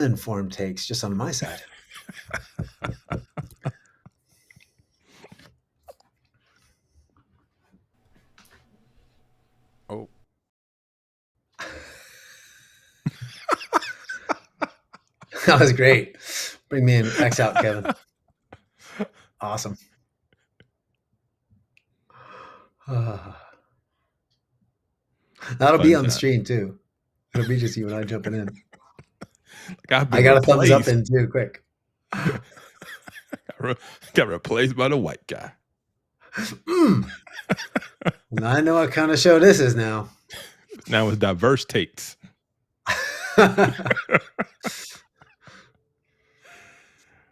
Informed takes just on my side. Oh. That was great. Bring me in. X out, Kevin. Awesome. That'll be on the stream too. It'll be just you and I jumping in. I got a thumbs up in too, quick. Got replaced by the white guy. I know what kind of show this is now. Now it's diverse takes.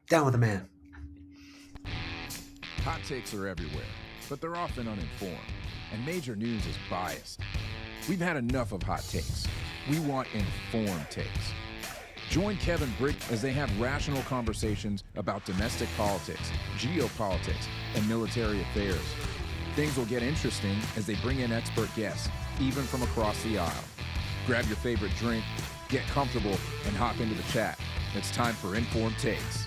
Down with the man. Hot takes are everywhere, but they're often uninformed, and major news is biased. We've had enough of hot takes. We want informed takes. Join Kevin Brick as they have rational conversations about domestic politics, geopolitics, and military affairs. Things will get interesting as they bring in expert guests, even from across the aisle. Grab your favorite drink, get comfortable, and hop into the chat. It's time for Informed Takes.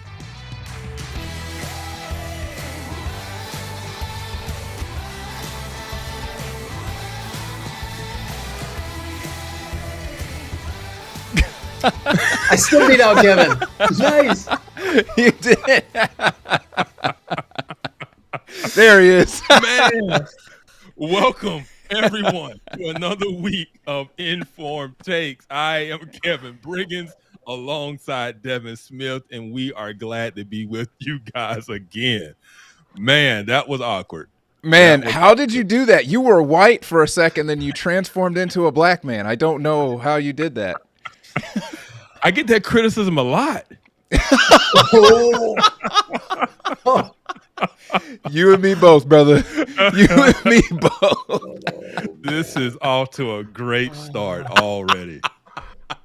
I still beat out Kevin. Nice. You did. There he is. Man, welcome everyone to another week of Informed Takes. I am Kevin Briggins alongside Devin Smith, and we are glad to be with you guys again. Man, that was awkward. Man, how did you do that? You were white for a second, then you transformed into a black man. I don't know how you did that. I get that criticism a lot. You and me both, brother. You and me both. This is off to a great start already.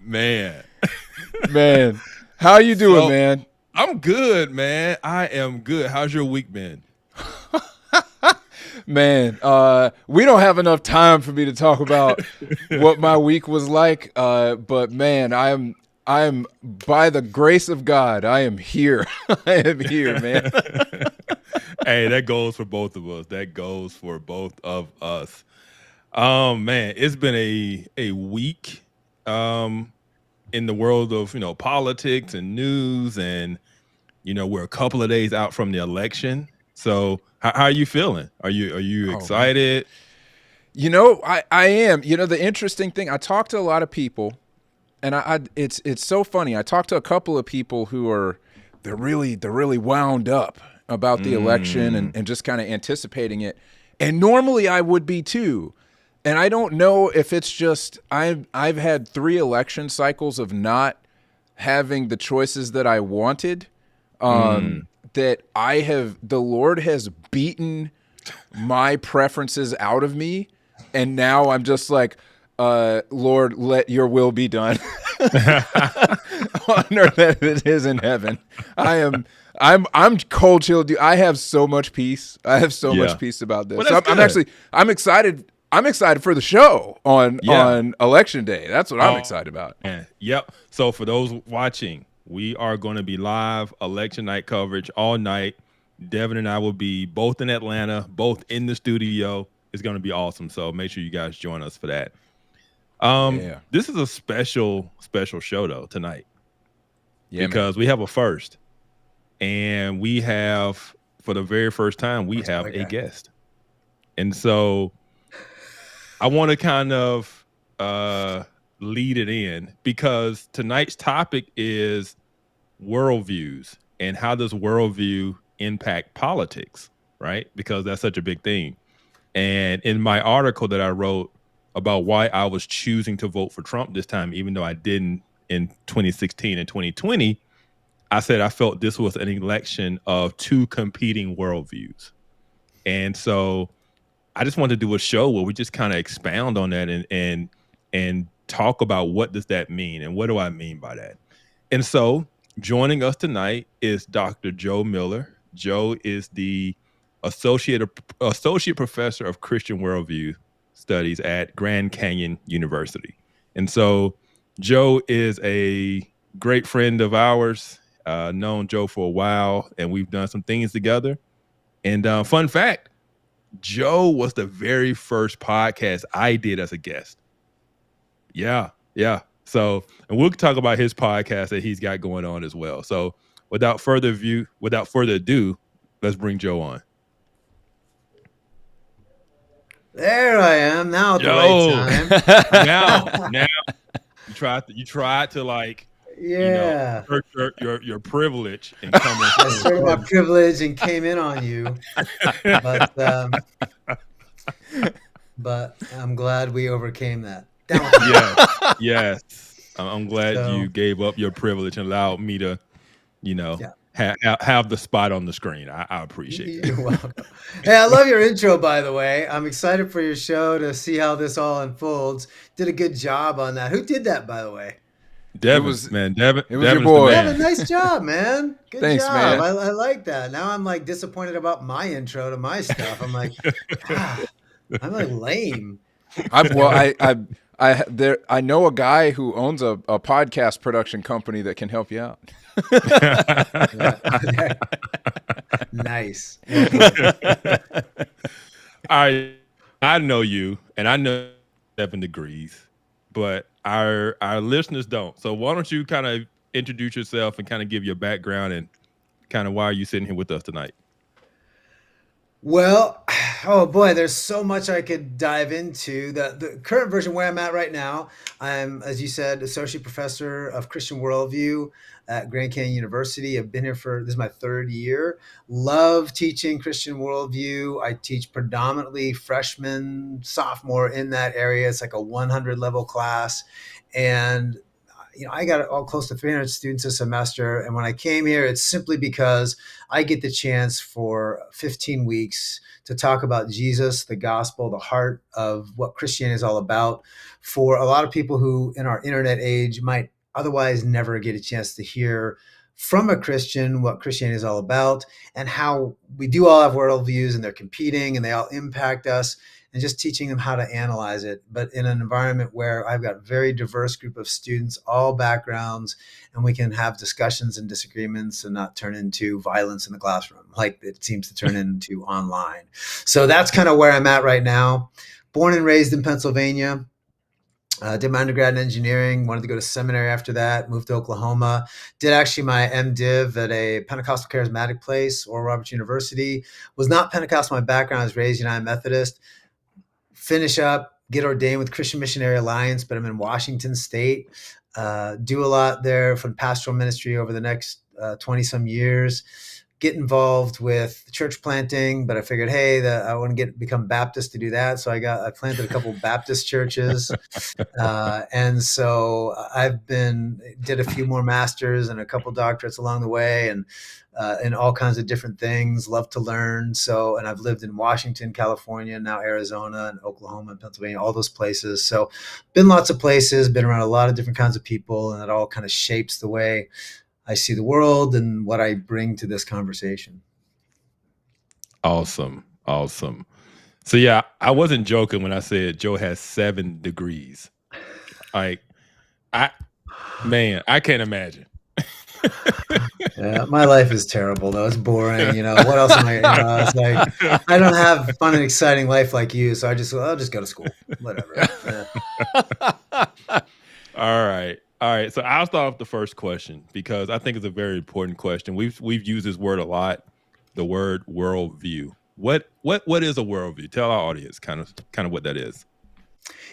Man. How you doing, man? I'm good, man. I am good. How's your week been? Man, we don't have enough time for me to talk about what my week was like. But man, I'm by the grace of God, I am here. I am here, man. Hey, that goes for both of us. Man, it's been a week in the world of politics and news, and we're a couple of days out from the election. So how are you feeling? Are you excited? I am. The interesting thing, I talked to a lot of people, and it's so funny. I talked to a couple of people who they're really wound up about the election and just kind of anticipating it. And normally I would be too. And I don't know if it's just I've had 3 election cycles of not having the choices that I wanted. That the Lord has beaten my preferences out of me, and now I'm just like, Lord, let your will be done on earth as it is in heaven. I'm cold chilled, dude. I have so much peace. I have so much peace about this. Well, I'm excited. I'm excited for the show on election day. That's what I'm excited about. Yep. So for those watching, we are going to be live election night coverage all night. Devin and I will be both in Atlanta, both in the studio. It's going to be awesome. So make sure you guys join us for that. This is a special show though tonight. Yeah, because we have a first, and we have, for the very first time, we have a guest. And so I want to kind of lead it in, because tonight's topic is worldviews and how does worldview impact politics, right? Because that's such a big thing. And in my article that I wrote about why I was choosing to vote for Trump this time, even though I didn't in 2016 and 2020, I said I felt this was an election of 2 competing worldviews. And so I just wanted to do a show where we just kind of expound on that and talk about what does that mean and what do I mean by that. And so joining us tonight is Dr. Joe Miller. Joe is the associate professor of Christian worldview studies at Grand Canyon University. And so Joe is a great friend of ours, known Joe for a while, and we've done some things together. And fun fact, Joe was the very first podcast I did as a guest. Yeah. So, and we'll talk about his podcast that he's got going on as well. So, without further ado, let's bring Joe on. There I am now at the right time. now you tried to like, your privilege and come on. I asserted my privilege and came in on you, but I'm glad we overcame that. Yes. I'm glad you gave up your privilege and allowed me to, have the spot on the screen. I appreciate it. You're welcome. Hey, I love your intro, by the way. I'm excited for your show to see how this all unfolds. Did a good job on that. Who did that, by the way? Devin, it was your boy. Devin, nice job, man. Good job. Man. I like that. Now I'm like disappointed about my intro to my stuff. I'm like, I'm like lame. I know a guy who owns a podcast production company that can help you out. Nice. I know you, and I know 7 degrees, but our listeners don't. So why don't you kind of introduce yourself and kind of give your background and kind of why are you sitting here with us tonight? Well, oh boy, there's so much I could dive into. The current version where I'm at right now, I'm, as you said, associate professor of Christian Worldview at Grand Canyon University. I've been here this is my 3rd year. Love teaching Christian Worldview. I teach predominantly freshmen, sophomore in that area. It's like a 100 level class. And I got all close to 300 students a semester. And when I came here, it's simply because I get the chance for 15 weeks to talk about Jesus, the gospel, the heart of what Christianity is all about, for a lot of people who in our internet age might otherwise never get a chance to hear from a Christian what Christianity is all about, and how we do all have worldviews and they're competing and they all impact us, and just teaching them how to analyze it, but in an environment where I've got a very diverse group of students, all backgrounds, and we can have discussions and disagreements and not turn into violence in the classroom like it seems to turn into online. So that's kind of where I'm at right now. Born and raised in Pennsylvania. Did my undergrad in engineering, wanted to go to seminary after that, moved to Oklahoma, did actually my MDiv at a Pentecostal charismatic place, Oral Roberts University. Was not Pentecostal my background. I was raised United Methodist. Finish up, get ordained with Christian Missionary Alliance, but I'm in Washington State. Do a lot there from pastoral ministry over the next 20 some years. Get involved with church planting, but I figured, hey, I want to become Baptist to do that. So I planted a couple Baptist churches. And so did a few more masters and a couple doctorates along the way, and in all kinds of different things, love to learn. So, and I've lived in Washington, California, now Arizona and Oklahoma and Pennsylvania, all those places. So been lots of places, been around a lot of different kinds of people, and it all kind of shapes the way I see the world and what I bring to this conversation. Awesome. So yeah, I wasn't joking when I said Joe has 7 degrees. Like, I can't imagine. Yeah, my life is terrible though. It's boring. What else am I? It's like I don't have fun and exciting life like you. So I'll just go to school. Whatever. All right. So I'll start off the first question because I think it's a very important question. We've used this word a lot, the word worldview. What is a worldview? Tell our audience kind of what that is.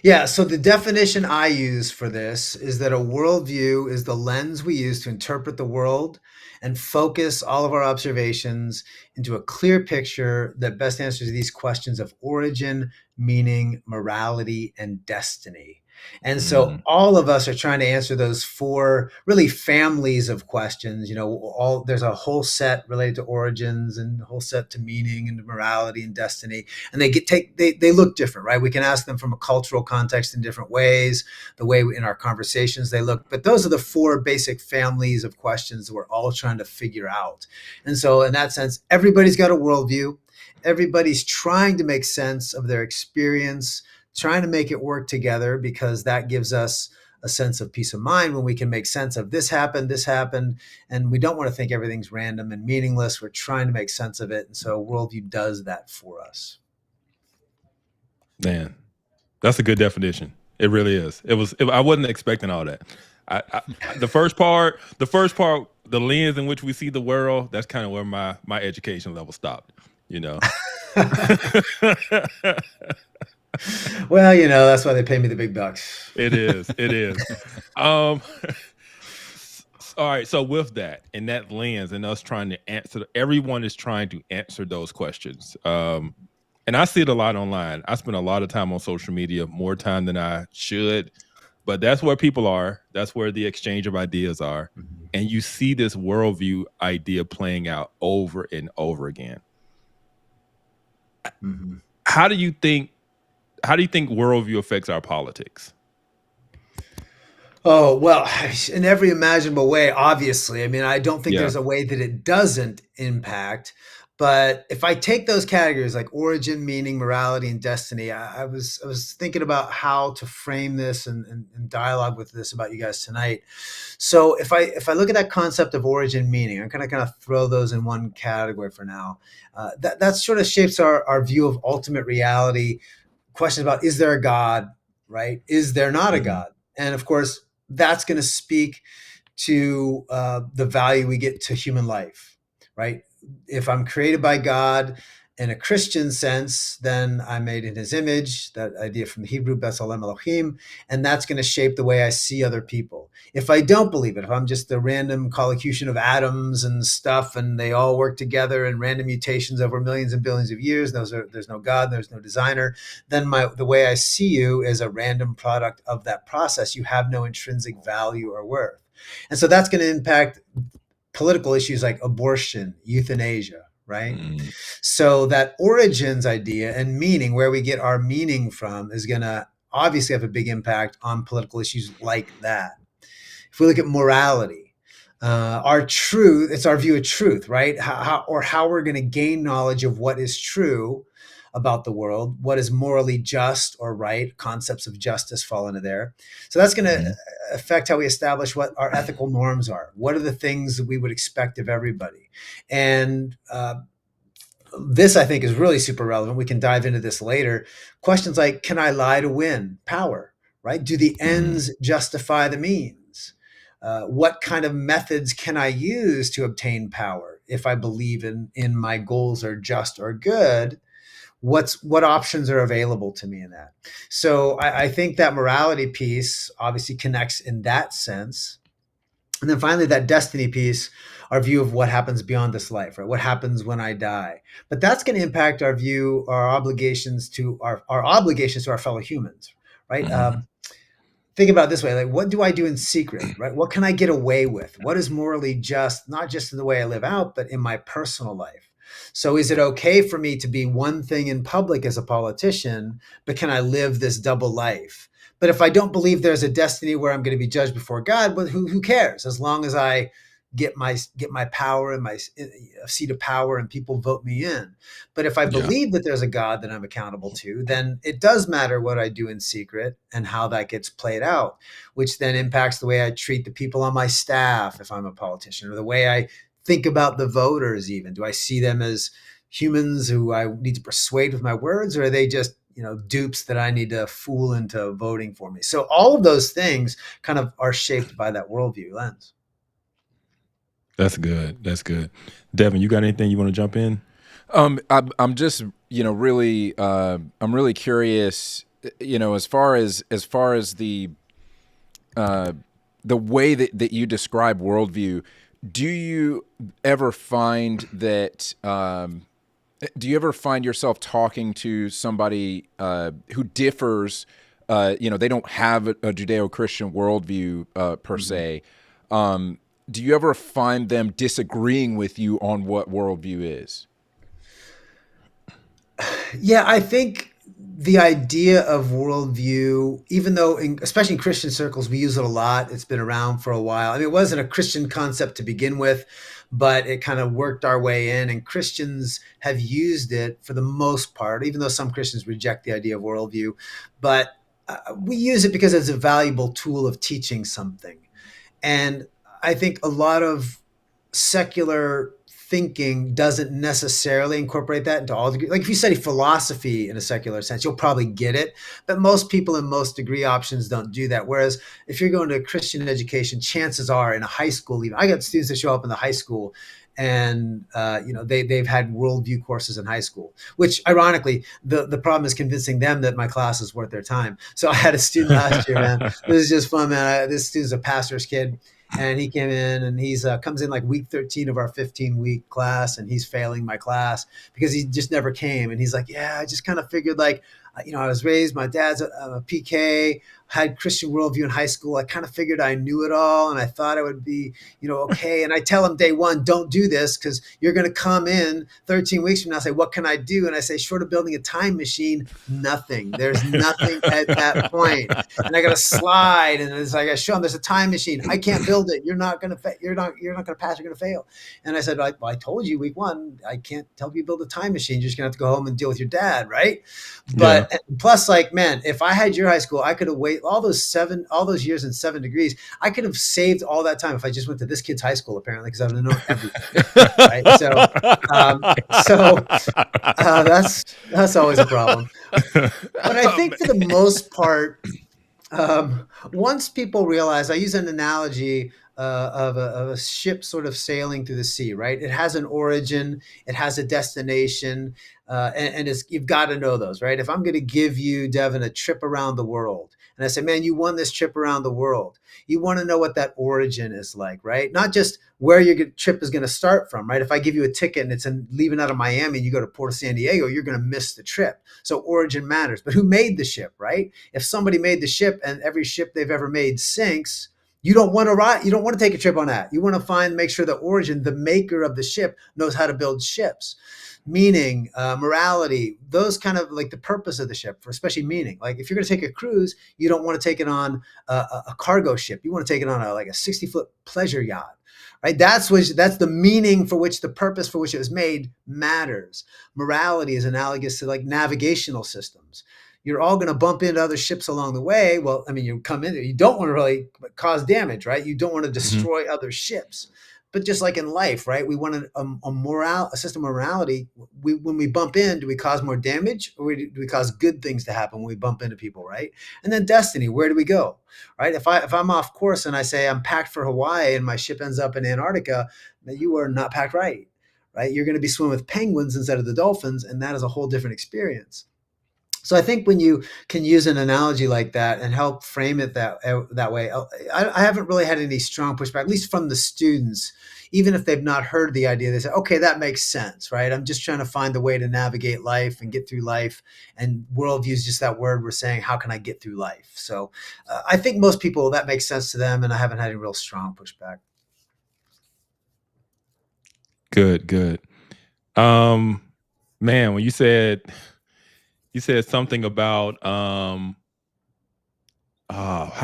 Yeah, so the definition I use for this is that a worldview is the lens we use to interpret the world and focus all of our observations into a clear picture that best answers these questions of origin, meaning, morality, and destiny. And so all of us are trying to answer those 4 really families of questions. There's a whole set related to origins and a whole set to meaning and to morality and destiny. And they look different, right? We can ask them from a cultural context in different ways, the way in our conversations they look. But those are the 4 basic families of questions that we're all trying to figure out. And so in that sense, everybody's got a worldview. Everybody's trying to make sense of their experience, trying to make it work together, because that gives us a sense of peace of mind when we can make sense of this happened, and we don't want to think everything's random and meaningless. We're trying to make sense of it, and so worldview does that for us. Man, that's a good definition. It really is. I wasn't expecting all that. The first part, the lens in which we see the world, that's kind of where my education level stopped. You know. Well, that's why they pay me the big bucks. It is. It is. All right. So with that, and that lens, and us trying to answer, everyone is trying to answer those questions. And I see it a lot online. I spend a lot of time on social media, more time than I should, but that's where people are. That's where the exchange of ideas are. Mm-hmm. And you see this worldview idea playing out over and over again. Mm-hmm. How do you think worldview affects our politics? Oh, well, in every imaginable way, obviously. I mean, I don't think Yeah. there's a way that it doesn't impact. But if I take those categories like origin, meaning, morality, and destiny, I was thinking about how to frame this and dialogue with this about you guys tonight. So if I look at that concept of origin, meaning, I'm going to kind of throw those in one category for now. That sort of shapes our view of ultimate reality. Questions about, is there a God, right? Is there not a Mhm. God? And of course, that's going to speak to the value we get to human life, right? If I'm created by God in a Christian sense, then I'm made in his image, that idea from the Hebrew, B'Tselem Elohim, and that's going to shape the way I see other people. If I don't believe it, if I'm just a random collocution of atoms and stuff, and they all work together in random mutations over millions and billions of years, there's no God, there's no designer, then the way I see you is a random product of that process. You have no intrinsic value or worth. And so that's going to impact political issues like abortion, euthanasia, right? Mm. So that origins idea and meaning, where we get our meaning from, is going to obviously have a big impact on political issues like that. If we look at morality, our truth, it's our view of truth, right? How we're going to gain knowledge of what is true about the world, what is morally just or right. Concepts of justice fall into there. So that's going to affect how we establish what our ethical norms are. What are the things that we would expect of everybody? And this, I think, is really super relevant. We can dive into this later. Questions like, can I lie to win power, right? Do the ends justify the means? What kind of methods can I use to obtain power? If I believe in my goals are just or good, what options are available to me in that? So I think that morality piece obviously connects in that sense. And then finally, that destiny piece, our view of what happens beyond this life, right? What happens when I die? But that's going to impact our view, our obligations to our obligations to our fellow humans, right? Think about it this way, like, what do I do in secret, right? What can I get away with? What is morally just, not just in the way I live out, but in my personal life? So is it okay for me to be one thing in public as a politician, but can I live this double life? But if I don't believe there's a destiny where I'm going to be judged before God, well, who cares? As long as I get my power and my seat of power and people vote me in. But if I believe that there's a God that I'm accountable to, then it does matter what I do in secret and how that gets played out, which then impacts the way I treat the people on my staff if I'm a politician, or the way I think about the voters even. Do I see them as humans who I need to persuade with my words, or are they just dupes that I need to fool into voting for me? So all of those things kind of are shaped by that worldview lens. That's good. That's good. Devin, you got anything you want to jump in? I'm just really I'm really curious, as far as the way that you describe worldview. Do you ever find that? Do you ever find yourself talking to somebody who differs? They don't have a Judeo-Christian worldview per se. Do you ever find them disagreeing with you on what worldview is? Yeah, I think the idea of worldview, even though, especially in Christian circles, we use it a lot. It's been around for a while. I mean, it wasn't a Christian concept to begin with, but it kind of worked our way in, and Christians have used it for the most part, even though some Christians reject the idea of worldview. But we use it because it's a valuable tool of teaching something. And I think a lot of secular thinking doesn't necessarily incorporate that into all degree. Like if you study philosophy in a secular sense, you'll probably get it. But most people in most degree options don't do that. Whereas if you're going to a Christian education, chances are in a high school, even I got students that show up in the high school and they've had worldview courses in high school, which ironically the problem is convincing them that my class is worth their time. So I had a student last year, man. This is just fun, man. This student's a pastor's kid, and he came in and he's comes in like week 13 of our 15-week class, and he's failing my class because he just never came. And he's like, yeah, I just kind of figured like, I was raised, my dad's a PK, had Christian worldview in high school. I kind of figured I knew it all, and I thought I would be, okay. And I tell him day one, don't do this because you're going to come in 13 weeks from now and say, what can I do? And I say, short of building a time machine, nothing. There's nothing at that point. And I got to slide, and it's like I show him there's a time machine. I can't build it. You're not going to you're not going to pass. You're going to fail. And I said, I told you week one, I can't help you build a time machine. You're just going to have to go home and deal with your dad, right? But plus, like, man, if I had your high school, I could have waited all those years in 7 degrees. I could have saved all that time if I just went to this kid's high school, apparently, because I would have known everything. Right? That's always a problem. But I think for the most part, once people realize, I use an analogy of a ship sort of sailing through the sea, right? It has an origin, it has a destination, and you've got to know those, right? If I'm going to give you, Devin, a trip around the world, and I say, man, you won this trip around the world, you want to know what that origin is like, right? Not just where your trip is going to start from, right? If I give you a ticket and it's leaving out of Miami and you go to Port of San Diego, you're going to miss the trip. So origin matters. But who made the ship, right? If somebody made the ship and every ship they've ever made sinks, you don't want to ride. You don't want to take a trip on that. You want to make sure the origin, the maker of the ship, knows how to build ships. Meaning, morality, those kind of like the purpose of the ship, for especially meaning. Like if you're going to take a cruise, you don't want to take it on a cargo ship. You want to take it on a 60-foot pleasure yacht, right? That's the meaning for which the purpose for which it was made matters. Morality is analogous to like navigational systems. You're all going to bump into other ships along the way. Well, I mean, you come in there, you don't want to really cause damage, right? You don't want to destroy other ships. But just like in life, right? We want a system of morality. When we bump in, do we cause more damage, or do we cause good things to happen when we bump into people, right? And then destiny, where do we go, right? If I'm off course and I say I'm packed for Hawaii and my ship ends up in Antarctica, then you are not packed right? You're going to be swimming with penguins instead of the dolphins, and that is a whole different experience. So I think when you can use an analogy like that and help frame it that way, I haven't really had any strong pushback, at least from the students. Even if they've not heard the idea, they say, okay, that makes sense, right? I'm just trying to find a way to navigate life and get through life. And worldview is just that word we're saying, how can I get through life? So I think most people, that makes sense to them, and I haven't had any real strong pushback. Good. Man, when you said something about how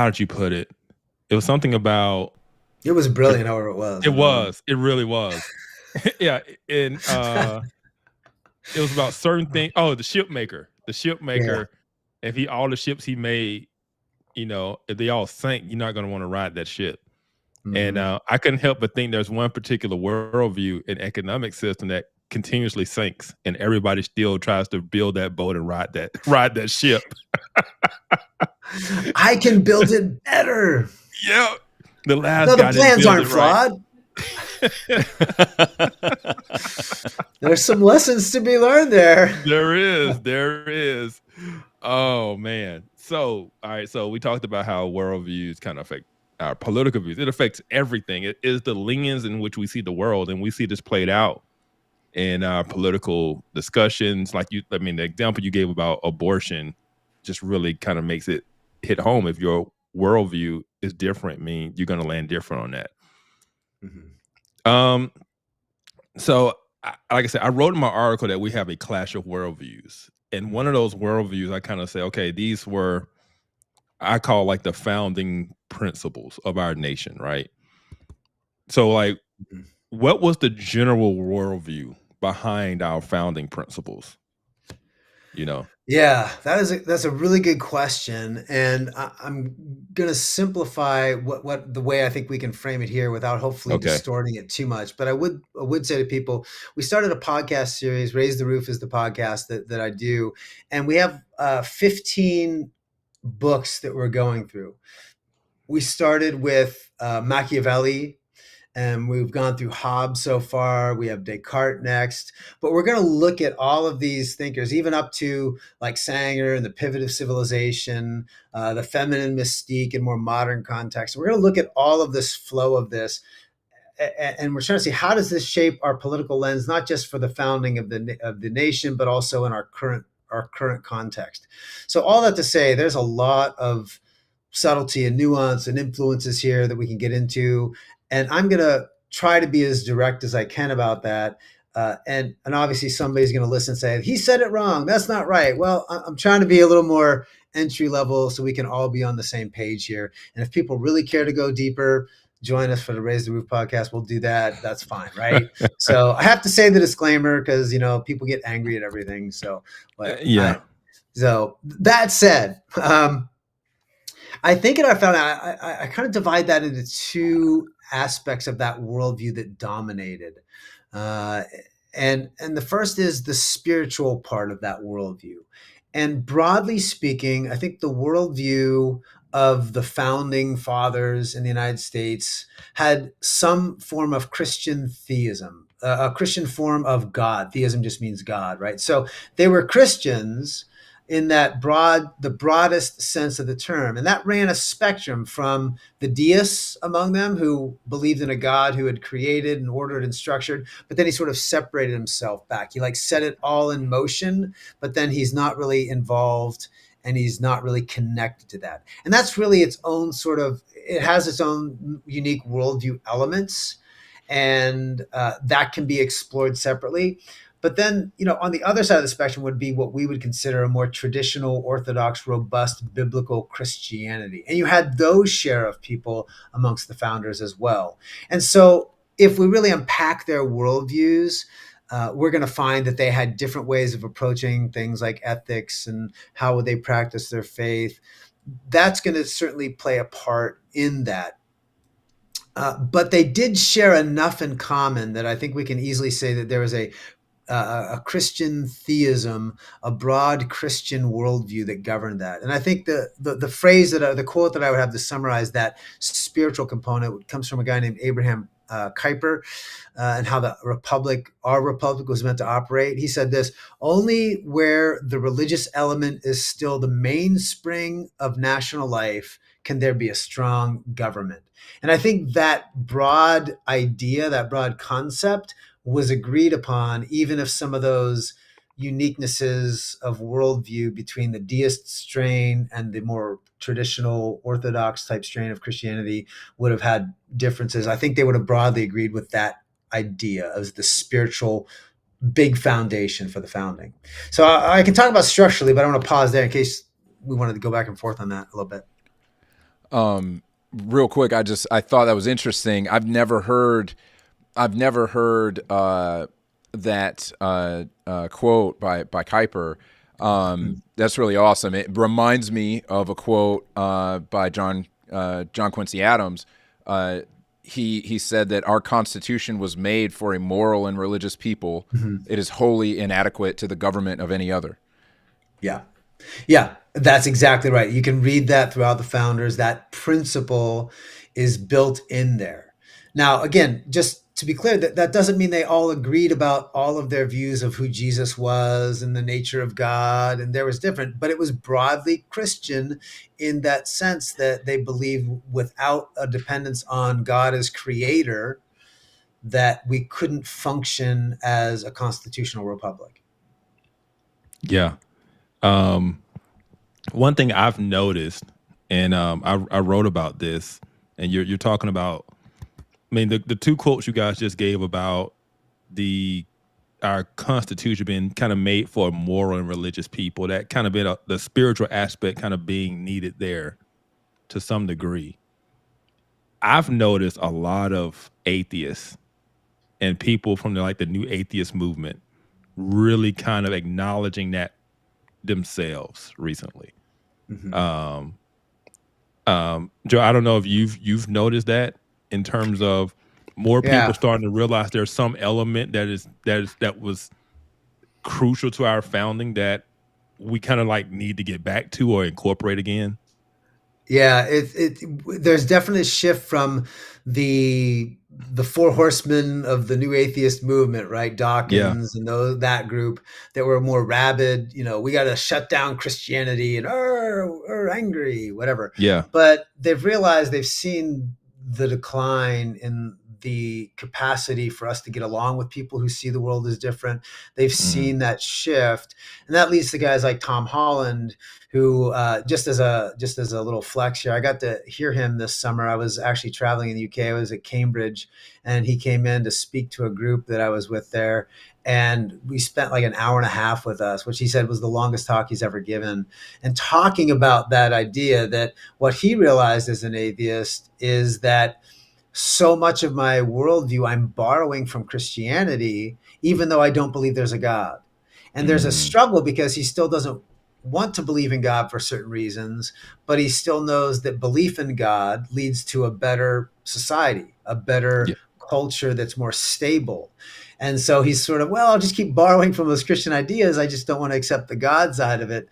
did you put it? It was something about it was brilliant however it was. It really was. Yeah. And it was about certain things. Oh, the ship maker. Yeah. If all the ships he made, if they all sank, you're not going to want to ride that ship. Mm-hmm. And I couldn't help but think there's one particular worldview and economic system that continuously sinks, and everybody still tries to build that boat and ride that ship. I can build it better. Yeah. The plans aren't flawed. There's some lessons to be learned there. There is. Oh man. So, all right. So we talked about how worldviews kind of affect our political views. It affects everything. It is the lens in which we see the world, and we see this played out in our political discussions. The example you gave about abortion just really kind of makes it hit home. If your worldview is different, you're going to land different on that. Mm-hmm. So, like I said, I wrote in my article that we have a clash of worldviews. And one of those worldviews, I kind of say, okay, these were, I call like the founding principles of our nation, right? So what was the general worldview behind our founding principles? You know. Yeah, that's a really good question, and I'm gonna simplify what the way I think we can frame it here without hopefully Okay. distorting it too much. But I would say to people, we started a podcast series. Raise the Roof is the podcast that I do, and we have 15 books that we're going through. We started with Machiavelli, and we've gone through Hobbes so far. We have Descartes next, but we're going to look at all of these thinkers, even up to like Sanger and the pivot of civilization, the feminine mystique in more modern context. We're going to look at all of this flow of this, and we're trying to see how does this shape our political lens, not just for the founding of the nation, but also in our current context. So all that to say, there's a lot of subtlety and nuance and influences here that we can get into. And I'm going to try to be as direct as I can about that. And obviously somebody's going to listen and say, he said it wrong. That's not right. Well, I'm trying to be a little more entry level so we can all be on the same page here. And if people really care to go deeper, join us for the Raise the Roof podcast. We'll do that. That's fine. Right. So I have to say the disclaimer because, people get angry at everything. So, Yeah. so that said, I think in our found I kind of divide that into two aspects of that worldview that dominated, uh, and the first is the spiritual part of that worldview. And broadly speaking, I think the worldview of the founding fathers in the United States had some form of Christian theism, a Christian form of God. Theism just means God, right? So they were Christians in the broadest sense of the term. And that ran a spectrum from the deists among them who believed in a God who had created and ordered and structured, but then he sort of separated himself back. He like set it all in motion, but then he's not really involved and he's not really connected to that. And that's really its own it has its own unique worldview elements, and that can be explored separately. But then, on the other side of the spectrum would be what we would consider a more traditional, orthodox, robust biblical Christianity. And you had those share of people amongst the founders as well. And so if we really unpack their worldviews, we're going to find that they had different ways of approaching things like ethics and how would they practice their faith. That's going to certainly play a part in that. But they did share enough in common that I think we can easily say that there was a Christian theism, a broad Christian worldview that governed that. And I think the phrase the quote that I would have to summarize that spiritual component comes from a guy named Abraham Kuyper, and how our republic was meant to operate. He said this: only where the religious element is still the mainspring of national life can there be a strong government. And I think that broad idea, that broad concept was agreed upon, even if some of those uniquenesses of worldview between the deist strain and the more traditional orthodox type strain of Christianity would have had differences. I think they would have broadly agreed with that idea as the spiritual big foundation for the founding. So I can talk about structurally, but I want to pause there in case we wanted to go back and forth on that a little bit. Real quick, I thought that was interesting. I've never heard that quote by Kuyper. That's really awesome. It reminds me of a quote by John Quincy Adams. He said that our Constitution was made for a moral and religious people. Mm-hmm. It is wholly inadequate to the government of any other. Yeah, that's exactly right. You can read that throughout the founders. That principle is built in there. Now, again, just to be clear, that doesn't mean they all agreed about all of their views of who Jesus was and the nature of God, and there was different, but it was broadly Christian in that sense that they believed without a dependence on God as creator, that we couldn't function as a constitutional republic. Yeah. One thing I've noticed, and I wrote about this, and you're talking about, I mean, the two quotes you guys just gave about our Constitution being kind of made for moral and religious people, that kind of been the spiritual aspect kind of being needed there to some degree. I've noticed a lot of atheists and people from the new atheist movement really kind of acknowledging that themselves recently. Mhm. Um, Joe, I don't know if you've noticed that in terms of more people Yeah. starting to realize there's some element that was crucial to our founding that we kind of like need to get back to or incorporate again. Yeah, there's definitely a shift from the four horsemen of the new atheist movement, right? Yeah, Dawkins and that group that were more rabid, we got to shut down Christianity and or angry, whatever. yeah, But they've realized they've seen the decline in the capacity for us to get along with people who see the world as different. They've mhm, seen that shift, and that leads to guys like Tom Holland who just as a little flex here, I got to hear him this summer. I was actually traveling in the UK. I was at Cambridge, and he came in to speak to a group that I was with there. And we spent like an hour and a half with us, which he said was the longest talk he's ever given, and talking about that idea that what he realized as an atheist is that so much of my worldview I'm borrowing from Christianity, even though I don't believe there's a God. And there's a mhm, struggle because he still doesn't want to believe in God for certain reasons, but he still knows that belief in God leads to a better society, a better yeah, culture that's more stable. And so he's sort of, well, I'll just keep borrowing from those Christian ideas. I just don't want to accept the God side of it.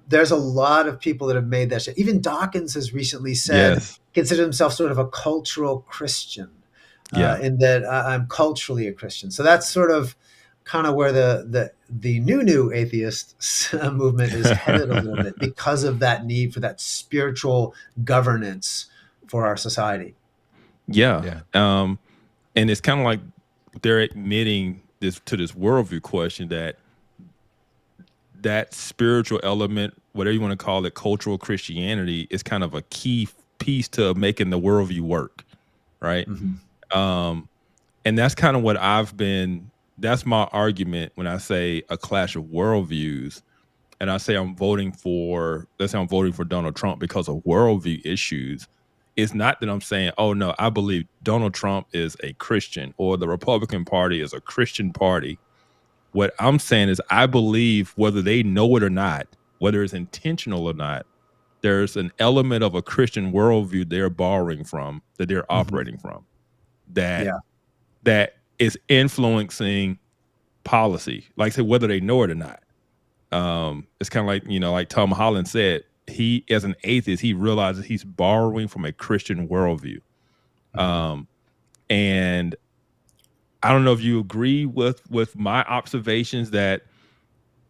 There's a lot of people that have made that shift. Even Dawkins has recently said, yes, considered himself sort of a cultural Christian, yeah. in that I'm culturally a Christian. So that's sort of kind of where the new atheist movement is headed a little bit because of that need for that spiritual governance for our society. Yeah. Yeah. And it's kind of like they're admitting this to this worldview question that spiritual element, whatever you want to call it, cultural Christianity is kind of a key piece to making the worldview work, right? Mhm. Um, and that's kind of what that's my argument when I say a clash of worldviews. And I say let's say I'm voting for Donald Trump because of worldview issues. It's not that I'm saying, oh no, I believe Donald Trump is a Christian or the Republican Party is a Christian party. What I'm saying is I believe whether they know it or not, whether it's intentional or not, there's an element of a Christian worldview they're borrowing from, that they're Mhm. operating from, that Yeah. that is influencing policy. Like I said, whether they know it or not. It's kind of like, like Tom Holland said, he as an atheist, he realizes he's borrowing from a Christian worldview. Mhm. Um, and I don't know if you agree with my observations that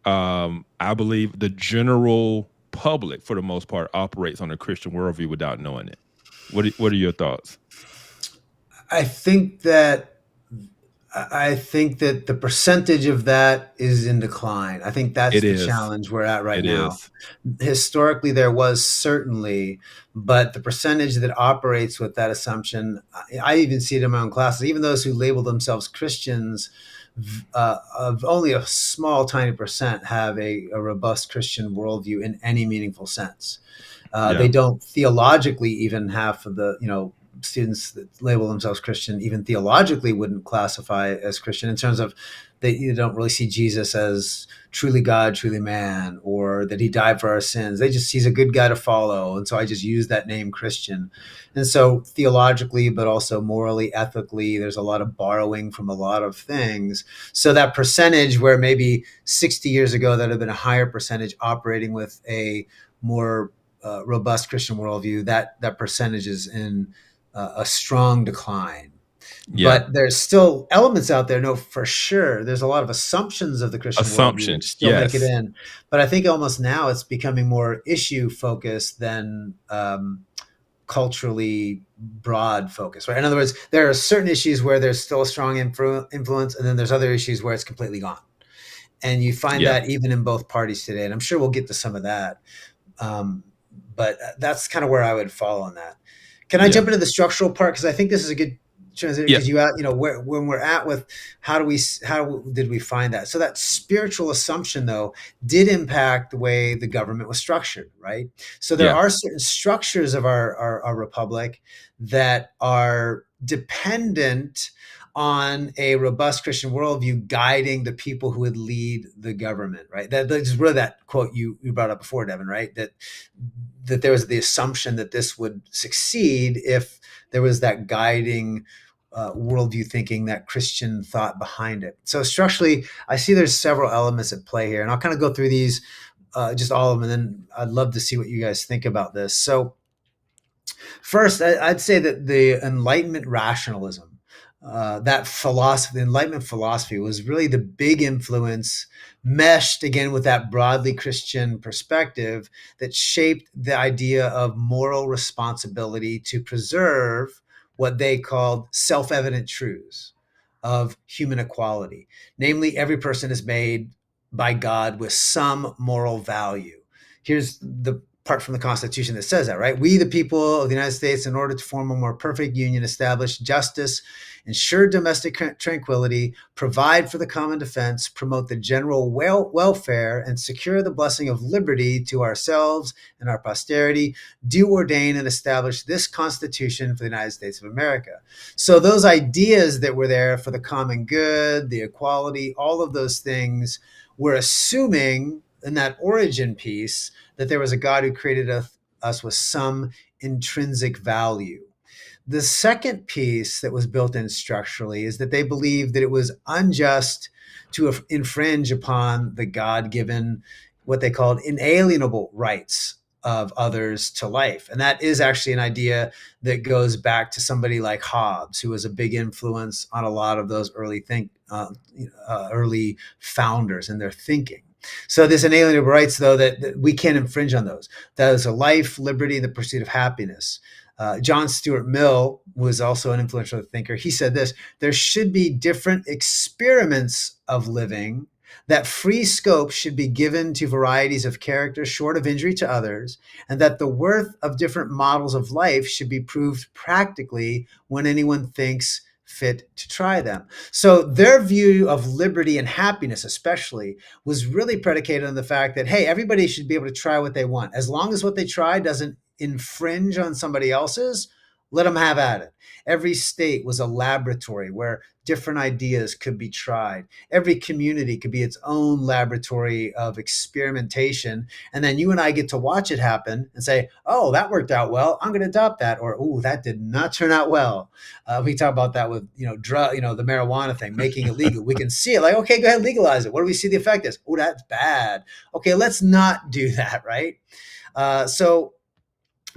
I believe the general public, for the most part, operates on a Christian worldview without knowing it. What are your thoughts? I think that I think that the percentage of that is in decline. I think that's It the is. challenge we're at right It now. is. Historically, there was certainly, but the percentage that operates with that assumption, I even see it in my own classes, even those who label themselves Christians, of only a small, tiny percent have a robust Christian worldview in any meaningful sense. They Yeah. don't theologically, even half of the students that label themselves Christian even theologically wouldn't classify as Christian in terms of they don't really see Jesus as truly God, truly man, or that he died for our sins. They just he's a good guy to follow, and so I just use that name Christian. And so theologically, but also morally, ethically, there's a lot of borrowing from a lot of things. So that percentage where maybe 60 years ago that had been a higher percentage operating with a more robust Christian worldview, that percentage is in a strong decline. Yeah. But there's still elements out there. No, for sure. There's a lot of assumptions of the Christian worldview that Assumptions. still make it Yes. in. But I think almost now it's becoming more issue focused than culturally broad focus, right? In other words, there are certain issues where there's still a strong influence, and then there's other issues where it's completely gone. And you find Yeah. that even in both parties today. And I'm sure we'll get to some of that. Um, but that's kind of where I would fall on that. Can I Yeah. jump into the structural part? Because I think this is a good transition. Yeah. Because when we're at with how did we find that? So that spiritual assumption though did impact the way the government was structured, right? So there Yeah. are certain structures of our republic that are dependent on a robust Christian worldview guiding the people who would lead the government, right? That's really that quote you brought up before, Devin, right? That there was the assumption that this would succeed if there was that guiding worldview thinking, that Christian thought behind it. So structurally, I see there's several elements at play here, and I'll kind of go through these, just all of them, and then I'd love to see what you guys think about this. So first, I'd say that the Enlightenment rationalism, that philosophy, the Enlightenment philosophy, was really the big influence, meshed again with that broadly Christian perspective that shaped the idea of moral responsibility to preserve what they called self-evident truths of human equality. Namely, every person is made by God with some moral value. Here's the part from the Constitution that says that, right? We, the people of the United States, in order to form a more perfect union, establish justice, ensure domestic tranquility, provide for the common defense, promote the general welfare, and secure the blessing of liberty to ourselves and our posterity, do ordain and establish this Constitution for the United States of America. So those ideas that were there for the common good, the equality, all of those things, were assuming in that origin piece that there was a God who created us with some intrinsic value. The second piece that was built in structurally is that they believed that it was unjust to infringe upon the God-given, what they called inalienable rights of others to life. And that is actually an idea that goes back to somebody like Hobbes, who was a big influence on a lot of those early founders and their thinking. So this inalienable rights, though, that we can't infringe on those. That is a life, liberty, and the pursuit of happiness. John Stuart Mill was also an influential thinker. He said this: there should be different experiments of living, that free scope should be given to varieties of character short of injury to others, and that the worth of different models of life should be proved practically when anyone thinks fit to try them. So their view of liberty and happiness especially was really predicated on the fact that, hey, everybody should be able to try what they want. As long as what they try doesn't infringe on somebody else's, let them have at it. Every state was a laboratory where different ideas could be tried. Every community could be its own laboratory of experimentation. And then you and I get to watch it happen and say, oh, that worked out well, I'm going to adopt that. Or, oh, that did not turn out well. We talk about that with, the marijuana thing, making it legal. We can see it like, okay, go ahead, legalize it. What do we see the effect is? Oh, that's bad. Okay, let's not do that, right? So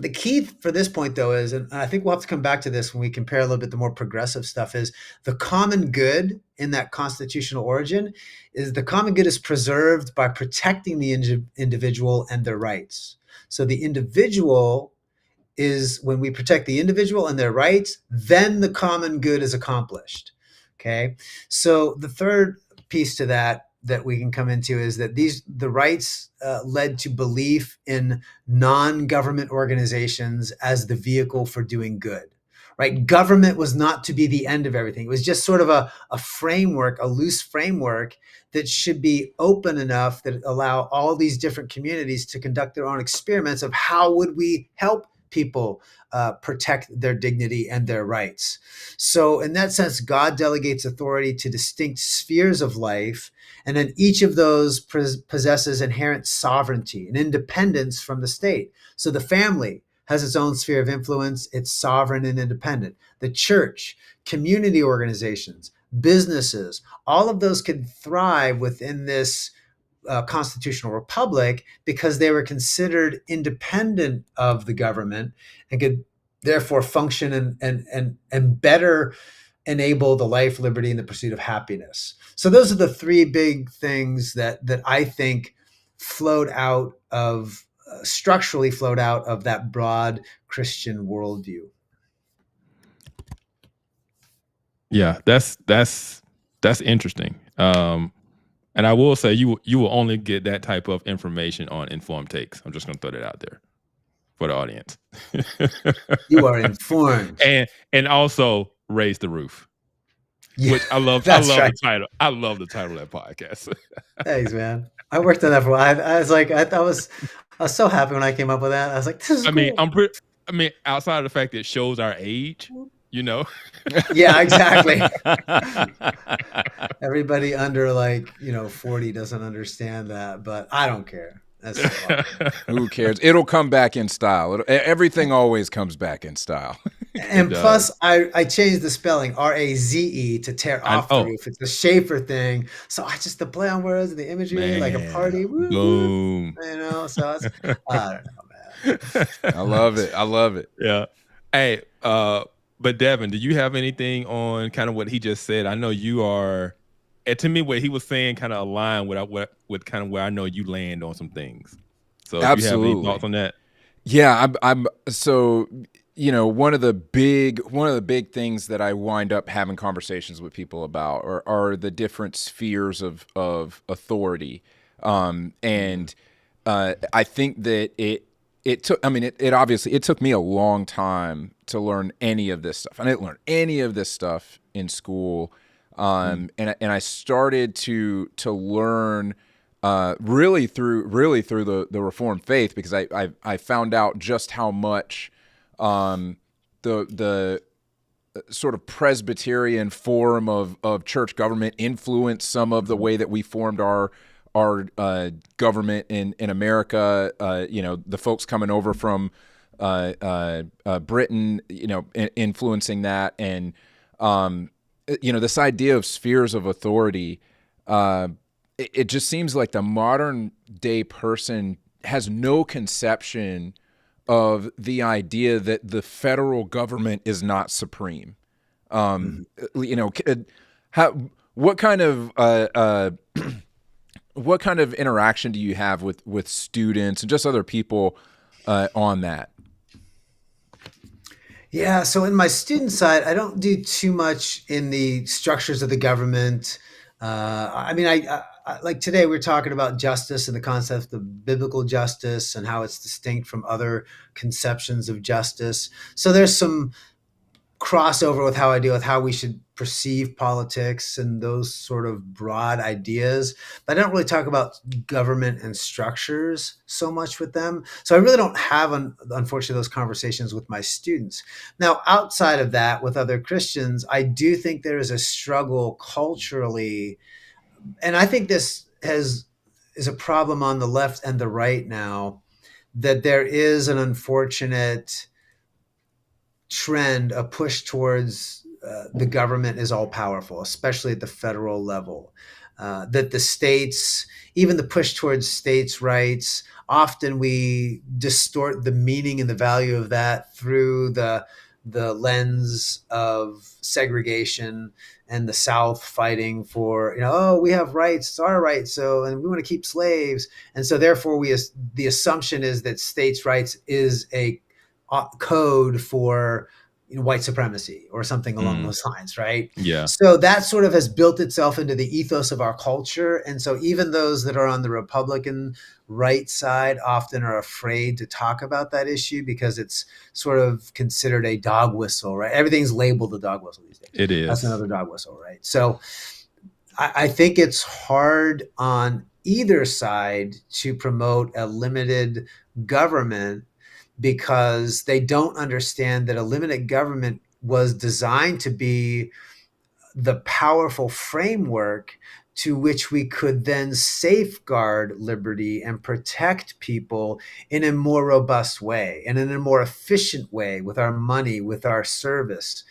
the key for this point, though, is, and I think we'll have to come back to this when we compare a little bit the more progressive stuff, is the common good in that constitutional origin is the common good is preserved by protecting the individual and their rights. So the individual is, when we protect the individual and their rights, then the common good is accomplished. Okay. So the third piece to that we can come into is that the rights led to belief in non-government organizations as the vehicle for doing good, right? Government was not to be the end of everything. It was just sort of a framework, a loose framework that should be open enough that allow all these different communities to conduct their own experiments of how would we help people protect their dignity and their rights. So in that sense, God delegates authority to distinct spheres of life, and then each of those possesses inherent sovereignty and independence from the state. So the family has its own sphere of influence. It's sovereign and independent. The church, community organizations, businesses, all of those could thrive within this constitutional republic because they were considered independent of the government and could therefore function and better enable the life, liberty, and the pursuit of happiness. So those are the three big things that I think structurally flowed out of that broad Christian worldview. Yeah, that's interesting. And I will say you will only get that type of information on Informed Takes. I'm just going to throw that out there for the audience. You are informed, and also Raise the Roof. Yeah, which I love. The title. I love the title of that podcast. Thanks, man. I worked on that for a while. I was like, I was so happy when I came up with that. I was like, this is cool. I mean, outside of the fact that it shows our age, you know. Yeah, exactly. Everybody under 40 doesn't understand that, but I don't care. That's so awesome. Who cares? It'll come back in style. Everything always comes back in style. It And plus, does. I changed the spelling Raze to tear I off the oh roof. It's a Schaefer thing. So I just the play on words and the imagery, like a man, party, woo woo. boom. So I don't know, man. I love it. I love it. Yeah. Hey, but Devin, do you have anything on kind of what he just said? I know you are, and to me, what he was saying kind of aligned with kind of where I know you land on some things. So, do you have any thoughts Absolutely. on that? Yeah, I'm so one of the big things that I wind up having conversations with people about are the different spheres of authority, and I think that it took. I mean, it obviously it took me a long time to learn any of this stuff. I didn't learn any of this stuff in school, and I started to learn really through the Reformed faith, because I found out just how much the sort of Presbyterian form of church government influenced some of the way that we formed our government in America. The folks coming over from Britain, influencing that, and this idea of spheres of authority. It just seems like the modern day person has no conception of the idea that the federal government is not supreme. What kind of what kind of interaction do you have with students and just other people on that? Yeah, so in my student side, I don't do too much in the structures of the government. I mean, like today we're talking about justice and the concept of biblical justice and how it's distinct from other conceptions of justice. So there's some crossover with how I deal with how we should perceive politics and those sort of broad ideas. But I don't really talk about government and structures so much with them. So I really don't have, unfortunately, those conversations with my students. Now, outside of that, with other Christians, I do think there is a struggle culturally, and I think this is a problem on the left and the right now, that there is an unfortunate trend, a push towards the government is all powerful, especially at the federal level. That the states, even the push towards states' rights, often we distort the meaning and the value of that through the lens of segregation and the South fighting for, oh, we have rights, it's our rights, so, and we want to keep slaves, and so therefore the assumption is that states' rights is a code for white supremacy or something along those lines, right? Yeah. So that sort of has built itself into the ethos of our culture. And so even those that are on the Republican right side often are afraid to talk about that issue because it's sort of considered a dog whistle, right? Everything's labeled a dog whistle these days. It That's is. another dog whistle, right? So I think it's hard on either side to promote a limited government because they don't understand that a limited government was designed to be the powerful framework to which we could then safeguard liberty and protect people in a more robust way and in a more efficient way with our money, with our service.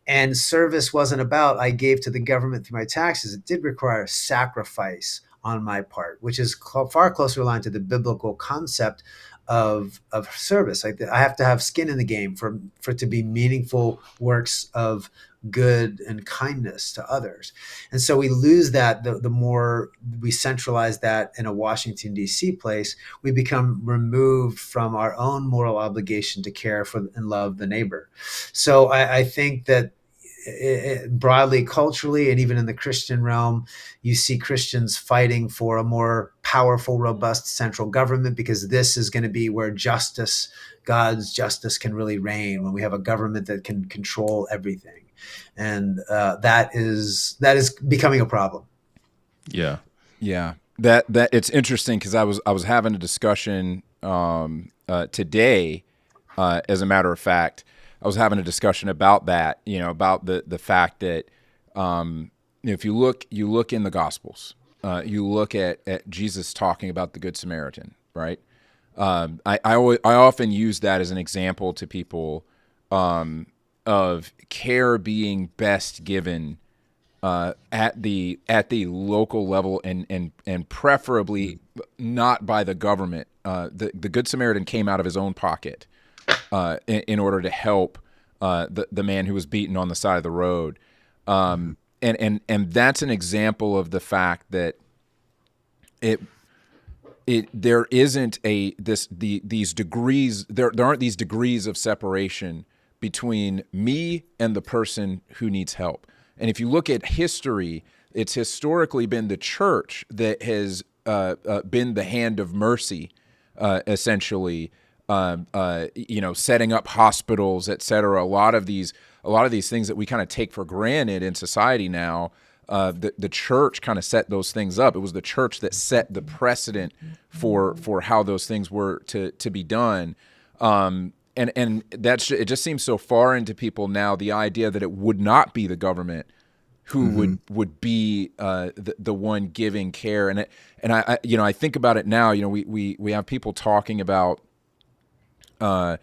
And service wasn't about I gave to the government through my taxes. It did require sacrifice on my part, which is far closer aligned to the biblical concept of service. Like I have to have skin in the game for it to be meaningful works of good and kindness to others. And so we lose that the more we centralize that in a Washington, D.C. place, we become removed from our own moral obligation to care for and love the neighbor. So I think that broadly culturally and even in the Christian realm, you see Christians fighting for a more powerful, robust central government because this is going to be where justice, God's justice, can really reign when we have a government that can control everything. And that is becoming a problem. Yeah. That it's interesting because I was having a discussion today, as a matter of fact, I was having a discussion about that, about the fact that if you look in the Gospels, you look at Jesus talking about the Good Samaritan, right? I often use that as an example to people of care being best given at the local level, and preferably not by the government. The Good Samaritan came out of his own pocket in order to help the man who was beaten on the side of the road, and that's an example of the fact that there isn't these degrees, there aren't these degrees of separation between me and the person who needs help. And if you look at history, it's historically been the church that has been the hand of mercy, essentially, setting up hospitals, et cetera. A lot of these things that we kind of take for granted in society now, the church kind of set those things up. It was the church that set the precedent for how those things were to be done. And it just seems so foreign to people now, the idea that it would not be the government who would be the one giving care. And I think about it now. We have people talking about well,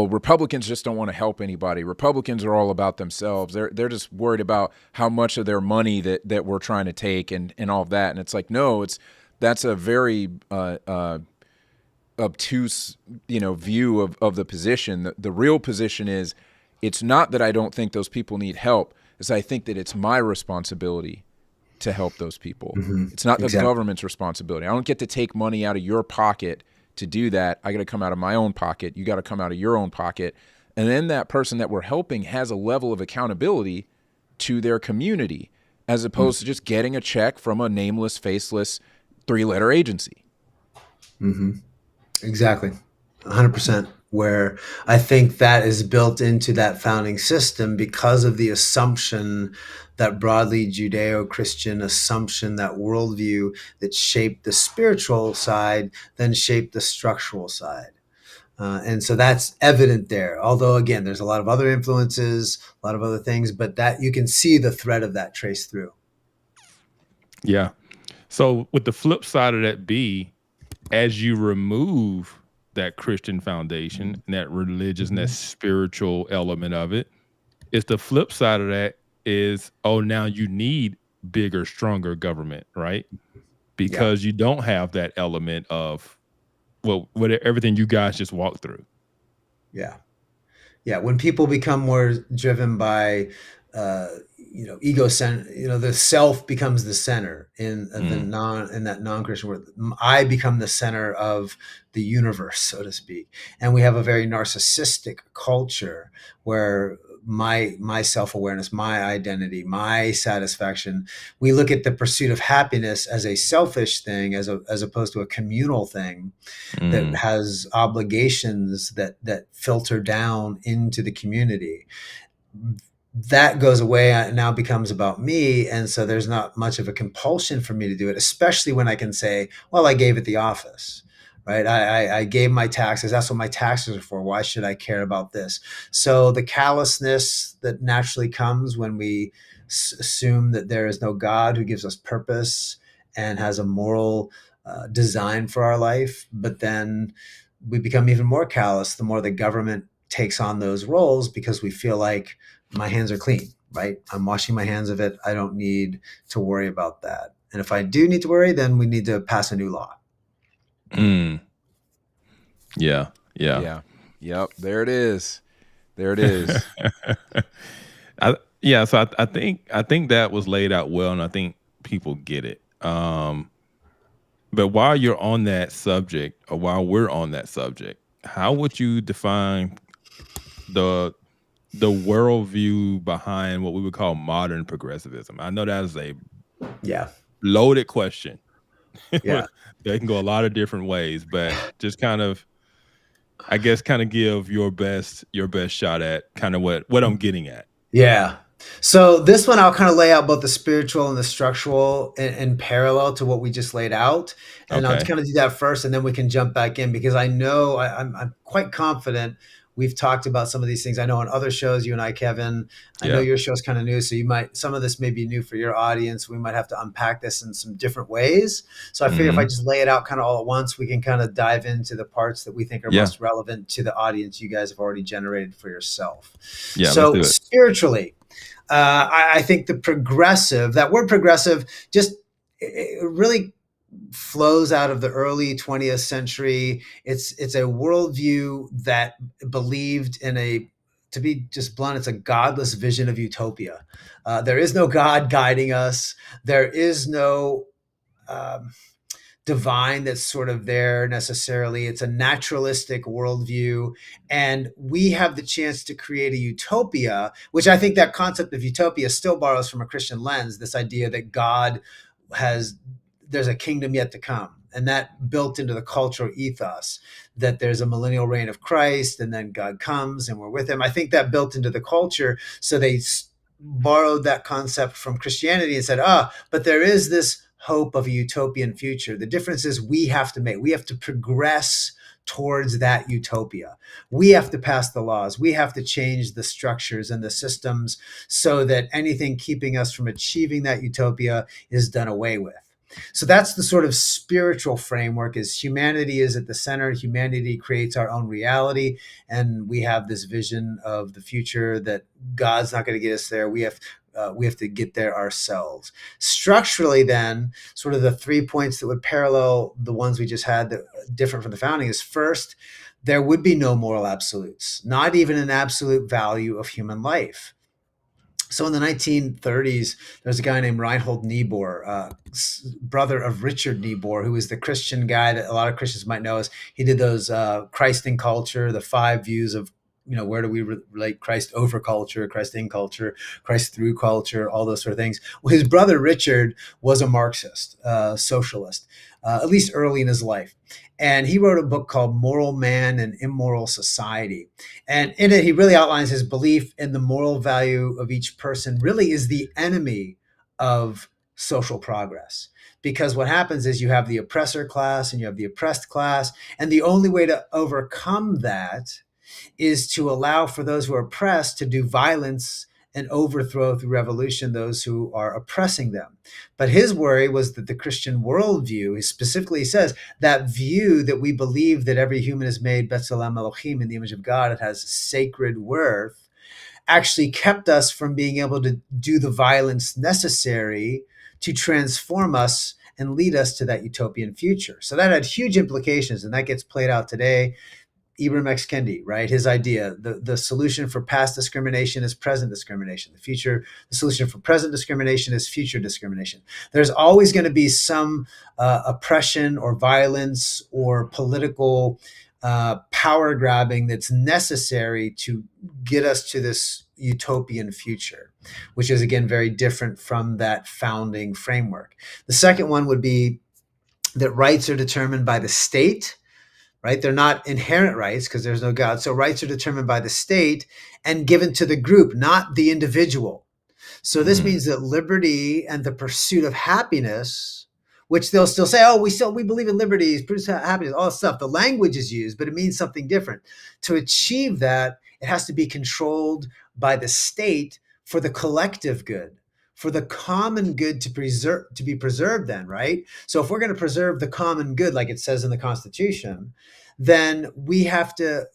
Republicans just don't want to help anybody. Republicans are all about themselves. They're just worried about how much of their money that we're trying to take and all of that. And it's like, no, that's a very obtuse, view of the position. The real position is, it's not that I don't think those people need help. It's I think that it's my responsibility to help those people. It's not the government's responsibility. I don't get to take money out of your pocket to do that. I got to come out of my own pocket. You got to come out of your own pocket. And then that person that we're helping has a level of accountability to their community, as opposed to just getting a check from a nameless, faceless 3-letter agency. Exactly. 100%. Where I think that is built into that founding system because of the assumption, that broadly Judeo-Christian assumption, that worldview that shaped the spiritual side, then shaped the structural side. And so that's evident there. Although, again, there's a lot of other influences, a lot of other things, but that you can see the thread of that traced through. Yeah. So with the flip side of that as you remove that Christian foundation and that religious and that spiritual element of it, it's the flip side of that is, now you need bigger, stronger government, right? Because you don't have that element of, everything you guys just walked through. Yeah. When people become more driven by, ego center, the self becomes the center in that non-Christian world. I become the center of the universe, so to speak. And we have a very narcissistic culture where my self-awareness, my identity, my satisfaction, we look at the pursuit of happiness as a selfish thing, as opposed to a communal thing that has obligations that filter down into the community. That goes away and now becomes about me. And so there's not much of a compulsion for me to do it, especially when I can say, well, I gave it the office, right? I gave my taxes. That's what my taxes are for. Why should I care about this? So the callousness that naturally comes when we assume that there is no God who gives us purpose and has a moral design for our life, but then we become even more callous the more the government takes on those roles, because we feel like my hands are clean, right? I'm washing my hands of it. I don't need to worry about that. And if I do need to worry, then we need to pass a new law. Yeah. Yep. There it is. So I think that was laid out well, and I think people get it. But while you're on that subject, or while we're on that subject, how would you define the worldview behind what we would call modern progressivism? I know that is a loaded question. Yeah. They can go a lot of different ways, but just kind of give your best shot at kind of what I'm getting at. Yeah. So this one, I'll kind of lay out both the spiritual and the structural in parallel to what we just laid out. And I'll kind of do that first, and then we can jump back in, because I know I'm quite confident We've talked about some of these things. I know on other shows, you and I, Kevin, I know Yeah. your show's kind of new, so some of this may be new for your audience. We might have to unpack this in some different ways. So I figure if I Hmm. just lay it out kind of all at once, we can kind of dive into the parts that we think are Yeah. most relevant to the audience you guys have already generated for yourself. Yeah. Let's So do it. spiritually, I think that word progressive, just it really flows out of the early 20th century. It's a worldview that believed in to be just blunt, it's a godless vision of utopia. There is no God guiding us. There is no um, divine that's sort of there necessarily. It's a naturalistic worldview. And we have the chance to create a utopia, which I think that concept of utopia still borrows from a Christian lens, this idea that has, there's a kingdom yet to come. And that built into the cultural ethos that there's a millennial reign of Christ and then God comes and we're with him. I think that built into the culture. So they borrowed that concept from Christianity and said, but there is this hope of a utopian future. The difference is we have to progress towards that utopia. We have to pass the laws. We have to change the structures and the systems so that anything keeping us from achieving that utopia is done away with. So that's the sort of spiritual framework, is humanity is at the center. Humanity creates our own reality. And we have this vision of the future that God's not going to get us there. We have to get there ourselves. Structurally, then, sort of the 3 points that would parallel the ones we just had, that different from the founding, is first, there would be no moral absolutes, not even an absolute value of human life. So in the 1930s, there's a guy named Reinhold Niebuhr, brother of Richard Niebuhr, who was the Christian guy that a lot of Christians might know. As he did those Christ in culture, the 5 views of, where do we relate Christ over culture, Christ in culture, Christ through culture, all those sort of things. Well, his brother Richard was a Marxist, socialist, at least early in his life. And he wrote a book called Moral Man and Immoral Society. And in it, he really outlines his belief in the moral value of each person really is the enemy of social progress. Because what happens is you have the oppressor class and you have the oppressed class. And the only way to overcome that is to allow for those who are oppressed to do violence and overthrow through revolution those who are oppressing them. But his worry was that the Christian worldview, he specifically says that view that we believe that every human is made B'Tselem Elohim, in the image of God, it has sacred worth, actually kept us from being able to do the violence necessary to transform us and lead us to that utopian future. So that had huge implications, and that gets played out today. Ibram X. Kendi, right? His idea, the solution for past discrimination is present discrimination. The solution for present discrimination is future discrimination. There's always going to be some oppression or violence or political power grabbing that's necessary to get us to this utopian future, which is, again, very different from that founding framework. The second one would be that rights are determined by the state, right? They're not inherent rights because there's no God. So rights are determined by the state and given to the group, not the individual. So this Mm. means that liberty and the pursuit of happiness, which they'll still say, oh, we believe in liberty, pursuit of happiness, all this stuff. The language is used, but it means something different. To achieve that, it has to be controlled by the state for the collective good, for the common good to be preserved then, right? So if we're going to preserve the common good, like it says in the Constitution, then we have to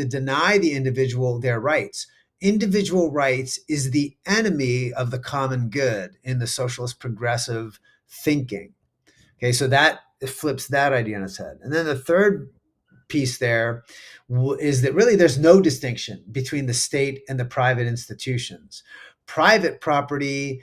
deny the individual their rights. Individual rights is the enemy of the common good in the socialist progressive thinking. Okay, so that flips that idea on its head. And then the third piece there is that really there's no distinction between the state and the private institutions. Private property,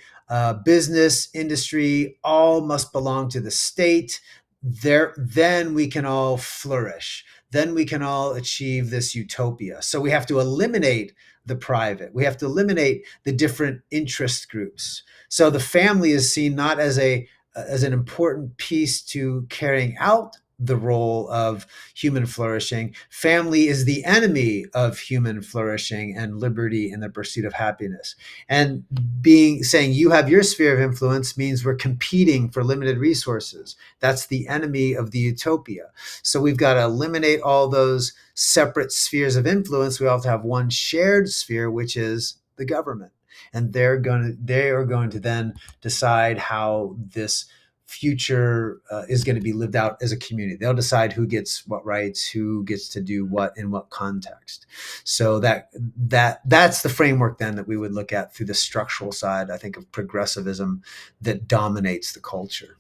business, industry, all must belong to the state. Then we can all flourish. Then we can all achieve this utopia. So we have to eliminate the private. We have to eliminate the different interest groups. So the family is seen not as an important piece to carrying out the role of human flourishing. Family is the enemy of human flourishing and liberty and the pursuit of happiness. And saying you have your sphere of influence means we're competing for limited resources. That's the enemy of the utopia. So we've got to eliminate all those separate spheres of influence. We have to have one shared sphere, which is the government. And they are going to then decide how this future is going to be lived out as a community. They'll decide who gets what rights, who gets to do what in what context. So that's the framework then that we would look at through the structural side, I think, of progressivism that dominates the culture.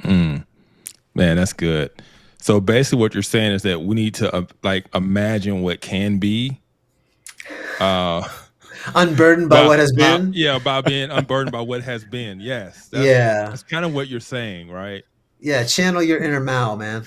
Man, that's good. So basically what you're saying is that we need to like imagine what can be. Unburdened by what has been. About being unburdened by what has been. Yes. That's kind of what you're saying, right? Yeah, channel your inner Mao, man.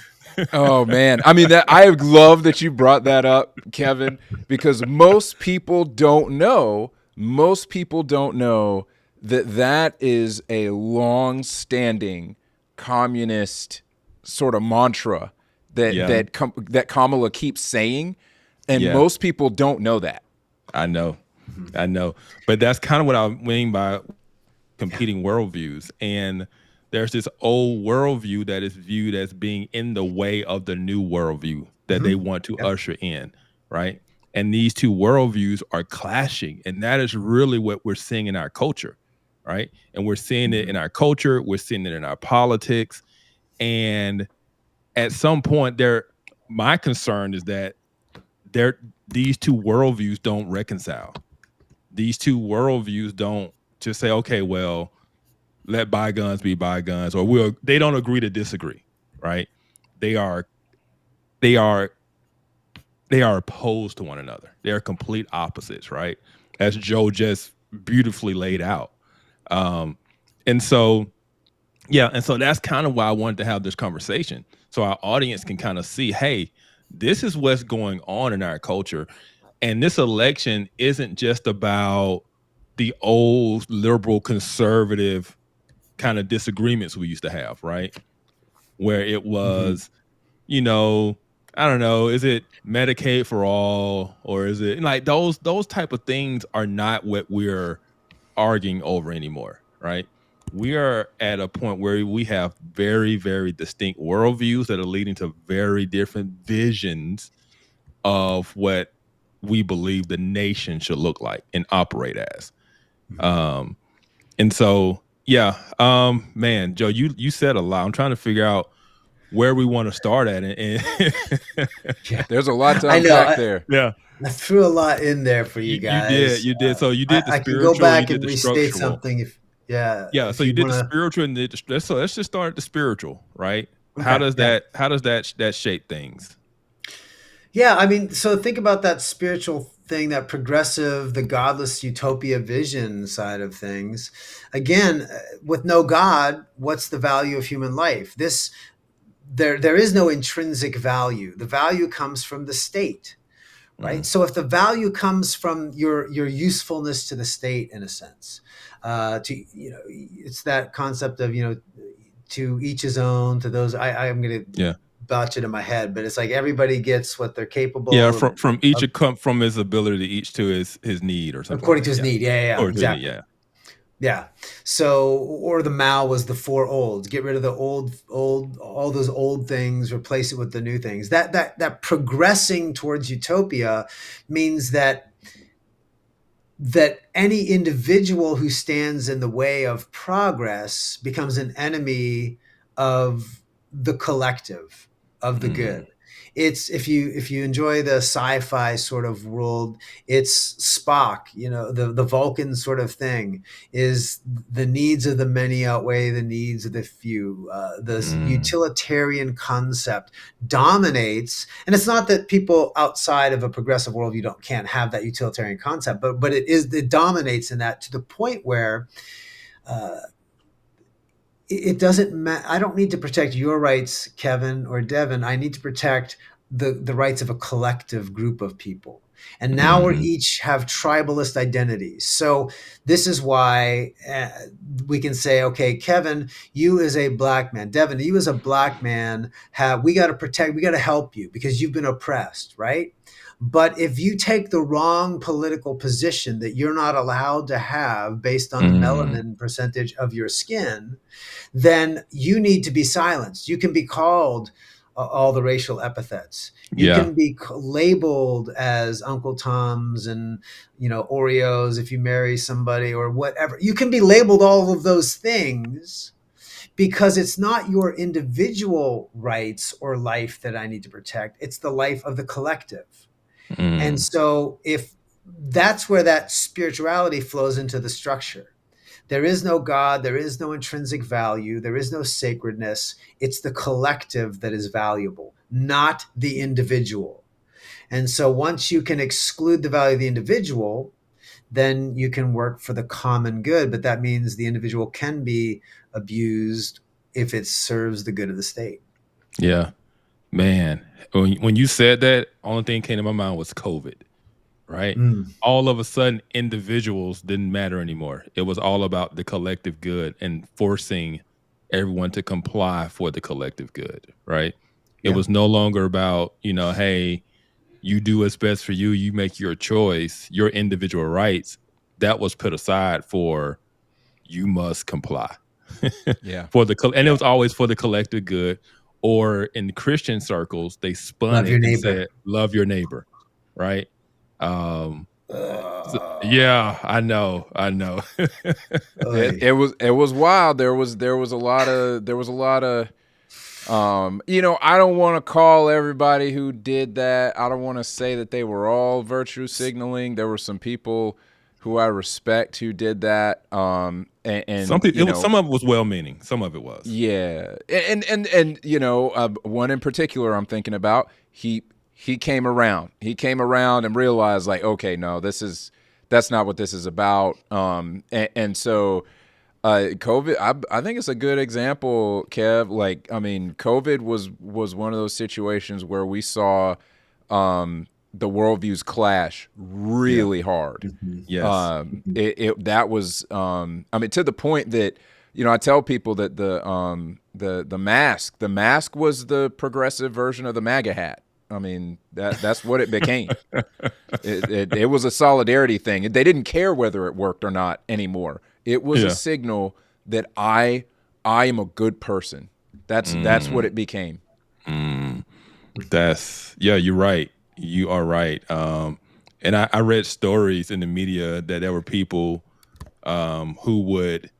Oh man, I mean, that I love that you brought that up, Kevin, because most people don't know. Most people don't know that is a long-standing communist sort of mantra that Kamala keeps saying, and most people don't know that. I know, but that's kind of what I mean by competing worldviews. And there's this old worldview that is viewed as being in the way of the new worldview that they want to usher in, right? And these two worldviews are clashing, and that is really what we're seeing in our culture, right? And we're seeing it in our culture, we're seeing it in our politics, and at some point, my concern is that these two worldviews don't reconcile. These two worldviews don't just say, okay, well, let bygones be bygones, or they don't agree to disagree, right? They are opposed to one another. They are complete opposites, right? As Joe just beautifully laid out. And so that's kind of why I wanted to have this conversation, so our audience can kind of see, hey, this is what's going on in our culture. And this election isn't just about the old liberal conservative kind of disagreements we used to have, right? Where it was, I don't know, is it Medicaid for all, or is it like those type of things are not what we're arguing over anymore, right? We are at a point where we have very, very distinct worldviews that are leading to very different visions of what we believe the nation should look like and operate as. And so, man, Joe, you said a lot. I'm trying to figure out where we want to start at. And there's a lot to unpack there. Yeah. I threw a lot in there for you guys. You did. So you did the spiritual. I can go back you and did the restate structural. something. So you did the spiritual, and let's just start at the spiritual, right? Okay, how does that shape things? Yeah, I mean, so think about that spiritual thing, that progressive, the godless utopia vision side of things. Again, with no God, what's the value of human life? There is no intrinsic value. The value comes from the state, right? So if the value comes from your usefulness to the state, in a sense, it's that concept of to each his own. To those, I'm going to botch it in my head, but it's like everybody gets what they're capable. Yeah, from each from his ability, each to his need, or something. According to his need. Yeah, exactly. Need, Yeah. So, or the Mao was the four olds. Get rid of the old, all those old things, replace it with the new things. That progressing towards utopia means that any individual who stands in the way of progress becomes an enemy of the collective, of the good. It's if you enjoy the sci-fi sort of world, it's Spock, the Vulcan sort of thing is the needs of the many outweigh the needs of the few. This utilitarian concept dominates, and it's not that people outside of a progressive worldview can't have that utilitarian concept, but it dominates in that, to the point where it doesn't matter. I don't need to protect your rights, Kevin or Devin. I need to protect the rights of a collective group of people. And now we each have tribalist identities. So this is why we can say, okay, Kevin, you as a black man, Devin, you as a black man, we got to protect, we got to help you because you've been oppressed, right? But if you take the wrong political position that you're not allowed to have based on the melanin percentage of your skin, then you need to be silenced. You can be called all the racial epithets. You can be labeled as Uncle Tom's and, Oreos if you marry somebody or whatever. You can be labeled all of those things because it's not your individual rights or life that I need to protect. It's the life of the collective. And so if that's where that spirituality flows into the structure. There is no God, there is no intrinsic value, there is no sacredness. It's the collective that is valuable, not the individual. And so once you can exclude the value of the individual, then you can work for the common good. But that means the individual can be abused if it serves the good of the state. Yeah, man. When you said that, only thing came to my mind was COVID. Right? All of a sudden, individuals didn't matter anymore. It was all about the collective good and forcing everyone to comply for the collective good, right? It was no longer about, hey, you do what's best for you, you make your choice, your individual rights. That was put aside for you must comply. And it was always for the collective good. Or in Christian circles, they spun it and said, love your neighbor, right? Yeah, I know. It was wild. There was a lot of I don't want to call everybody who did that. I don't want to say that they were all virtue signaling. There were some people who I respect who did that. And some people, some of it was well-meaning. Some of it was. Yeah. And one in particular I'm thinking about, he came around. He came around and realized, like, okay, no, that's not what this is about. And so COVID, I think it's a good example, Kev. Like, I mean, COVID was one of those situations where we saw the worldviews clash really hard. Yes. That was, I mean, to the point that, I tell people that the mask was the progressive version of the MAGA hat. I mean, that's what it became. It was a solidarity thing. They didn't care whether it worked or not anymore. It was a signal that I am a good person. That's what it became. You're right. You are right. And I read stories in the media that there were people who would,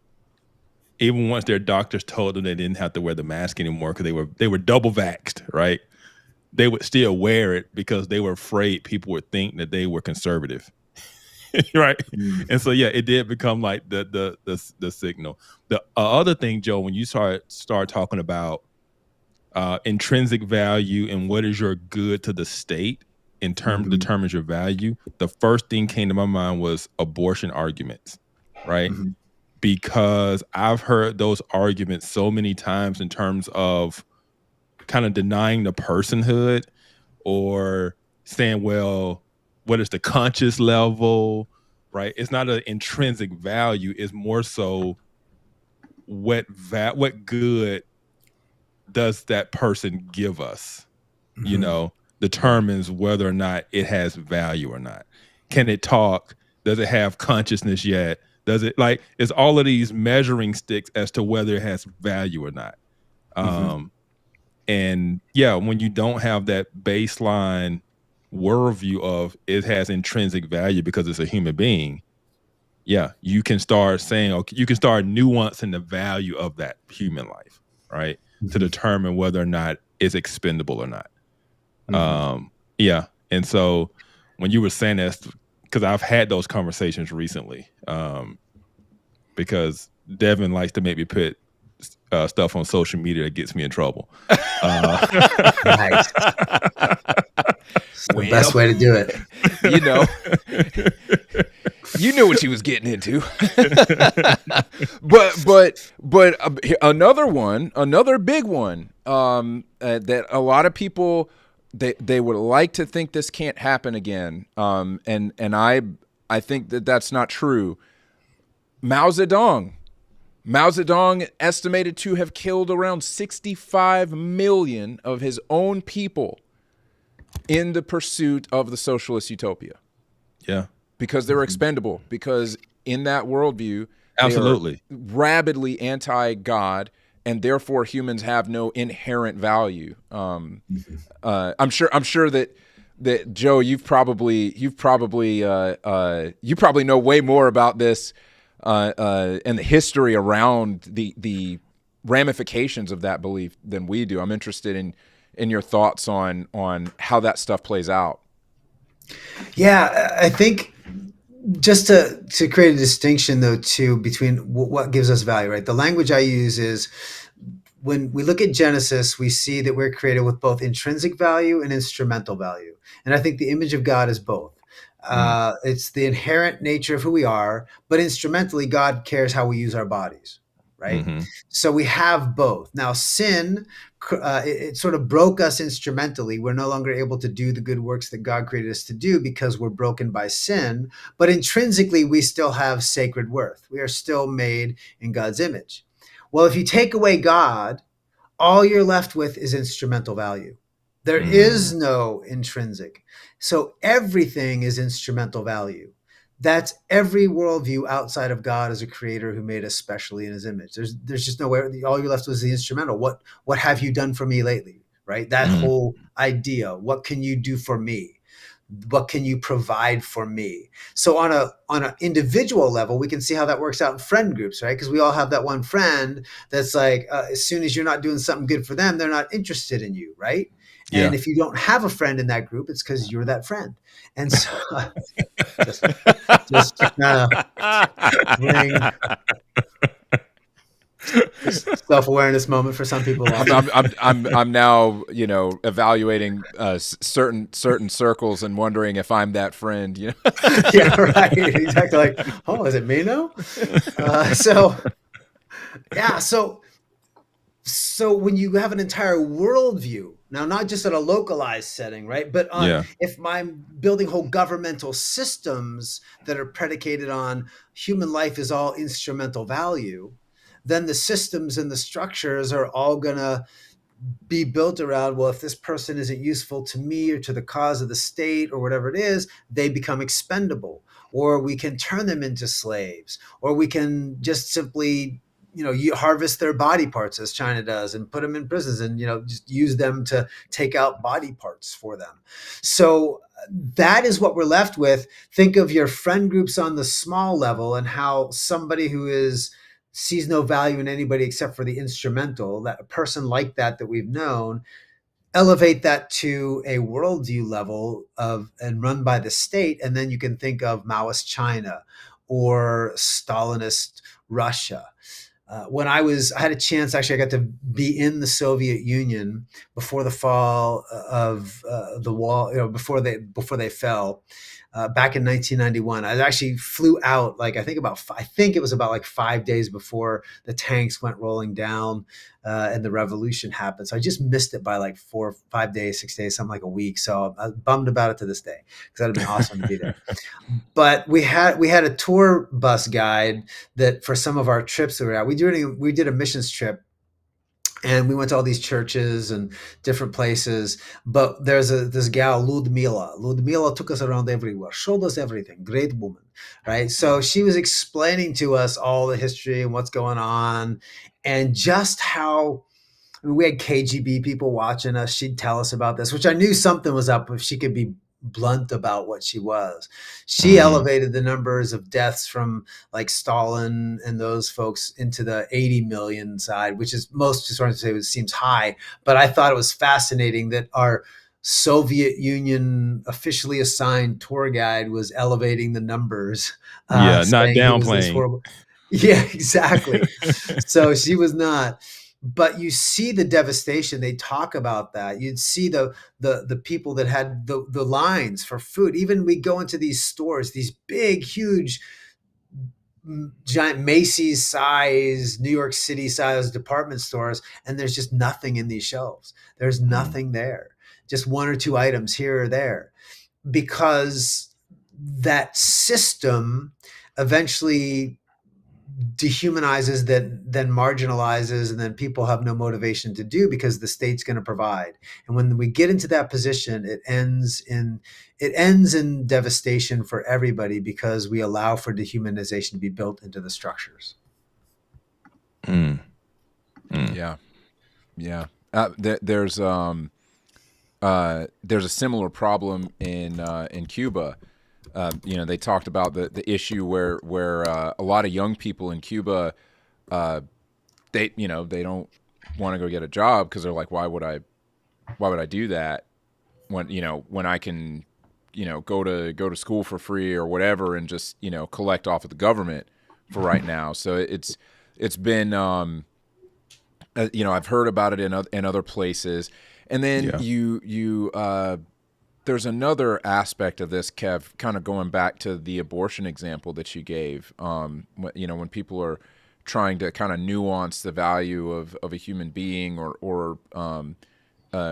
even once their doctors told them they didn't have to wear the mask anymore because they were double vaxxed, right? They would still wear it because they were afraid people would think that they were conservative, right? And so, it did become like the signal. The other thing, Joe, when you start talking about intrinsic value and what is your good to the state in terms determines your value, the first thing came to my mind was abortion arguments, right? Because I've heard those arguments so many times in terms of kind of denying the personhood or saying, well, what is the conscious level, right? It's not an intrinsic value. It's more so what good does that person give us, determines whether or not it has value or not. Can it talk? Does it have consciousness yet? Does it it's all of these measuring sticks as to whether it has value or not. And when you don't have that baseline worldview of it has intrinsic value because it's a human being, you can start saying, okay, you can start nuancing the value of that human life, right? To determine whether or not it's expendable or not. And so when you were saying that, because I've had those conversations recently, because Devin likes to make me put stuff on social media that gets me in trouble. Nice. It's the best way to do it. You knew what she was getting into. but another big one that a lot of people they would like to think this can't happen again. And I think that that's not true. Mao Zedong estimated to have killed around 65 million of his own people in the pursuit of the socialist utopia. Yeah. Because they're expendable. Because in that worldview, absolutely, they are rabidly anti-God, and therefore humans have no inherent value. I'm sure that Joe, you probably know way more about this and the history around the ramifications of that belief than we do. I'm interested in your thoughts on how that stuff plays out. Yeah, I think just to create a distinction though too between what gives us value, right? The language I use is when we look at Genesis, we see that we're created with both intrinsic value and instrumental value. And I think the image of God is both. It's the inherent nature of who we are, but instrumentally, God cares how we use our bodies, right? Mm-hmm. So we have both. Now, sin, it sort of broke us instrumentally. We're no longer able to do the good works that God created us to do because we're broken by sin. But intrinsically, we still have sacred worth. We are still made in God's image. Well, if you take away God, all you're left with is instrumental value. There is no intrinsic. So everything is instrumental value. That's every worldview outside of God as a creator who made us specially in his image. There's just nowhere. All you're left with is the instrumental. What have you done for me lately? Right? That whole idea. What can you do for me? What can you provide for me? So on an individual level, we can see how that works out in friend groups, right? Because we all have that one friend that's like, as soon as you're not doing something good for them, they're not interested in you, right? Yeah. And if you don't have a friend in that group, it's because you're that friend. And so just to kind of bring self-awareness moment for some people. I'm now evaluating certain circles and wondering if I'm that friend. Yeah, right. Exactly. Like, oh, is it me now? Yeah. So when you have an entire worldview, now not just at a localized setting, right? But if I'm building whole governmental systems that are predicated on human life is all instrumental value, then the systems and the structures are all going to be built around, well, if this person isn't useful to me or to the cause of the state or whatever it is, they become expendable, or we can turn them into slaves, or we can just simply you harvest their body parts as China does and put them in prisons and just use them to take out body parts for them. So that is what we're left with. Think of your friend groups on the small level and how somebody who sees no value in anybody except for the instrumental, that a person like that we've known, elevate that to a worldview level and run by the state. And then you can think of Maoist China or Stalinist Russia. When I had a chance, actually, I got to be in the Soviet Union before the fall of the wall, before they fell. Back in 1991, I actually flew out I think it was about like 5 days before the tanks went rolling down and the revolution happened. So I just missed it by like 4, 5 days, 6 days, something like a week. So I'm bummed about it to this day because that'd have been awesome to be there. But we had a tour bus guide that for some of our trips that we were at, we did a missions trip. And we went to all these churches and different places. But there's this gal, Ludmila. Ludmila took us around everywhere, showed us everything. Great woman, right? So she was explaining to us all the history and what's going on and just how we had KGB people watching us. She'd tell us about this, which I knew something was up if she could be blunt about what she was. She elevated the numbers of deaths from like Stalin and those folks into the 80 million side, which is most historians say it seems high. But I thought it was fascinating that our Soviet Union officially assigned tour guide was elevating the numbers. Not saying he was this downplaying. horrible. Yeah, exactly. So she was not. But you see the devastation. They talk about that. You'd see the people that had the lines for food. Even we go into these stores, these big, huge, giant Macy's size, New York City size department stores, and there's just nothing in these shelves. There's nothing there. just one or two items here or there, because that system eventually dehumanizes, that then marginalizes, and then people have no motivation to do, because the state's going to provide. And when we get into that position, it ends in devastation for everybody, because we allow for dehumanization to be built into the structures. Yeah. There's a similar problem in Cuba. They talked about the issue where a lot of young people in Cuba, they don't want to go get a job, because they're like, why would I do that when I can go to school for free or whatever, and just collect off of the government for right now. So it's been I've heard about it in other places. And then there's another aspect of this, Kev, kind of going back to the abortion example that you gave. When people are trying to kind of nuance the value of a human being, or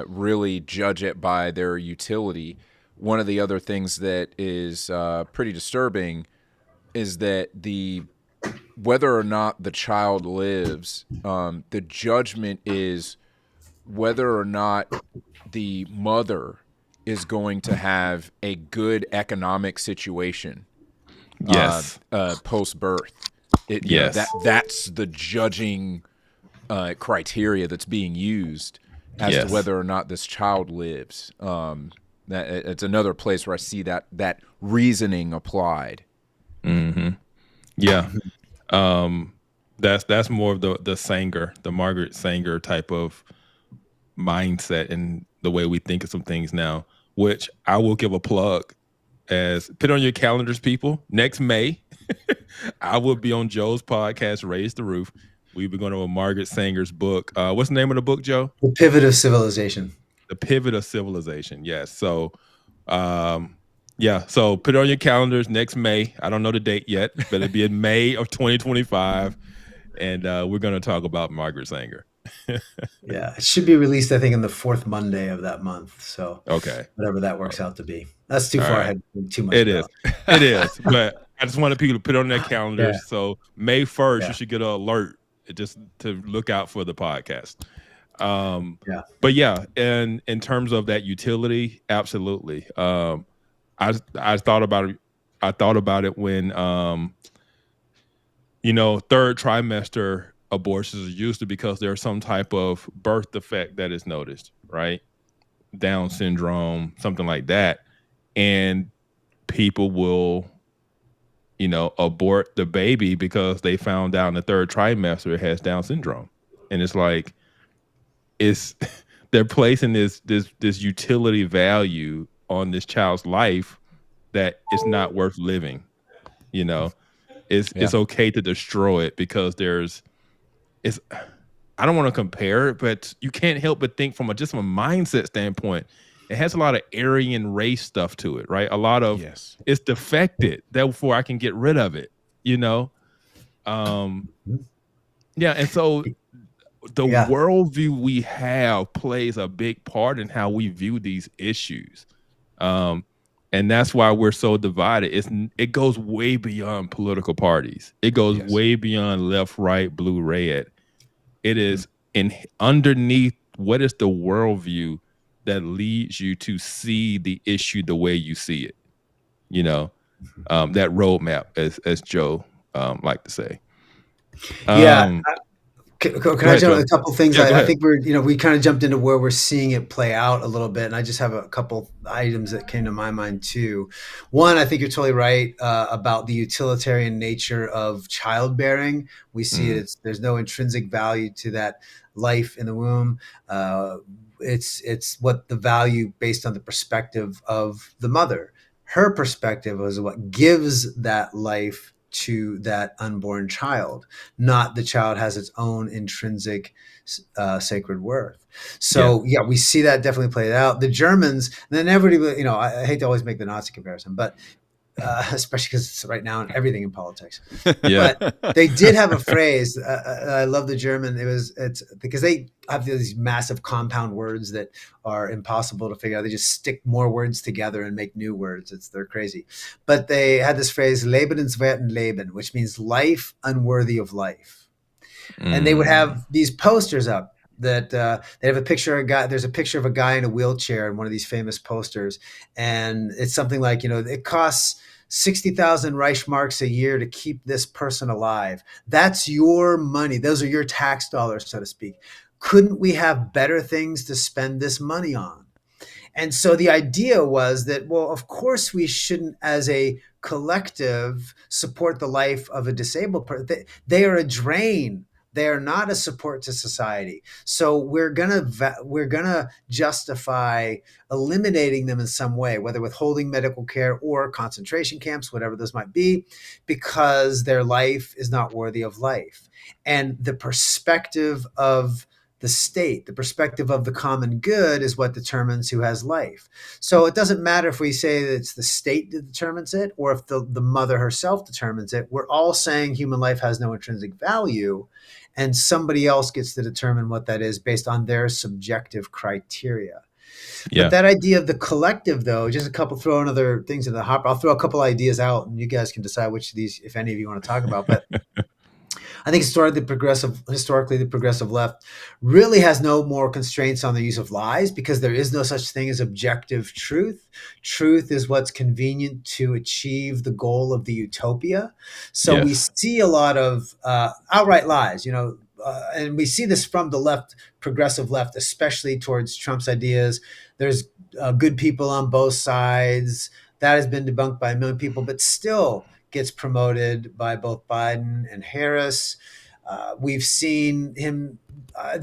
really judge it by their utility. One of the other things that is pretty disturbing is that whether or not the child lives, the judgment is whether or not the mother is going to have a good economic situation. Yes. Post birth. Yes. That's the judging criteria that's being used as to whether or not this child lives. That it's another place where I see that reasoning applied. Mm-hmm. Yeah. That's more of the Sanger, the Margaret Sanger type of mindset, and the way we think of some things now, which I will give a plug, as put on your calendars, people. Next May, I will be on Joe's podcast, Raise the Roof. We'll be going to a Margaret Sanger's book. What's the name of the book, Joe? The Pivot of Civilization. The Pivot of Civilization. Yes. So, so put it on your calendars next May. I don't know the date yet, but it'll be in May of 2025. And we're going to talk about Margaret Sanger. Yeah, it should be released, I think, in the fourth Monday of that month. So okay, whatever that works out to be. That's too far ahead. Too much. It is. But I just wanted people to put it on their calendars. Yeah. So May 1st, you should get an alert just to look out for the podcast. But in terms of that utility, absolutely. I thought about it. I thought about it when third trimester abortions are used because there's some type of birth defect that is noticed, right? Down syndrome, something like that. And people will, abort the baby because they found out in the third trimester it has Down syndrome. And it's like, they're placing this utility value on this child's life that it's not worth living. It's okay to destroy it because I don't want to compare it, but you can't help but think from just from a mindset standpoint, it has a lot of Aryan race stuff to it, right? A lot of it's defected, therefore I can get rid of it, and so the worldview we have plays a big part in how we view these issues. And that's why we're so divided. It goes way beyond political parties. It goes way beyond left, right, blue, red. It is underneath what is the worldview that leads you to see the issue the way you see it. That roadmap, as Joe liked to say. Can I jump a couple things? I think we kind of jumped into where we're seeing it play out a little bit, and I just have a couple items that came to my mind too. One, I think you're totally right about the utilitarian nature of childbearing. We see there's no intrinsic value to that life in the womb. It's what the value based on the perspective of the mother. Her perspective is what gives that life to that unborn child, not the child has its own intrinsic sacred worth. So we see that definitely played out. The Germans, and then everybody, I hate to always make the Nazi comparison, but especially because it's right now and everything in politics. Yeah. But they did have a phrase. I love the German. It's because they have these massive compound words that are impossible to figure out. They just stick more words together and make new words. They're crazy. But they had this phrase "lebenswerten Leben," which means life unworthy of life. And they would have these posters up that they have a picture of a guy. There's a picture of a guy in a wheelchair in one of these famous posters, and it's something like, it costs 60,000 Reichsmarks a year to keep this person alive. That's your money. Those are your tax dollars, so to speak. Couldn't we have better things to spend this money on? And so the idea was that, well, of course we shouldn't, as a collective, support the life of a disabled person. They are a drain. They are not a support to society. So we're gonna justify eliminating them in some way, whether withholding medical care or concentration camps, whatever those might be, because their life is not worthy of life. And the perspective of the state, the perspective of the common good, is what determines who has life. So it doesn't matter if we say that it's the state that determines it or if the mother herself determines it. We're all saying human life has no intrinsic value, and somebody else gets to determine what that is based on their subjective criteria. Yeah. But that idea of the collective, though, just throwing other things in the hopper. I'll throw a couple ideas out, and you guys can decide which of these, if any of you want to talk about. But I think historically, the progressive left really has no more constraints on the use of lies, because there is no such thing as objective truth. Truth is what's convenient to achieve the goal of the utopia. So we Yes. see a lot of outright lies, and we see this from the left, progressive left, especially towards Trump's ideas. There's good people on both sides. That has been debunked by a million people, but still gets promoted by both Biden and Harris. We've seen him,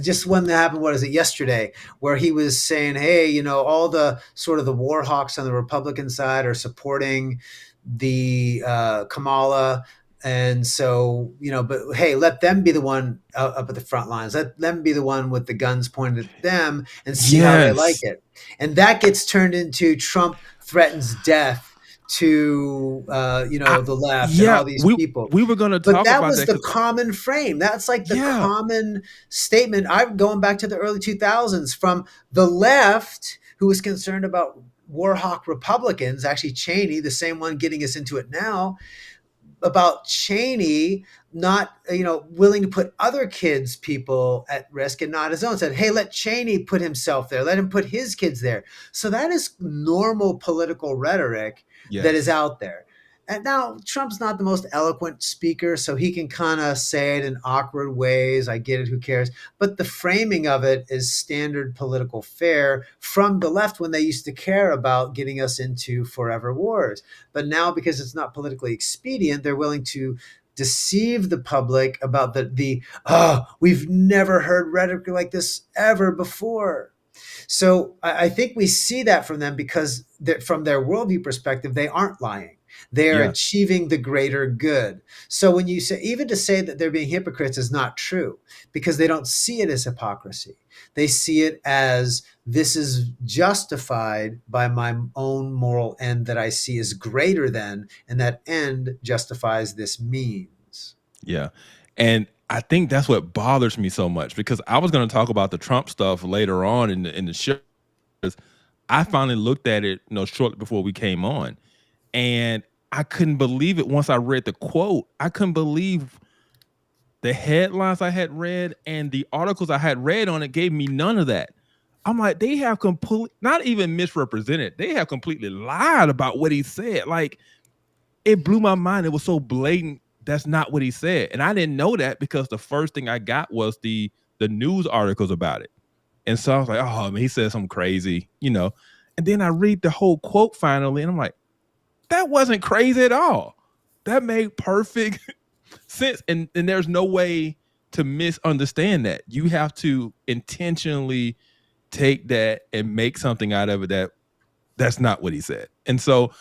just one that happened, what is it, yesterday, where he was saying, hey, all the sort of the war hawks on the Republican side are supporting the Kamala. And so, but hey, let them be the one up at the front lines. Let them be the one with the guns pointed at them and see how they like Yes. it. And that gets turned into Trump threatens death to the left and Yeah, all these people. we were going to But talk that about was that the 'cause common frame. That's like the yeah. common statement. I'm going back to the early 2000s from the left, who was concerned about war hawk Republicans, actually Cheney, the same one getting us into it now, about Cheney not, willing to put other people at risk and not his own. Said, hey, let Cheney put himself there. Let him put his kids there. So that is normal political rhetoric that is Yes. out there. And now Trump's not the most eloquent speaker, so he can kind of say it in awkward ways. I get it, who cares? But the framing of it is standard political fare from the left, when they used to care about getting us into forever wars. But now, because it's not politically expedient, they're willing to deceive the public about we've never heard rhetoric like this ever before. So I think we see that from them, because from their worldview perspective, they aren't lying. They are Yeah. achieving the greater good. So when you say, even to say that they're being hypocrites is not true, because they don't see it as hypocrisy. They see it as, this is justified by my own moral end that I see is greater than, and that end justifies this means. Yeah. And I think that's what bothers me so much, because I was going to talk about the Trump stuff later on in the show. I finally looked at it, shortly before we came on, and I couldn't believe it once I read the quote. I couldn't believe the headlines I had read and the articles I had read on it gave me none of that. I'm like, they have not even misrepresented. They have completely lied about what he said. Like, it blew my mind. It was so blatant. That's not what he said. And I didn't know that, because the first thing I got was the news articles about it. And so I was like, oh, man, he said something crazy, And then I read the whole quote finally, and I'm like, that wasn't crazy at all. That made perfect sense. And there's no way to misunderstand that. You have to intentionally take that and make something out of it that's not what he said. And so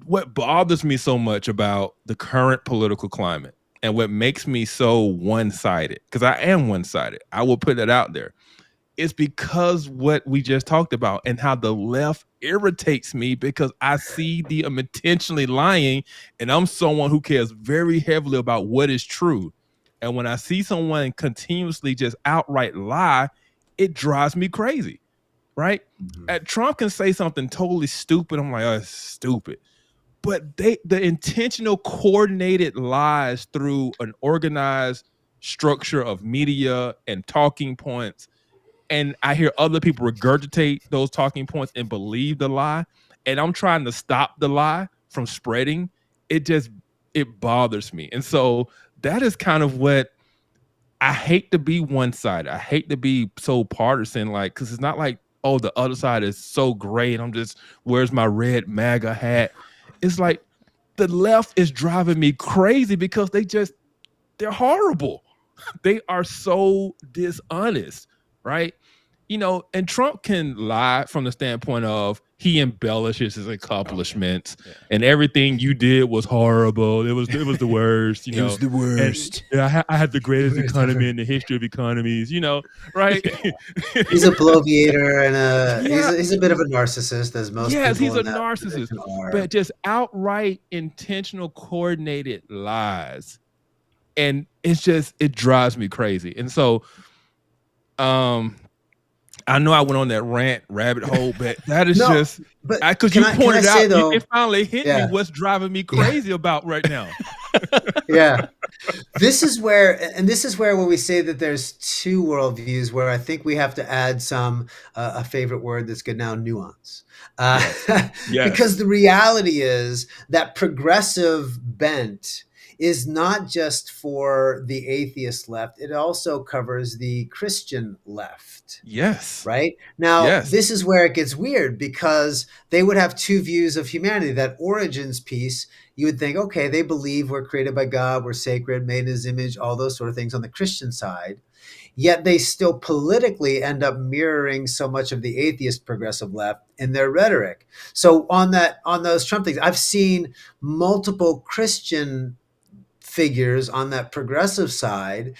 what bothers me so much about the current political climate, and what makes me so one-sided, because I am one-sided, I will put that out there, it's because what we just talked about and how the left irritates me because I see them intentionally lying, and I'm someone who cares very heavily about what is true. And when I see someone continuously just outright lie, it drives me crazy, right? Mhm. Trump can say something totally stupid. I'm like, oh, it's stupid. But the intentional coordinated lies through an organized structure of media and talking points, and I hear other people regurgitate those talking points and believe the lie, and I'm trying to stop the lie from spreading, it just it bothers me. And so that is kind of what I hate to be one side. I hate to be so partisan, like, because it's not like, oh, the other side is so great. I'm just, where's my red MAGA hat? It's like the left is driving me crazy because they're horrible. They are so dishonest, right? And Trump can lie from the standpoint of he embellishes his accomplishments, and everything you did was horrible. It was the worst, It was the And worst. I had the greatest Worst economy ever. in the history of economies, right? He's a bloviator and Yeah, he's a bit of a narcissist, as most yes, he's people a in that narcissist, position are. but just outright intentional coordinated lies. And it drives me crazy. And so um I know I went on that rant rabbit hole, but that is No, just but because can you I pointed say out, it though? finally hit me Yeah, what's driving me yeah, crazy about right now. yeah. This is where when we say that there's two worldviews, where I think we have to add some a favorite word that's good now, nuance. Uh, Yes. because Yes. the reality is that progressive bent is not just for the atheist left; it also covers the Christian left. Yes. Right? Now, Yes. this is where it gets weird because they would have two views of humanity. That origins piece, you would think, okay, they believe we're created by God, we're sacred, made in his image, all those sort of things on the Christian side. Yet they still politically end up mirroring so much of the atheist progressive left in their rhetoric. So on those Trump things, I've seen multiple Christian figures on that progressive side,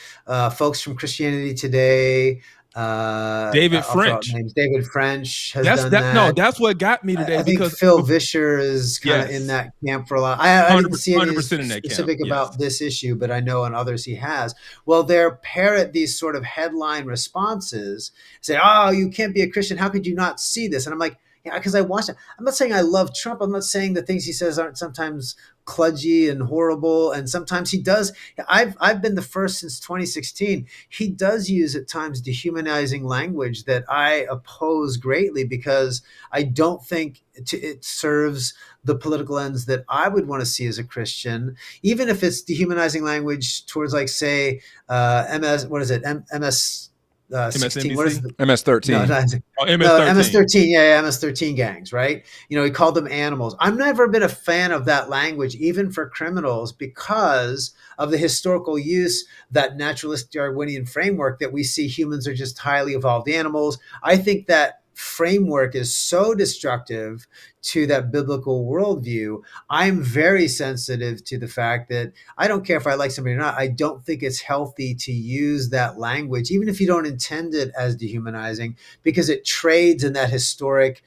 folks from Christianity Today. David I'll throw out French. names. David French has That's done that. No, that. that's what got me today I think because Phil Vischer is kind of in yes, that camp for a lot. I didn't see any 100% in that camp. specific Yes. about this issue, but I know on others he has. Well, they'll parrot these sort of headline responses, say, "Oh, you can't be a Christian. How could you not see this?" And I'm like, yeah, because I watched it. I'm not saying I love Trump. I'm not saying the things he says aren't sometimes kludgy and horrible, and sometimes he does. I've been the first since 2016. He does use at times dehumanizing language that I oppose greatly because I don't think it serves the political ends that I would want to see as a Christian, even if it's dehumanizing language towards, like, say, MS. What is it? MS 16. What is MSNBC. the no, MS-13. not Oh, no, MS-13. MS-13. Yeah, MS-13 gangs, right? He called them animals. I've never been a fan of that language, even for criminals, because of the historical use, that naturalistic Darwinian framework that we see humans are just highly evolved animals. I think that framework is so destructive to that biblical worldview. I'm very sensitive to the fact that I don't care if I like somebody or not. I don't think it's healthy to use that language, even if you don't intend it as dehumanizing, because it trades in that historic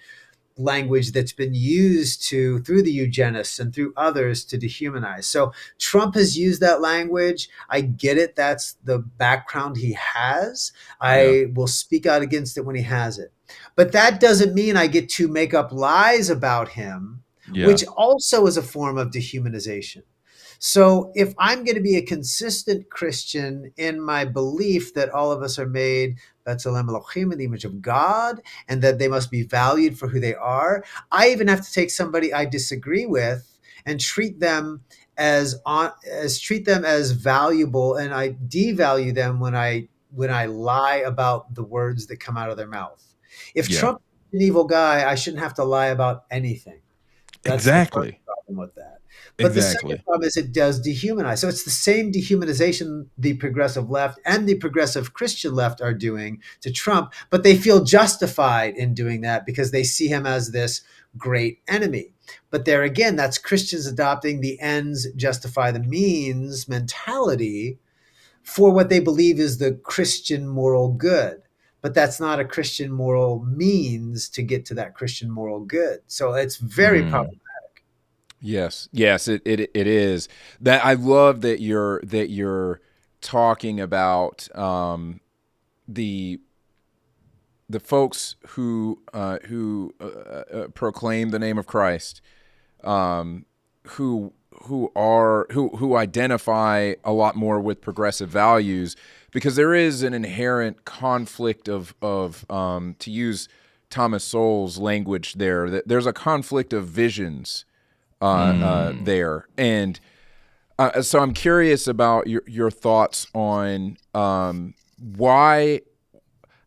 language that's been used through the eugenists and through others to dehumanize. So Trump has used that language. I get it. That's the background he has. Yeah. I will speak out against it when he has it. But that doesn't mean I get to make up lies about him, Yeah. which also is a form of dehumanization. So if I'm going to be a consistent Christian in my belief that all of us are made B'Tselem Elohim in the image of God, and that they must be valued for who they are, I even have to take somebody I disagree with and treat them as valuable, and I devalue them when I lie about the words that come out of their mouth. If Yeah. Trump is an evil guy, I shouldn't have to lie about anything. That's the first Exactly. problem with that. But the second Exactly. problem is it does dehumanize. So it's the same dehumanization the progressive left and the progressive Christian left are doing to Trump, but they feel justified in doing that because they see him as this great enemy. But there again, that's Christians adopting the ends justify the means mentality for what they believe is the Christian moral good. but that's not a Christian moral means to get to that Christian moral good. So it's very Mm. problematic. Yes, it is. That I love that you're talking about the folks who proclaim the name of Christ, um, who identify a lot more with progressive values, because there is an inherent conflict of to use Thomas Sowell's language there, that there's a conflict of visions there. And so I'm curious about your thoughts on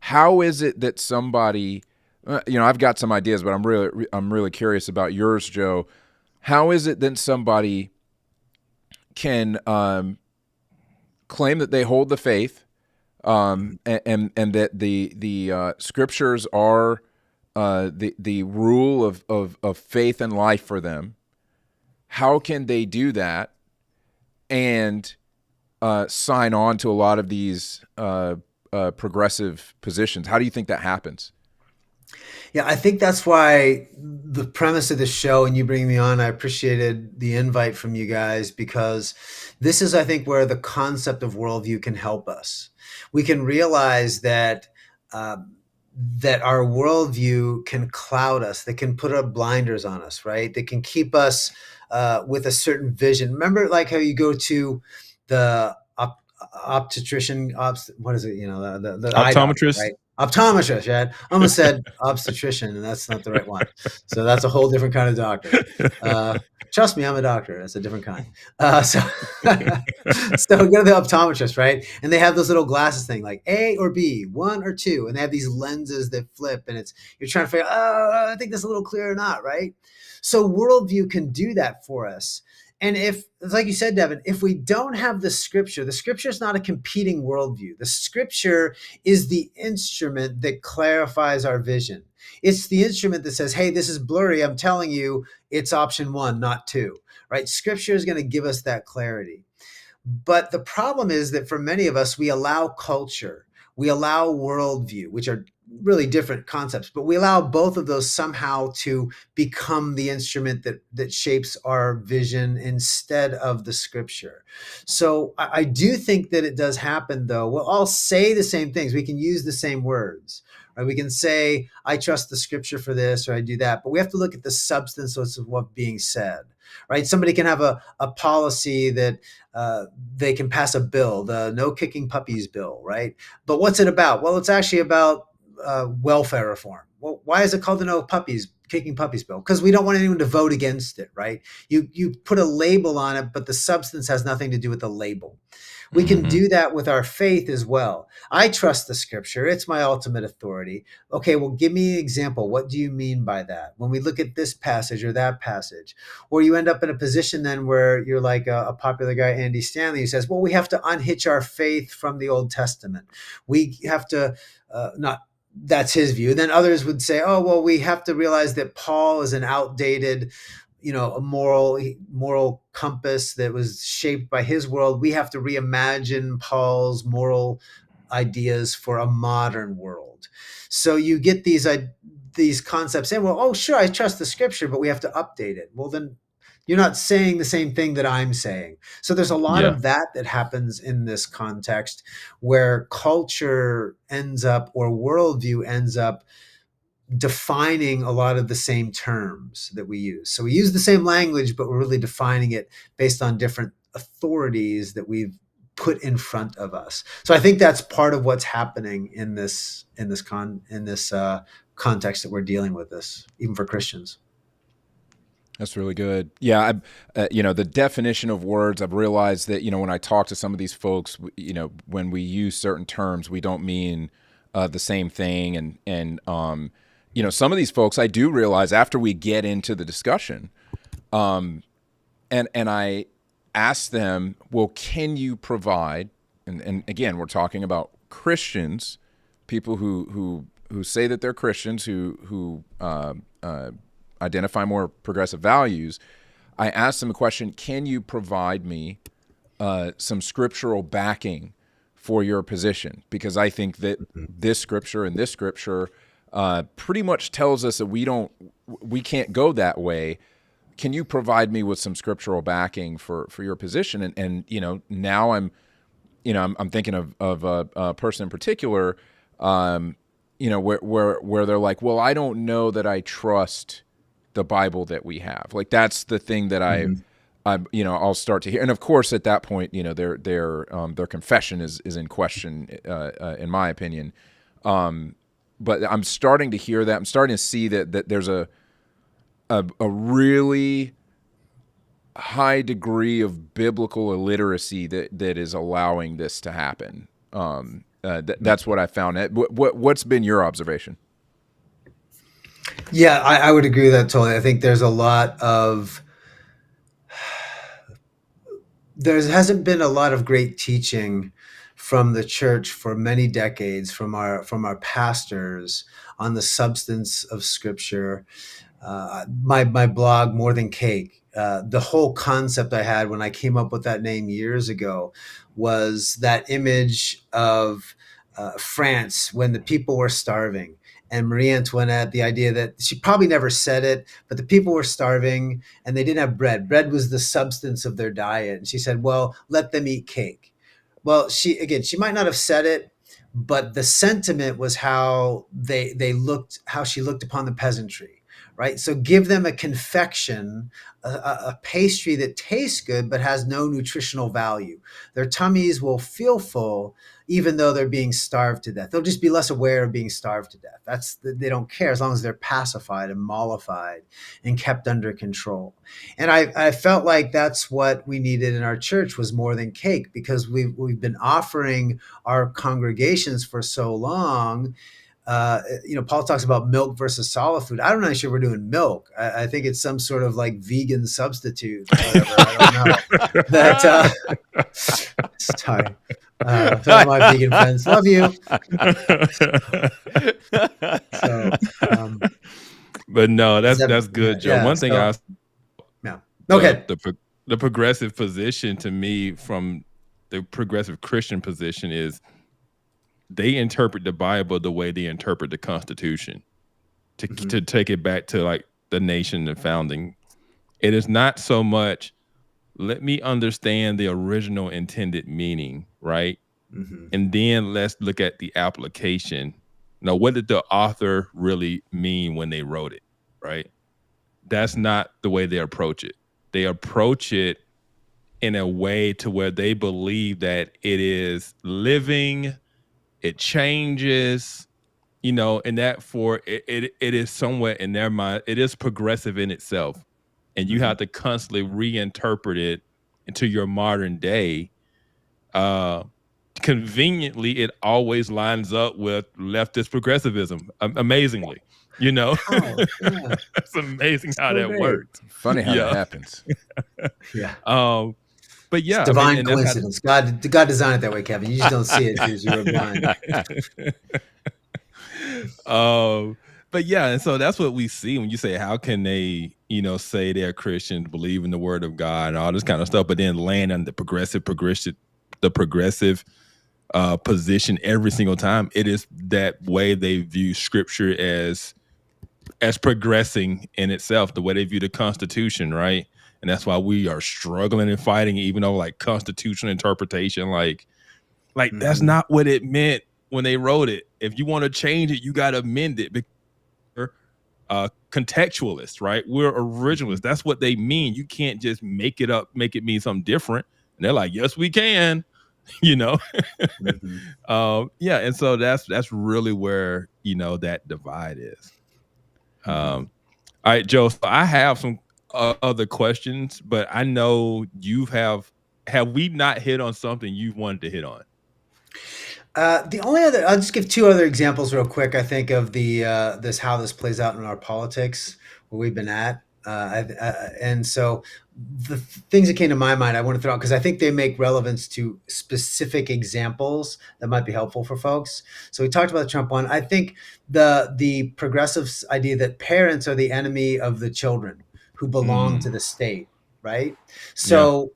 how is it that somebody, I've got some ideas, but I'm really curious about yours, Joe. How is it that somebody can claim that they hold the faith, and that the scriptures are the rule of faith and life for them? How can they do that and sign on to a lot of these progressive positions? How do you think that happens? Yeah, I think that's why the premise of the show and you bringing me on, I appreciated the invite from you guys, because this is, I think, where the concept of worldview can help us. We can realize that that our worldview can cloud us, that can put up blinders on us, right? That can keep us with a certain vision. Remember, like how you go to the obstetrician, what is it? The eye doctor, Optometrist. right? Optometrist, right? I almost said obstetrician, and that's not the right one. So that's a whole different kind of doctor. Uh, Trust me, I'm a doctor. That's a different kind. So, so go to the optometrist, right? And they have those little glasses thing, like A or B, one or two, and they have these lenses that flip, and you're trying to figure, oh, I think this is a little clear or not, right? So worldview can do that for us. And if, like you said, Devin, if we don't have the scripture is not a competing worldview. The scripture is the instrument that clarifies our vision. It's the instrument that says, hey, this is blurry. I'm telling you, it's option one, not two, right? Scripture is going to give us that clarity. But the problem is that for many of us, we allow culture, we allow worldview, which are really different concepts, but we allow both of those somehow to become the instrument that shapes our vision instead of the scripture. So I do think that it does happen, though. We'll all say the same things. We can use the same words. Right? We can say, I trust the scripture for this, or I do that, but we have to look at the substance of what's being said. Right? Somebody can have a policy that they can pass a bill, the no kicking puppies bill, right? But what's it about? Well, it's actually about welfare reform. Well, why is it called the no puppies kicking puppies bill? Because we don't want anyone to vote against it, right? You put a label on it, but the substance has nothing to do with the label. We can do that with our faith as well. I trust the scripture. It's my ultimate authority. Okay, well, give me an example. What do you mean by that? When we look at this passage or that passage, or you end up in a position then where you're like a popular guy, Andy Stanley, who says, well, we have to unhitch our faith from the Old Testament. We have to not, that's his view. Then others would say, oh, well, we have to realize that Paul is an outdated, a moral compass that was shaped by his world. We have to reimagine Paul's moral ideas for a modern world. So you get these concepts saying, well, oh, sure, I trust the scripture, but we have to update it. Well, then you're not saying the same thing that I'm saying. So there's a lot Yeah. of that happens in this context, where culture ends up, or worldview ends up, defining a lot of the same terms that we use. So we use the same language, but we're really defining it based on different authorities that we've put in front of us. So I think that's part of what's happening in this context that we're dealing with this, even for Christians. That's really good. Yeah, the definition of words, I've realized that, when I talk to some of these folks, when we use certain terms, we don't mean the same thing. And some of these folks, I do realize after we get into the discussion, and I ask them, well, can you provide, and again, we're talking about Christians, people who say that they're Christians, who identify more progressive values. I asked them a question: can you provide me some scriptural backing for your position, because I think that this scripture and this scripture pretty much tells us that we can't go that way. Can you provide me with some scriptural backing for your position? And now I'm thinking of a person in particular, where they're like, well, I don't know that I trust the Bible that we have. Like, that's the thing that I'll start to hear. And of course, at that point, their confession is in question, in my opinion. But I'm starting to hear that. I'm starting to see that there's a really high degree of biblical illiteracy that is allowing this to happen. That's what I found. What's been your observation? Yeah, I would agree with that totally. I think there's a lot of there hasn't been a lot of great teaching from the church for many decades, from our pastors, on the substance of Scripture. My blog, More Than Cake, the whole concept I had when I came up with that name years ago was that image of France when the people were starving. And Marie Antoinette, the idea that she probably never said it, but the people were starving and they didn't have bread. Bread was the substance of their diet. And she said, well, let them eat cake. Well, she might not have said it, but the sentiment was how how she looked upon the peasantry, right? So give them a confection, a pastry that tastes good but has no nutritional value. Their tummies will feel full even though they're being starved to death. They'll just be less aware of being starved to death. They don't care as long as they're pacified and mollified and kept under control. And I felt like that's what we needed in our church was More Than Cake, because we've been offering our congregations for so long. Paul talks about milk versus solid food. I'm not sure we're doing milk. I think it's some sort of like vegan substitute, whatever. I don't know. Sorry. Some of my vegan friends love you. But no, that's good, Joe. Yeah, One thing okay. The progressive position to me from the progressive Christian position is they interpret the Bible the way they interpret the Constitution. To take it back to like the nation and founding, it is not so much let me understand the original intended meaning, right? And then let's look at the application. Now, what did the author really mean when they wrote it, right? That's not the way they approach it. They approach it in a way to where they believe that it is living, it changes, and that it is somewhere in their mind, it is progressive in itself. And you have to constantly reinterpret it into your modern day. Conveniently, it always lines up with leftist progressivism, amazingly. Yeah. It's amazing how that works. Funny how that happens. Yeah. But yeah, it's divine coincidence. God designed it that way, Kevin. You just don't see it because you were blind. But yeah, and so that's what we see when you say, how can they, say they're Christians, believe in the word of God and all this kind of stuff, but then land on the progressive position every single time. It is that way they view Scripture as progressing in itself, the way they view the Constitution, right? And that's why we are struggling and fighting, even though like constitutional interpretation, like that's not what it meant when they wrote it. If you want to change it, you got to amend it because we're contextualists, right? We're originalists. That's what they mean. You can't just make it up, make it mean something different. And they're like, yes, we can. Yeah, and so that's really where that divide is. All right, Joe, so I have some other questions, but I know have we not hit on something you wanted to hit on? The only other, I'll just give two other examples real quick. I think of the how this plays out in our politics where we've been at. And so the things that came to my mind, I want to throw out because I think they make relevance to specific examples that might be helpful for folks. So we talked about the Trump one. I think the progressive idea that parents are the enemy of the children who belong to the state, right? So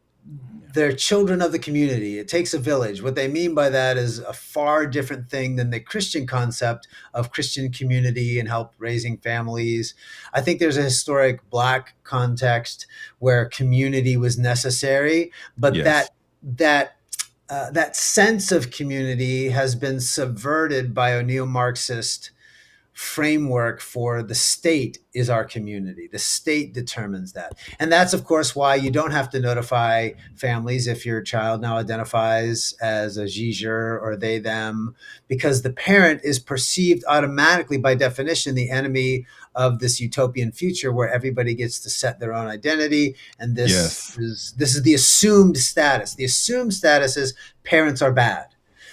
they're children of the community. It takes a village. What they mean by that is a far different thing than the Christian concept of Christian community and help raising families. I think there's a historic Black context where community was necessary, but Yes. that sense of community has been subverted by a neo-Marxist framework for the state is our community. The state determines that. And that's, of course, why you don't have to notify families if your child now identifies as a Giger or they, them, because the parent is perceived automatically by definition the enemy of this utopian future where everybody gets to set their own identity. And Yes. this is the assumed status. The assumed status is parents are bad.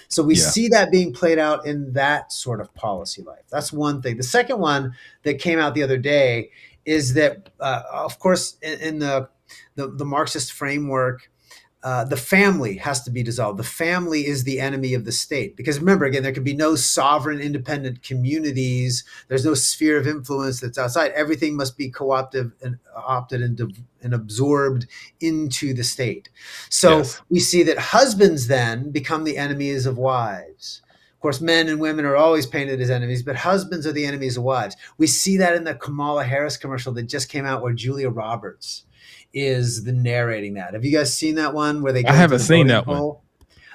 So we Yeah. see that being played out in that sort of policy life. That's one thing. The second one that came out the other day is that, of course, in the Marxist framework, the family has to be dissolved. The family is the enemy of the state. Because remember, again, there can be no sovereign, independent communities. There's no sphere of influence that's outside. Everything must be co-opted and opted and absorbed into the state. So Yes. we see that husbands then become the enemies of wives. Of course, men and women are always painted as enemies, but husbands are the enemies of wives. We see that in the Kamala Harris commercial that just came out where Julia Roberts is the narrating that. Have you guys seen that one where they I go into haven't the seen voting that one. poll?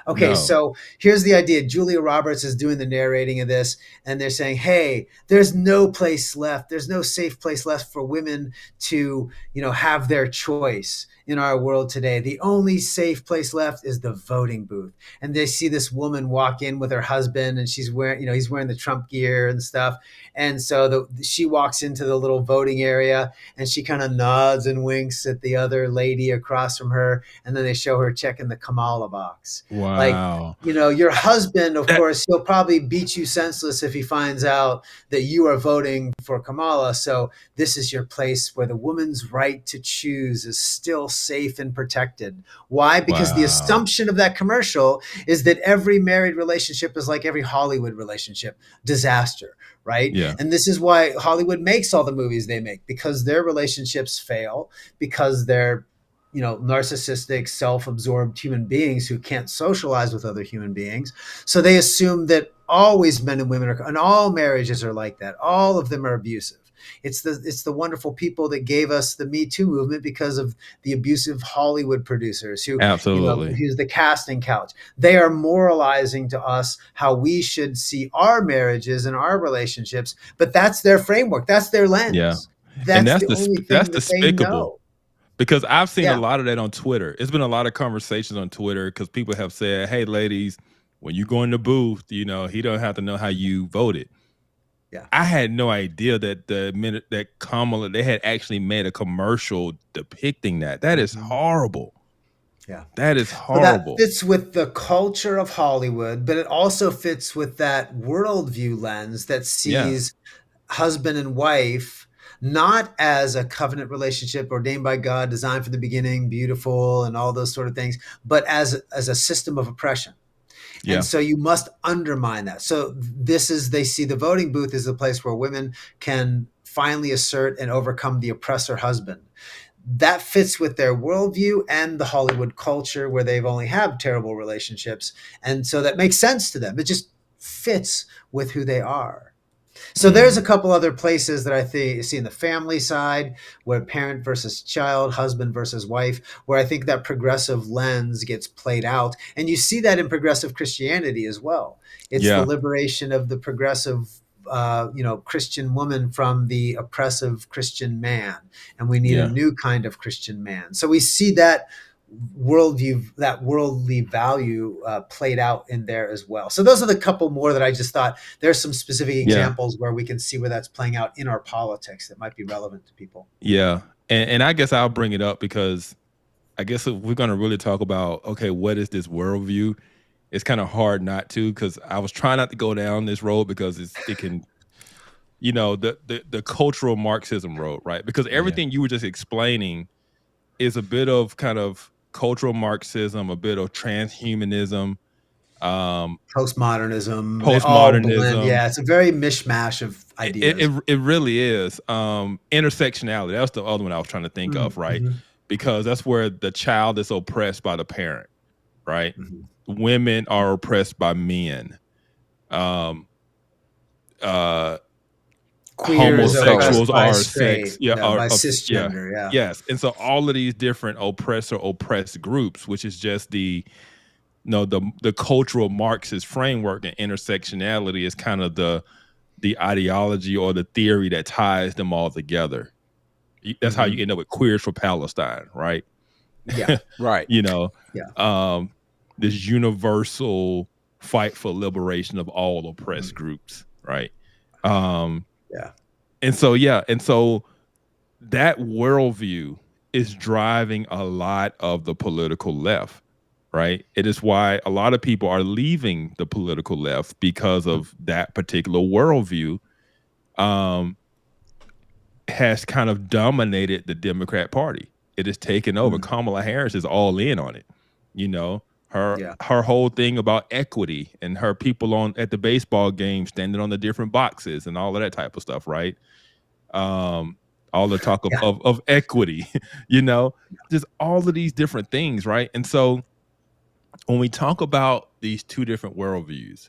Okay, No. so here's the idea. Julia Roberts is doing the narrating of this, and they're saying, hey, there's no place left. There's no safe place left for women to, have their choice in our world today. The only safe place left is the voting booth. And they see this woman walk in with her husband, and she's wearing, he's wearing the Trump gear and stuff. And so she walks into the little voting area, and she kind of nods and winks at the other lady across from her. And then they show her checking the Kamala box. Like, Wow. your husband, of That course, he'll probably beat you senseless if he finds out that you are voting for Kamala. So this is your place where the woman's right to choose is still safe and protected. Why? Because the wow. assumption of that commercial is that every married relationship is like every Hollywood relationship, disaster, right? Yeah. And this is why Hollywood makes all the movies they make, because their relationships fail, because they're narcissistic, self-absorbed human beings who can't socialize with other human beings. So they assume that always men and women are, and all marriages are like that. All of them are abusive. It's the wonderful people that gave us the Me Too movement because of the abusive Hollywood producers who, Absolutely. who's the casting couch. They are moralizing to us how we should see our marriages and our relationships, but that's their framework. That's their Yeah. lens. And That's the only that's thing that they despicable. know. Because I've seen a Yeah. lot of that on Twitter. It's been a lot of conversations on Twitter because people have said, "Hey, ladies, when you go in the booth, he don't have to know how you voted." Yeah. I had no idea that the minute that Kamala they had actually made a commercial depicting that. That is horrible. Yeah. That is So that horrible. fits with the culture of Hollywood, but it also fits with that worldview lens that Yeah. sees husband and wife not as a covenant relationship ordained by God, designed from the beginning, beautiful, and all those sort of things, but as a system of oppression. Yeah. And so you must undermine that. So they see the voting booth as a place where women can finally assert and overcome the oppressor husband. That fits with their worldview and the Hollywood culture where they've only had terrible relationships. And so that makes sense to them. It just fits with who they are. So there's a couple other places that I see in the family side where parent versus child, husband versus wife, where I think that progressive lens gets played out. And you see that in progressive Christianity as well. It's the Yeah. liberation of the progressive Christian woman from the oppressive Christian man. And we need a Yeah. new kind of Christian man. So we see that worldview, that worldly value played out in there as well. So those are the couple more that I just thought there's some specific Yeah. examples where we can see where that's playing out in our politics that might be relevant to people. Yeah. And I guess I'll bring it up because I guess if we're going to really talk about, okay, what is this worldview? It's kind of hard not to, because I was trying not to go down this road because it can, the cultural Marxism road, right? Because everything you were just explaining is a bit of kind of cultural Marxism, a bit of transhumanism, Postmodernism, they all blend. postmodernism. Yeah, it's a very mishmash of ideas. It really is. Intersectionality. That's the other one I was trying to think of, right? Mm-hmm. because that's where the child is oppressed by the parent, right? Mm-hmm. Women are oppressed by men. Queer is oppressed Homosexuals by are sex, straight, yeah, by yeah, cisgender, yeah. yes. And so all of these different oppressed groups, which is just the cultural Marxist framework, and intersectionality is kind of the ideology or the theory that ties them all together. That's how you end up with Queers for Palestine, right? Yeah. Right. Yeah. This universal fight for liberation of all oppressed groups, right? Yeah. And so that worldview is driving a lot of the political left, right? It is why a lot of people are leaving the political left because of that particular worldview. Has kind of dominated the Democrat Party. It has taken over. Kamala Harris is all in on it. Her whole thing about equity and her people at the baseball game standing on the different boxes and all of that type of stuff, right? All the talk of equity, just all of these different things, right? And so when we talk about these two different worldviews,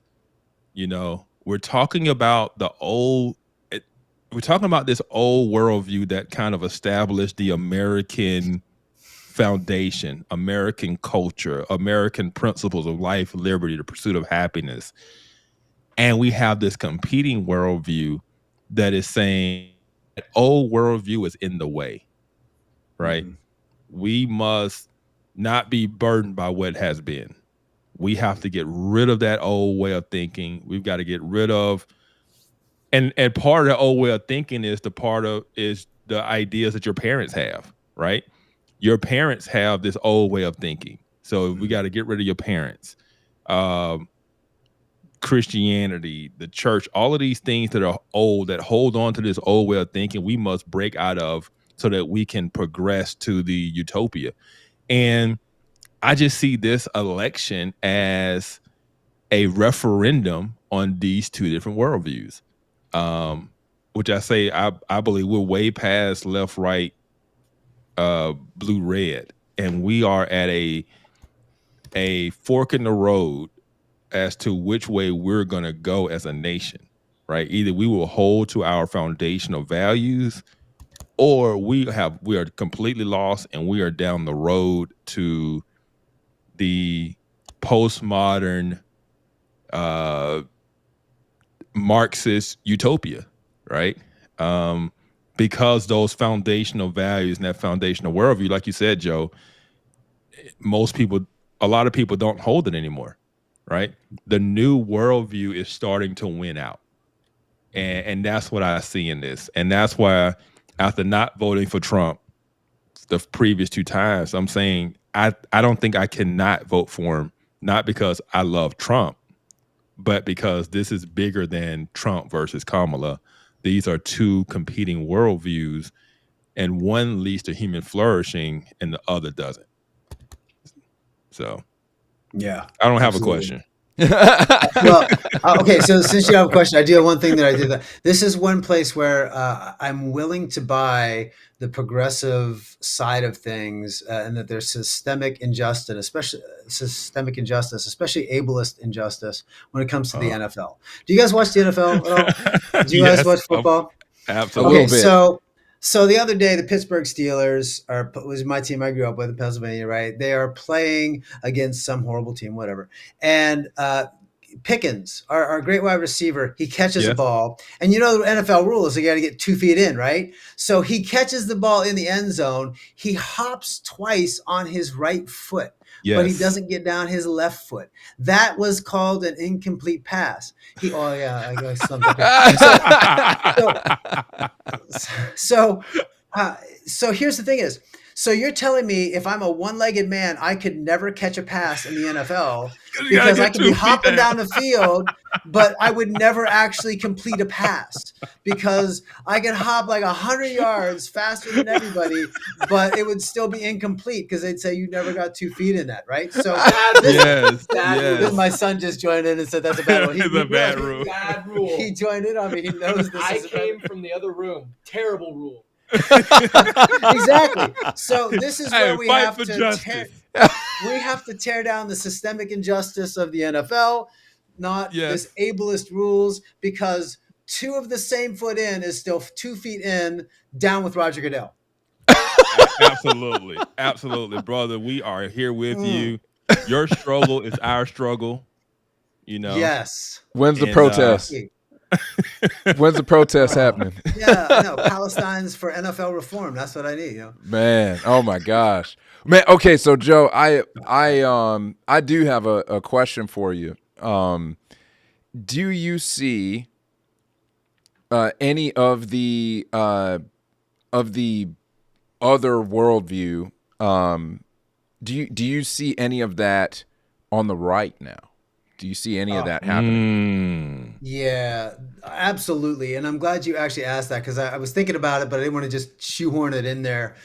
we're talking about we're talking about this old worldview that kind of established the American foundation, American culture, American principles of life, liberty, the pursuit of happiness. And we have this competing worldview that is saying that old worldview is in the way, right? We must not be burdened by what has been. We have to get rid of that old way of thinking. We've got to get rid of And part of the old way of thinking is the ideas that your parents have, right? Your parents have this old way of thinking. So we got to get rid of your parents. Christianity, the church, all of these things that are old, that hold on to this old way of thinking, we must break out of so that we can progress to the utopia. And I just see this election as a referendum on these two different worldviews. Which I say I believe we're way past left, right, blue, red, and we are at a fork in the road as to which way we're going to go as a nation, right? Either we will hold to our foundational values, or we are completely lost and we are down the road to the postmodern Marxist utopia, right? Because those foundational values and that foundational worldview, like you said, Joe, a lot of people don't hold it anymore, right? The new worldview is starting to win out. And that's what I see in this. And that's why after not voting for Trump the previous two times, I'm saying I don't think I cannot vote for him, not because I love Trump, but because this is bigger than Trump versus Kamala. These are two competing worldviews, and one leads to human flourishing and the other doesn't. So, yeah, I don't have a question. Well, okay. So since you have a question, I do have one thing that I did. This is one place where I'm willing to buy the progressive side of things, and that there's systemic injustice, especially ableist injustice when it comes to the NFL. Do you guys watch the NFL at all? Do you guys watch football? Absolutely. Okay, so the other day, the Pittsburgh Steelers was my team I grew up with in Pennsylvania, right? They are playing against some horrible team, whatever. And Pickens, our great wide receiver, he catches a ball. And the NFL rule is you got to get 2 feet in, right? So he catches the ball in the end zone. He hops twice on his right foot. Yes. But he doesn't get down his left foot. That was called an incomplete pass. I summed So here's the thing is, so you're telling me if I'm a one-legged man, I could never catch a pass in the NFL because I could be hopping down the field, but I would never actually complete a pass because I could hop like 100 yards faster than everybody, but it would still be incomplete because they'd say you never got 2 feet in that, right? So my son just joined in and said that's a bad rule. It's a bad rule. Bad rule. He joined in on me. He knows this. I came from the other room. Terrible rule. Exactly. So this is where Hey, fight for justice. we have to tear down the systemic injustice of the NFL, not this Yes. ableist rules, because two of the same foot in is still 2 feet in, down with Roger Goodell. Absolutely. Absolutely, brother. We are here with Mm. you. Your struggle is our struggle, you know. Yes. When's the And Thank protest? you. When's the protest Oh, happening? yeah, I know. Palestine's for NFL reform. That's what I need. Man, oh my gosh. Man, okay, so Joe, I do have a question for you. Do you see any of the other worldview? Do you see any of that on the right now? Do you see any of Oh, that happening? yeah, absolutely. And I'm glad you actually asked that, because I was thinking about it, but I didn't want to just shoehorn it in there.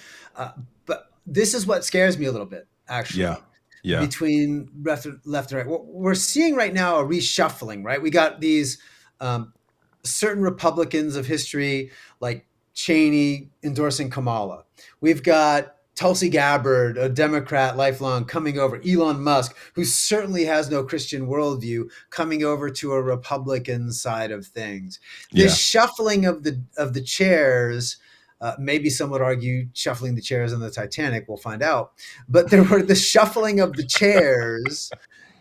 But this is what scares me a little bit, yeah. actually, Yeah. between left and right. What we're seeing right now, a reshuffling, right? We got these certain Republicans of history, like Cheney endorsing Kamala. We've got Tulsi Gabbard, a Democrat lifelong, coming over. Elon Musk, who certainly has no Christian worldview, coming over to a Republican side of things. Yeah. This shuffling of the chairs. Maybe some would argue shuffling the chairs on the Titanic. We'll find out. But the shuffling of the chairs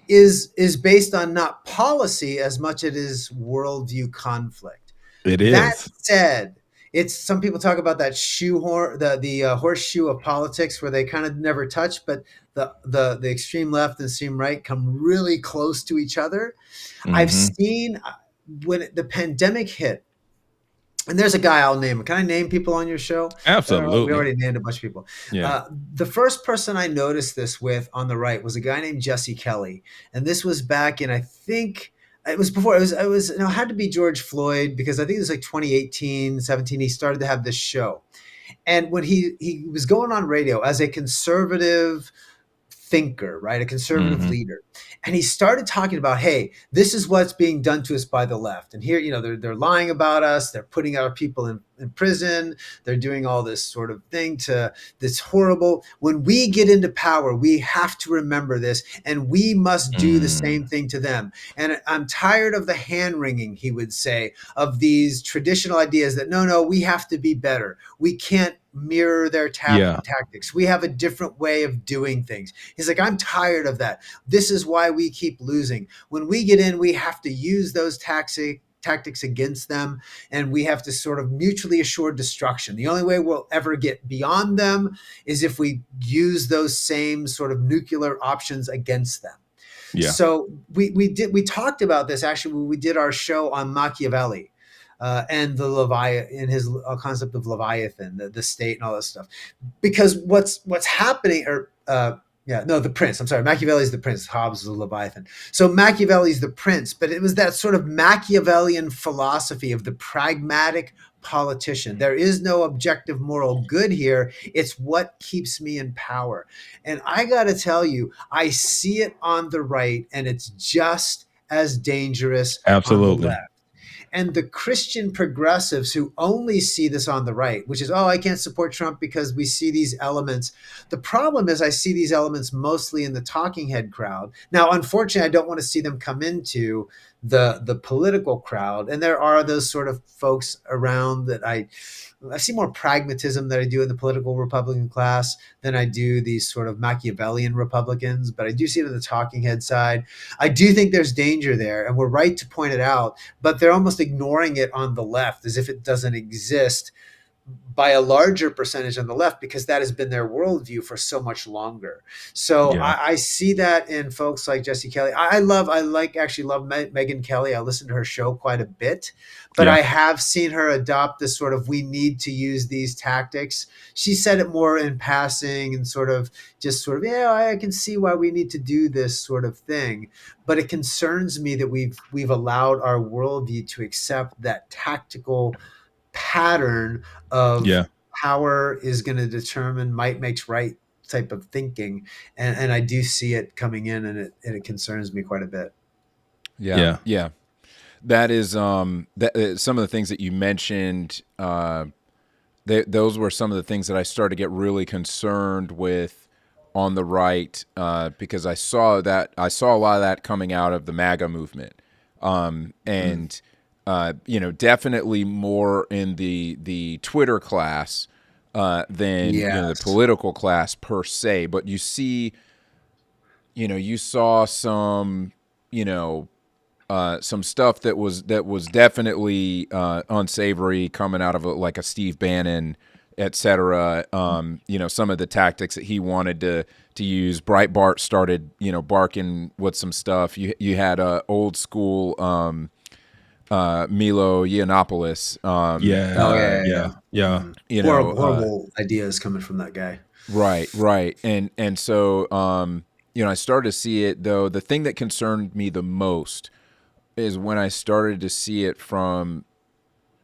is based on not policy as much as it is worldview conflict. It That is. said, it's some people talk about that shoehorn, the horseshoe of politics, where they kind of never touch, but the extreme left and extreme right come really close to each other. I've Mm-hmm. seen when the pandemic hit. And there's a guy I'll name. Can I name people on your show? We Absolutely. already named a bunch of people. Yeah. The first person I noticed this with on the right was a guy named Jesse Kelly, and this was back in, I think it was before it was it had to be George Floyd, because I think it was like 2018, 17. He started to have this show, and when he was going on radio as a conservative thinker, right? A conservative Mm-hmm. leader. And he started talking about, hey, this is what's being done to us by the left. And here, they're lying about us. They're putting our people in prison. They're doing all this sort of thing to this horrible. When we get into power, we have to remember this, and we must do the same thing to them. And I'm tired of the hand wringing, he would say, of these traditional ideas that, no, we have to be better. We can't mirror their Yeah. tactics. We have a different way of doing things. He's like, I'm tired of that. This is why we keep losing. When we get in, we have to use those tactics against them, and we have to sort of mutually assured destruction. The only way we'll ever get beyond them is if we use those same sort of nuclear options against them. Yeah. So we talked about this actually when we did our show on Machiavelli. And the Leviathan, in his concept of Leviathan, the state, and all this stuff. Because what's happening, the prince. I'm sorry, Machiavelli's the prince. Hobbes is the Leviathan. So Machiavelli's the prince, but it was that sort of Machiavellian philosophy of the pragmatic politician. There is no objective moral good here. It's what keeps me in power. And I got to tell you, I see it on the right, and it's just as dangerous on the Absolutely. left. And the Christian progressives who only see this on the right, which is, I can't support Trump because we see these elements. The problem is I see these elements mostly in the talking head crowd. Now, unfortunately, I don't want to see them come into the political crowd. And there are those sort of folks around that I see more pragmatism that I do in the political Republican class than I do these sort of Machiavellian Republicans, but I do see it on the talking head side. I do think there's danger there, and we're right to point it out, but they're almost ignoring it on the left as if it doesn't exist by a larger percentage on the left, because that has been their worldview for so much longer. So Yeah. I see that in folks like Jesse Kelly. I actually love Megyn Kelly. I listen to her show quite a bit, but Yeah. I have seen her adopt this sort of, we need to use these tactics. She said it more in passing and I can see why we need to do this sort of thing. But it concerns me that we've allowed our worldview to accept that tactical pattern of Yeah. power is going to determine might makes right type of thinking, and I do see it coming in, and it concerns me quite a bit. Yeah. That is some of the things that you mentioned those were some of the things that I started to get really concerned with on the right, because I saw a lot of that coming out of the MAGA movement, and definitely more in the Twitter class than the Yes. political class per se. But you saw some stuff that was definitely unsavory coming out of like a Steve Bannon, et cetera. Some of the tactics that he wanted to use. Breitbart started barking with some stuff. You had old school Milo Yiannopoulos. Oh Yeah. Mhm. Horrible ideas coming from that guy. Right. And so I started to see it, though. The thing that concerned me the most is when I started to see it from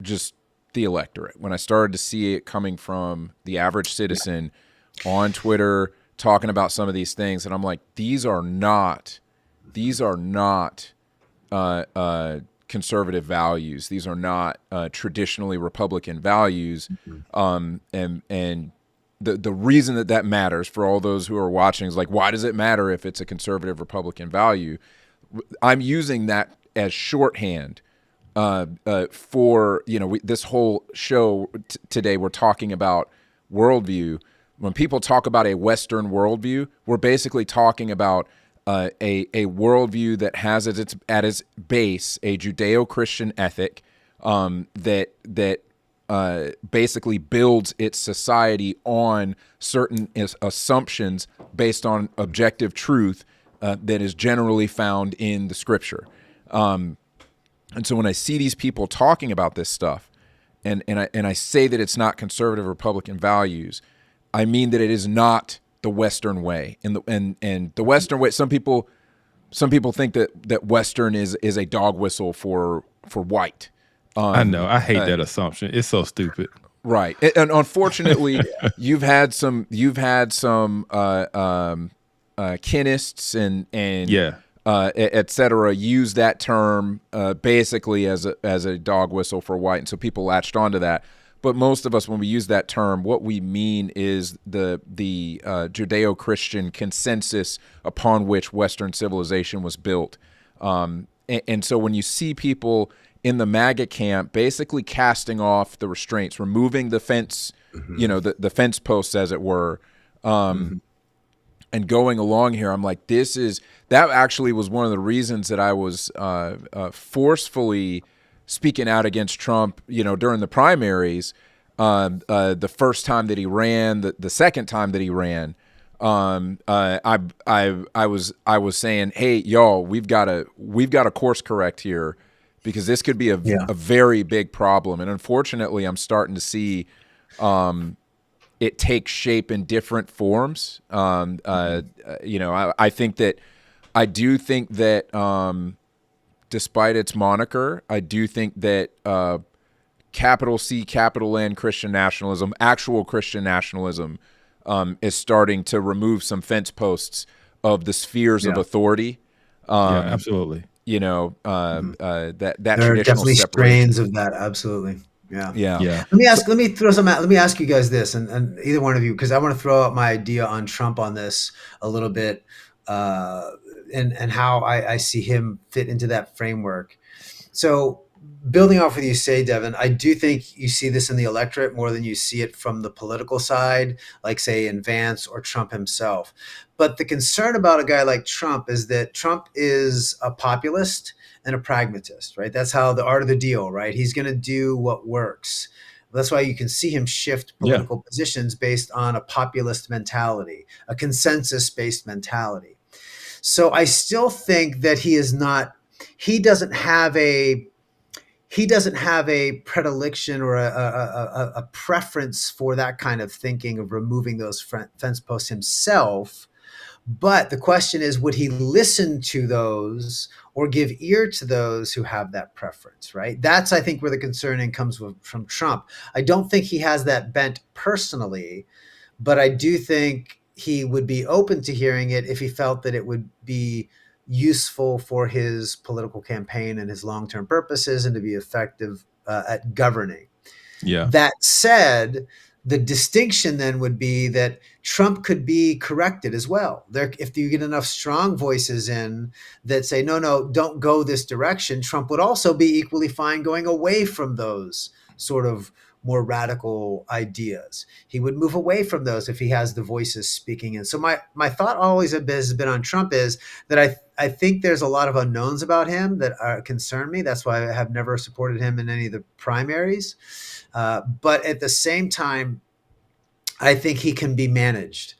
just the electorate, when I started to see it coming from the average citizen on Twitter talking about some of these things. And I'm like, these are not conservative values. These are not traditionally Republican values. And the reason that matters for all those who are watching is like, why does it matter if it's a conservative Republican value? I'm using that as shorthand for this whole show today. We're talking about worldview. When people talk about a Western worldview, we're basically talking about a worldview that has at its base a Judeo-Christian ethic that basically builds its society on certain assumptions based on objective truth that is generally found in the Scripture. And so when I see these people talking about this stuff, and I say that it's not conservative Republican values, I mean that it is not the Western way. And the Western way, some people think that Western is a dog whistle for white. I know. I hate that assumption. It's so stupid. Right. And unfortunately, you've had some Kenists and et cetera, use that term basically as a dog whistle for white, and so people latched onto that. But most of us, when we use that term, what we mean is the Judeo-Christian consensus upon which Western civilization was built. And so when you see people in the MAGA camp basically casting off the restraints, removing the fence, the fence posts, as it were, and going along here, I'm like, that actually was one of the reasons that I was forcefully speaking out against Trump, during the primaries, the first time that he ran, the second time that he ran. I was saying, hey, y'all, we've got to course correct here, because this could be a very big problem. And unfortunately, I'm starting to see it take shape in different forms. I do think that despite its moniker, I do think that capital C, capital N Christian nationalism, actual Christian nationalism, is starting to remove some fence posts of the spheres of authority. Absolutely. That there traditional are definitely separation. strains of that. Absolutely. Yeah. Yeah. Let me throw some out. Let me ask you guys this, and either one of you, because I want to throw out my idea on Trump on this a little bit, and how I see him fit into that framework. So, building off what you say, Devin, I do think you see this in the electorate more than you see it from the political side, like say in Vance or Trump himself. But the concern about a guy like Trump is that Trump is a populist and a pragmatist, right? That's how the art of the deal, right? He's going to do what works. That's why you can see him shift political positions based on a populist mentality, a consensus-based mentality. So I still think that he doesn't have a predilection or a preference for that kind of thinking of removing those fence posts himself. But the question is, would he listen to those or give ear to those who have that preference, right? That's, I think, where the concerning comes from Trump. I don't think he has that bent personally, but I do think he would be open to hearing it if he felt that it would be useful for his political campaign and his long-term purposes and to be effective at governing. Yeah. That said, the distinction then would be that Trump could be corrected as well. There, if you get enough strong voices in that say, no, no, don't go this direction, Trump would also be equally fine going away from those sort of more radical ideas. He would move away from those if he has the voices speaking in. So my thought always has been on Trump is that I think there's a lot of unknowns about him that concern me. That's why I have never supported him in any of the primaries. But at the same time, I think he can be managed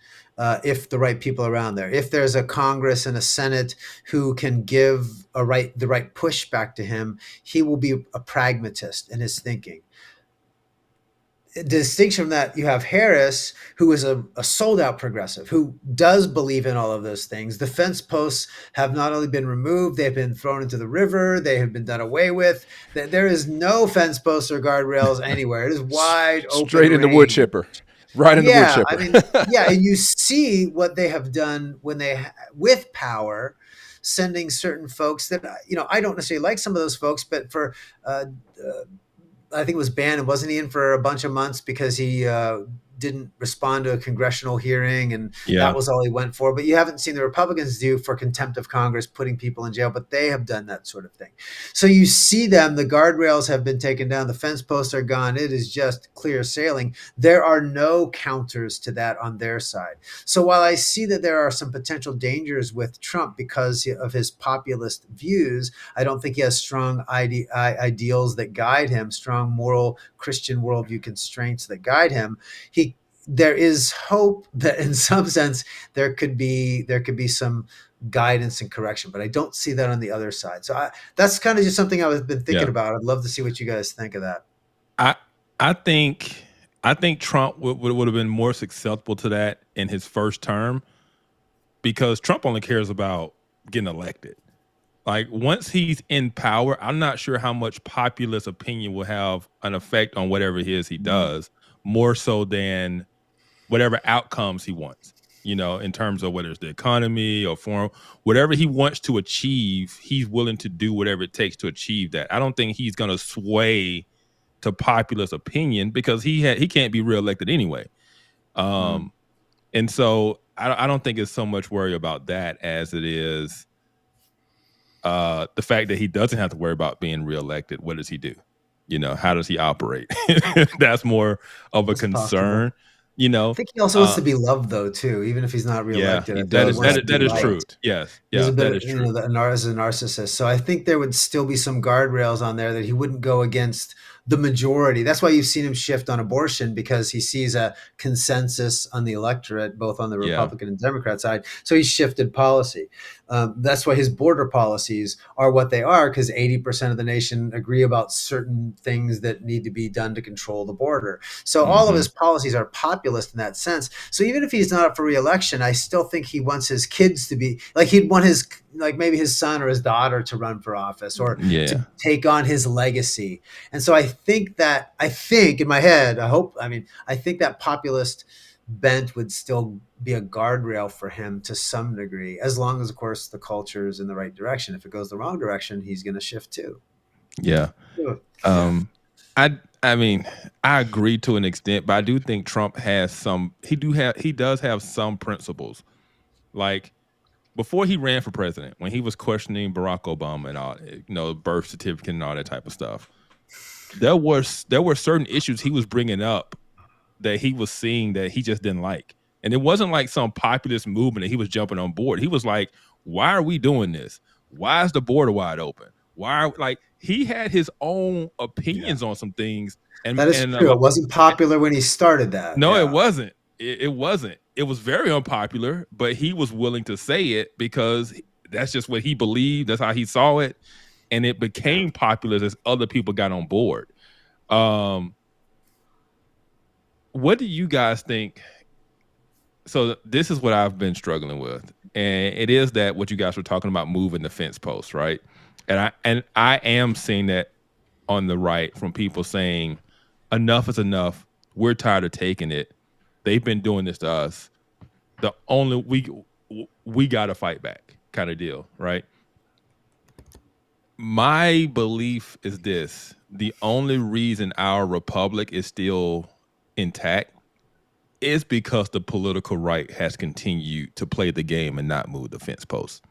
if the right people are around there. If there's a Congress and a Senate who can give the right pushback to him, he will be a pragmatist in his thinking. The distinction from that, you have Harris, who is a sold out progressive, who does believe in all of those things. The fence posts have not only been removed, they've been thrown into the river, they have been done away with. There is no fence posts or guardrails anywhere. It is wide open Straight in the wood range. chipper. Right in the wood Yeah, I chipper. mean, yeah, and you see what they have done when with power, sending certain folks that I don't necessarily like some of those folks, but for uh, uh, I think it was Bannon, wasn't he in for a bunch of months because he didn't respond to a congressional hearing, and that Yeah. was all he went for. But you haven't seen the Republicans do for contempt of Congress, putting people in jail, but they have done that sort of thing. So you see them, the guardrails have been taken down, the fence posts are gone. It is just clear sailing. There are no counters to that on their side. So while I see that there are some potential dangers with Trump because of his populist views, I don't think he has strong ideals that guide him, strong moral Christian worldview constraints that guide him. There is hope that in some sense there could be some guidance and correction, but I don't see that on the other side. So that's kind of just something I've been thinking Yeah. about. I'd love to see what you guys think of that. I I think I think Trump would have been more susceptible to that in his first term because Trump only cares about getting elected. Like once he's in power, I'm not sure how much populist opinion will have an effect on whatever it is he does, more so than whatever outcomes he wants. In terms of whether it's the economy or foreign, whatever he wants to achieve, he's willing to do whatever it takes to achieve that. I don't think he's going to sway to populist opinion because he can't be reelected anyway. Um, and so I don't think it's so much worry about that as it is the fact that he doesn't have to worry about being reelected. What does he do? How does he operate? That's more of a It's possible. concern. I think he also wants Uh, to be loved, though, too. Even if he's not Yeah, reelected, he I think that he does is wants want that to to is, be be that is liked. true. loved. Yes, He's yeah, a bit that of, is true. as a narcissist. So I think there would still be some guardrails on there that he wouldn't go against the majority. That's why you've seen him shift on abortion, because he sees a consensus on the electorate, both on the Yeah. Republican and Democrat side. So he shifted policy. That's why his border policies are what they are, because 80% of the nation agree about certain things that need to be done to control the border. So all of Hmm. his policies are populist in that sense. So even if he's not up for reelection, I still think he wants his kids to be like, he'd want his, like, maybe his son or his daughter to run for office or to Yeah. take on his legacy. And so I think in my head, I think that populist bent would still be a guardrail for him to some degree, as long as, of course, the culture is in the right direction. If it goes the wrong direction, he's going to shift too. Yeah. Yeah. Um, I mean, I agree to an extent, but I do think Trump has some. He does have some principles. Like before he ran for president, when he was questioning Barack Obama and all, birth certificate and all that type of stuff, there were certain issues he was bringing up that he was seeing that he just didn't like, and it wasn't like some populist movement that he was jumping on board. He was like, "Why are we doing this? Why is the border wide open? Why are like?" He had his own Yeah. opinions on some things, and That is and true. It wasn't popular when he started that. no, it Yeah. wasn't. It wasn't. It was very unpopular, but he was willing to say it because that's just what he believed. That's how he saw it, and it became popular as other people got on board. Um, what do you guys think? So this is what I've been struggling with, and it is that what you guys were talking about, moving the fence post, right? And I am seeing that on the right from people saying enough is enough. We're tired of taking it. They've been doing this to us. The only we got to fight back, kind of deal, right? My belief is this: the only reason our republic is still intact is because the political right has continued to play the game and not move the fence post.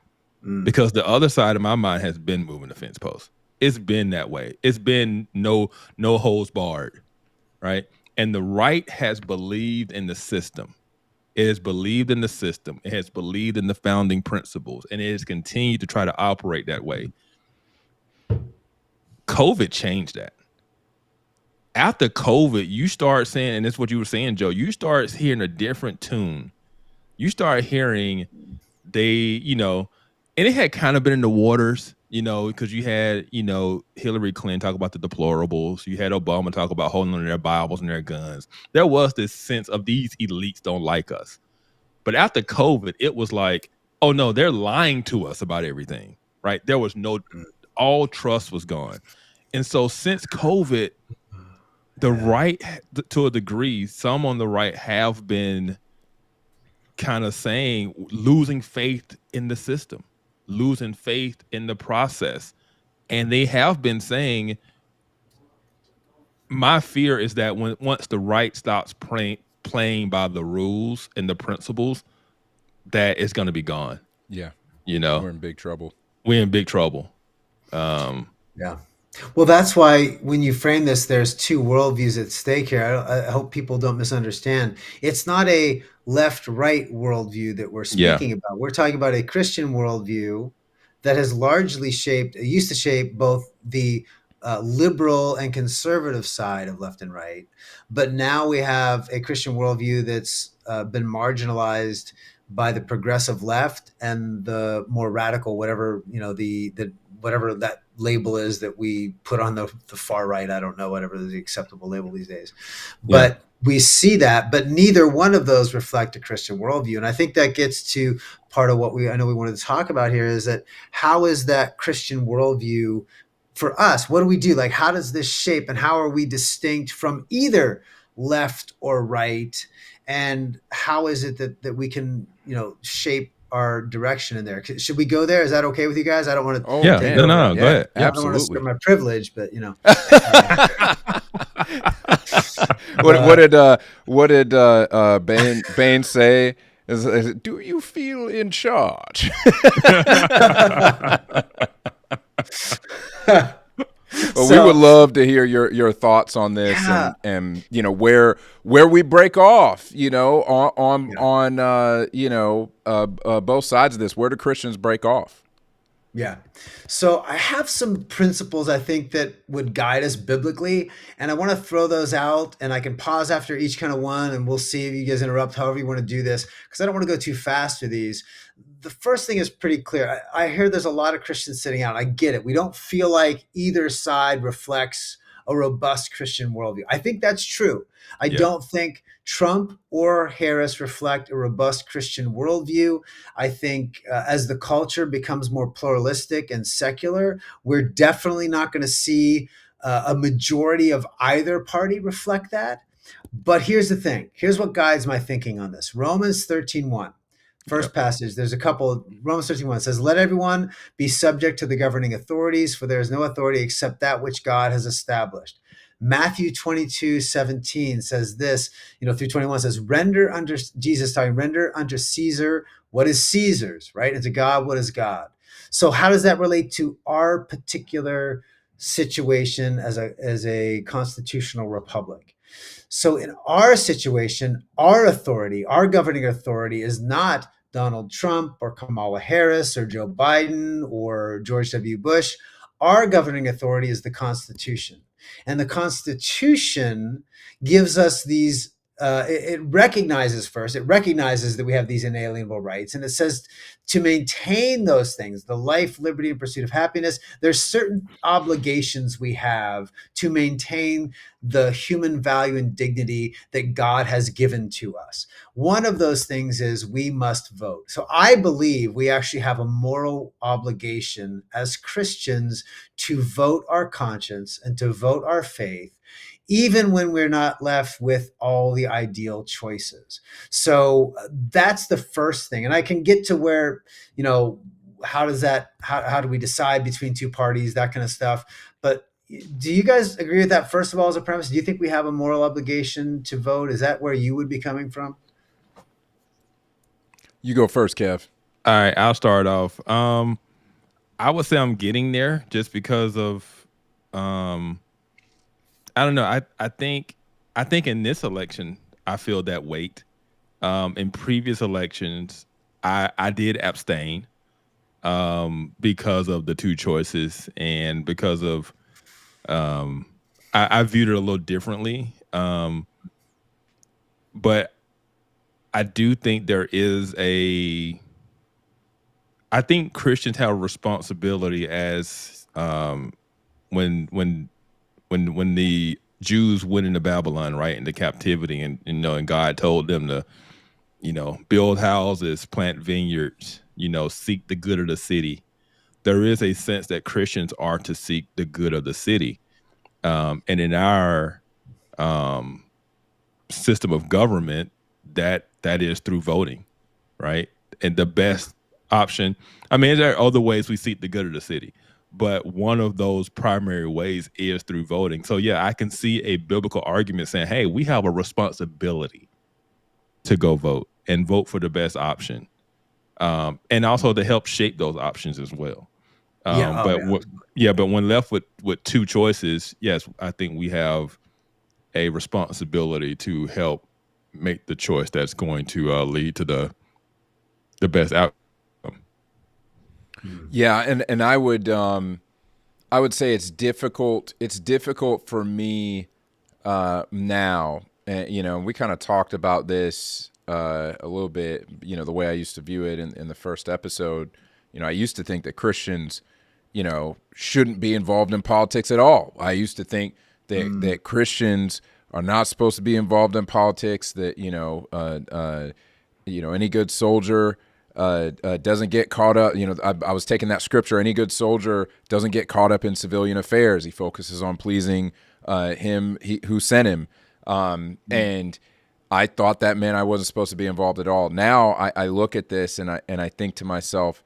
Because the other side of my mind has been moving the fence post. It's been that way. It's been no holds barred, right? And the right has believed in the system. It has believed in the system. It has believed in the founding principles, and it has continued to try to operate that way. COVID changed that. After COVID, you start saying, and that's what you were saying, Joe, you start hearing a different tune. You start hearing and it had kind of been in the waters, because you had, Hillary Clinton talk about the deplorables. You had Obama talk about holding on to their Bibles and their guns. There was this sense of these elites don't like us. But after COVID, it was like, oh no, they're lying to us about everything, right? There was all trust was gone. And so since COVID, the right, to a degree, some on the right have been kind of saying, losing faith in the system, losing faith in the process. And they have been saying, my fear is that once the right stops playing by the rules and the principles, that it's going to be gone. Yeah. We're in big trouble. We're in big trouble. Yeah. Well, that's why when you frame this, there's two worldviews at stake here. I hope people don't misunderstand. It's not a left-right worldview that we're speaking about. We're talking about a Christian worldview that has largely used to shape both the liberal and conservative side of left and right. But now we have a Christian worldview that's been marginalized by the progressive left and the more radical, whatever, the whatever that label is that we put on the far right. I don't know, whatever the acceptable label these days. But we see that, but neither one of those reflect a Christian worldview. And I think that gets to part of what I know we wanted to talk about here, is that how is that Christian worldview for us? What do we do? Like, how does this shape, and how are we distinct from either left or right? And how is it that we can, shape our direction in there? Should we go there? Is that okay with you guys? I don't want to. Oh, yeah, no, go ahead. I don't want to skirt my privilege, but what did Bain say? Is, do you feel in charge? Well, we would love to hear your thoughts on this, and where we break off, on both sides of this. Where do Christians break off? Yeah. So I have some principles I think that would guide us biblically, and I want to throw those out, and I can pause after each kind of one, and we'll see if you guys interrupt however you want to do this, because I don't want to go too fast through these. The first thing is pretty clear. I hear there's a lot of Christians sitting out. I get it. We don't feel like either side reflects a robust Christian worldview. I think that's true. I don't think Trump or Harris reflect a robust Christian worldview. I think as the culture becomes more pluralistic and secular, we're definitely not going to see a majority of either party reflect that. But here's the thing. Here's what guides my thinking on this. Romans 13:1. First passage, there's a couple. Romans 13:1 says, let everyone be subject to the governing authorities, for there is no authority except that which God has established. Matthew 22:17 says this, through 21 says, render unto Caesar what is Caesar's, right? And to God what is God. So how does that relate to our particular situation as a constitutional republic? So in our situation, our authority, our governing authority is not Donald Trump or Kamala Harris or Joe Biden or George W. Bush. Our governing authority is the Constitution. And the Constitution gives us these, it recognizes that we have these inalienable rights. And it says to maintain those things, the life, liberty, and pursuit of happiness, there's certain obligations we have to maintain the human value and dignity that God has given to us. One of those things is we must vote. So I believe we actually have a moral obligation as Christians to vote our conscience and to vote our faith, even when we're not left with all the ideal choices. So that's the first thing. And I can get to where, how does that, how do we decide between two parties, that kind of stuff. But do you guys agree with that, first of all, as a premise? Do you think we have a moral obligation to vote? Is that where you would be coming from? You go first, Kev. All right, I'll start off. I would say I'm getting there just because of I don't know. I think in this election I feel that weight. In previous elections, I did abstain because of the two choices and because of I viewed it a little differently. But I do think there is I think Christians have a responsibility as when the Jews went into Babylon, right, into captivity, and and God told them to build houses, plant vineyards, seek the good of the city. There is a sense that Christians are to seek the good of the city, and in our um, system of government, that is through voting, right? And the best option. I mean, there are other ways we seek the good of the city, but one of those primary ways is through voting. So yeah, I can see a biblical argument saying, "Hey, we have a responsibility to go vote and vote for the best option, and also to help shape those options as well." Yeah. Oh, But yeah. but when left with two choices, yes, I think we have a responsibility to help make the choice that's going to lead to the best outcome. Yeah, and I would say it's difficult. It's difficult for me now. We kind of talked about this a little bit. The way I used to view it in the first episode. I used to think that Christians, shouldn't be involved in politics at all. I used to think that Christians are not supposed to be involved in politics. That any good soldier doesn't get caught up. I was taking that scripture. Any good soldier doesn't get caught up in civilian affairs. He focuses on pleasing him who sent him. And I thought that meant I wasn't supposed to be involved at all. Now I look at this and I think to myself,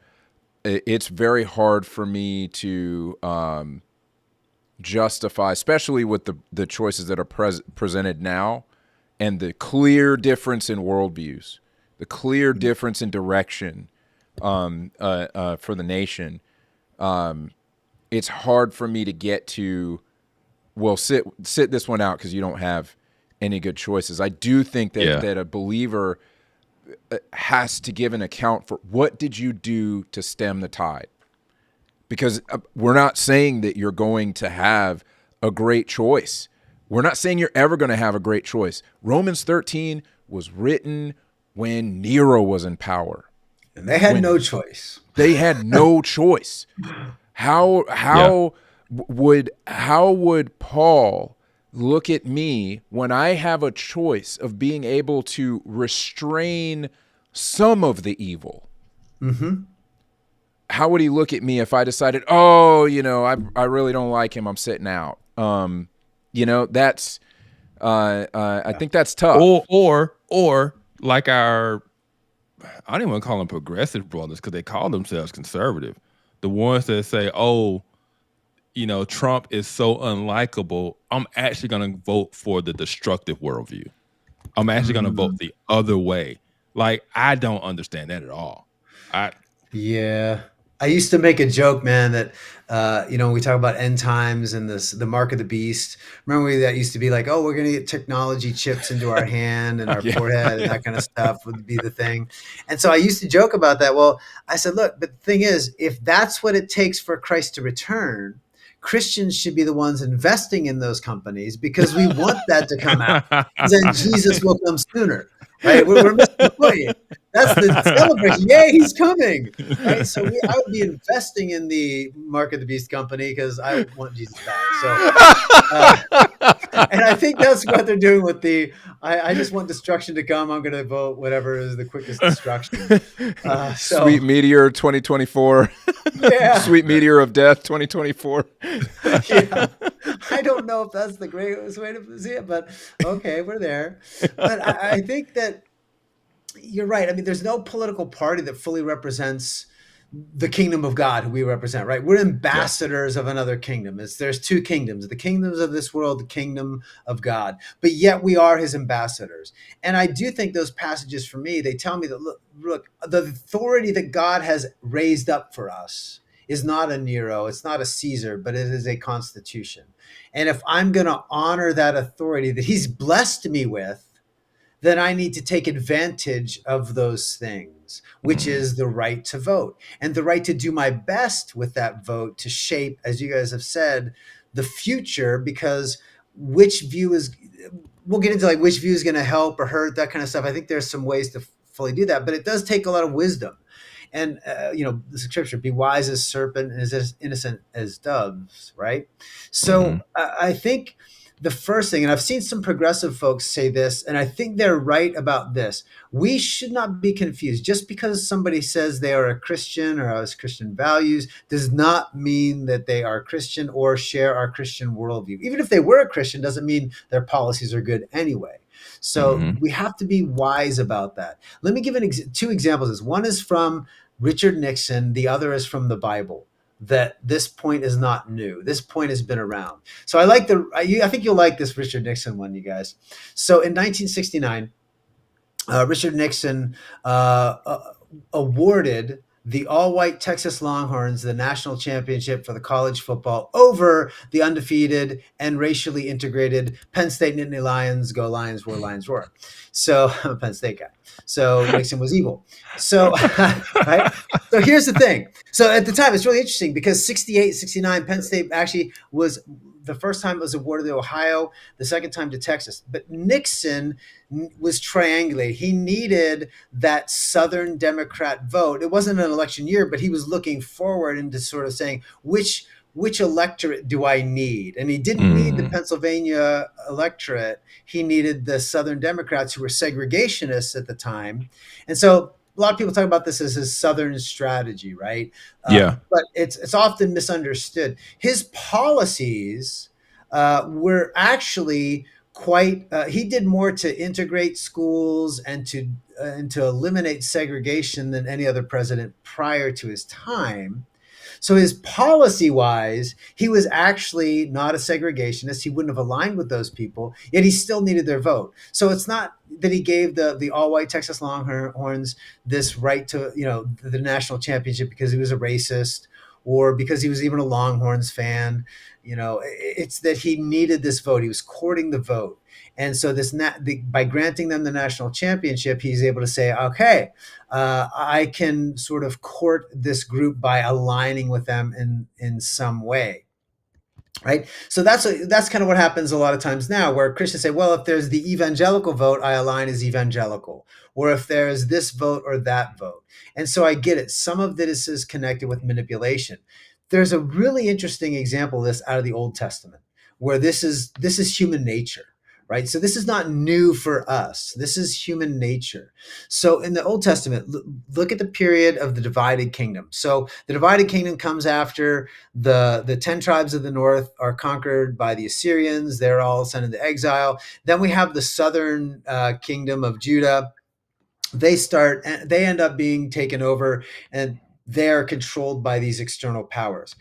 it's very hard for me to justify, especially with the choices that are presented now, and the clear difference in worldviews, the clear difference in direction for the nation. It's hard for me to get to, well, sit this one out because you don't have any good choices. I do think that a believer has to give an account for what did you do to stem the tide. Because we're not saying that you're going to have a great choice. We're not saying you're ever going to have a great choice. Romans 13 was written when Nero was in power. And they had no choice. They had no choice. How would Paul look at me when I have a choice of being able to restrain some of the evil? Mm-hmm. How would he look at me if I decided, I really don't like him, I'm sitting out? That's I think that's tough. Or like I don't even want to call them progressive brothers because they call themselves conservative. The ones that say, Trump is so unlikable, I'm actually going to vote for the destructive worldview. I'm actually going to vote the other way. Like, I don't understand that at all. Yeah. I used to make a joke, man, that, when we talk about end times and the mark of the beast, remember that used to be like, oh, we're going to get technology chips into our hand and our forehead and that kind of stuff would be the thing. And so I used to joke about that. Well, I said, look, but the thing is, if that's what it takes for Christ to return, Christians should be the ones investing in those companies because we want that to come out. Then Jesus will come sooner, right? We're missing the point. That's the celebration. Yay, he's coming, right? So I would be investing in the Mark of the Beast company because I want Jesus back. So, and I think that's what they're doing with I just want destruction to come. I'm going to vote whatever is the quickest destruction. Sweet Meteor 2024. Yeah. Sweet Meteor of Death 2024. Yeah. I don't know if that's the greatest way to see it, but okay, we're there. But I think that you're right. I mean, there's no political party that fully represents the kingdom of God who we represent, right? We're Yeah. ambassadors of another kingdom. There's two kingdoms, the kingdoms of this world, the kingdom of God, but yet we are his ambassadors. And I do think those passages for me, they tell me that, look, the authority that God has raised up for us is not a Nero, it's not a Caesar, but it is a constitution. And if I'm going to honor that authority that he's blessed me with, then I need to take advantage of those things, which Mm. is the right to vote and the right to do my best with that vote to shape, as you guys have said, the future. Because which view is, we'll get into like which view is going to help or hurt, that kind of stuff. I think there's some ways to fully do that, but it does take a lot of wisdom. And the scripture, be wise as serpent and as innocent as doves, right? Hmm. So I think the first thing, and I've seen some progressive folks say this, and I think they're right about this. We should not be confused. Just because somebody says they are a Christian or has Christian values does not mean that they are Christian or share our Christian worldview. Even if they were a Christian, doesn't mean their policies are good anyway. So Hmm. we have to be wise about that. Let me give two examples. One is from Richard Nixon, the other is from the Bible. That this point is not new. This point has been around. So I think you'll like this Richard Nixon one, you guys. So in 1969, Richard Nixon awarded the all-white Texas Longhorns the national championship for the college football over the undefeated and racially integrated Penn State Nittany Lions. Go Lions, roar Lions, roar. So Penn State guy. So Nixon was evil. So right. So here's the thing. So at the time, it's really interesting because 68, 69, Penn State actually was the first time it was awarded to Ohio, the second time to Texas. But Nixon was triangulated. He needed that Southern Democrat vote. It wasn't an election year, but he was looking forward into sort of saying which electorate do I need? And he didn't need the Mm. Pennsylvania electorate. He needed the Southern Democrats who were segregationists at the time. And so a lot of people talk about this as his Southern strategy, right? Yeah. But it's often misunderstood. His policies were actually quite. He did more to integrate schools and to eliminate segregation than any other president prior to his time. So his policy wise, he was actually not a segregationist. He wouldn't have aligned with those people, yet he still needed their vote. So it's not that he gave the all white Texas Longhorns this right to the national championship because he was a racist or because he was even a Longhorns fan. It's that he needed this vote. He was courting the vote. And so by granting them the national championship, he's able to say, okay, I can sort of court this group by aligning with them in some way, right? So that's kind of what happens a lot of times now, where Christians say, well, if there's the evangelical vote, I align as evangelical, or if there's this vote or that vote. And so I get it. Some of this is connected with manipulation. There's a really interesting example of this out of the Old Testament, where this is human nature. Right. So this is not new for us. This is human nature. So in the Old Testament, look at the period of the divided kingdom. So the divided kingdom comes after the 10 tribes of the north are conquered by the Assyrians. They're all sent into exile. Then we have the southern kingdom of Judah. They end up being taken over, and they are controlled by these external powers.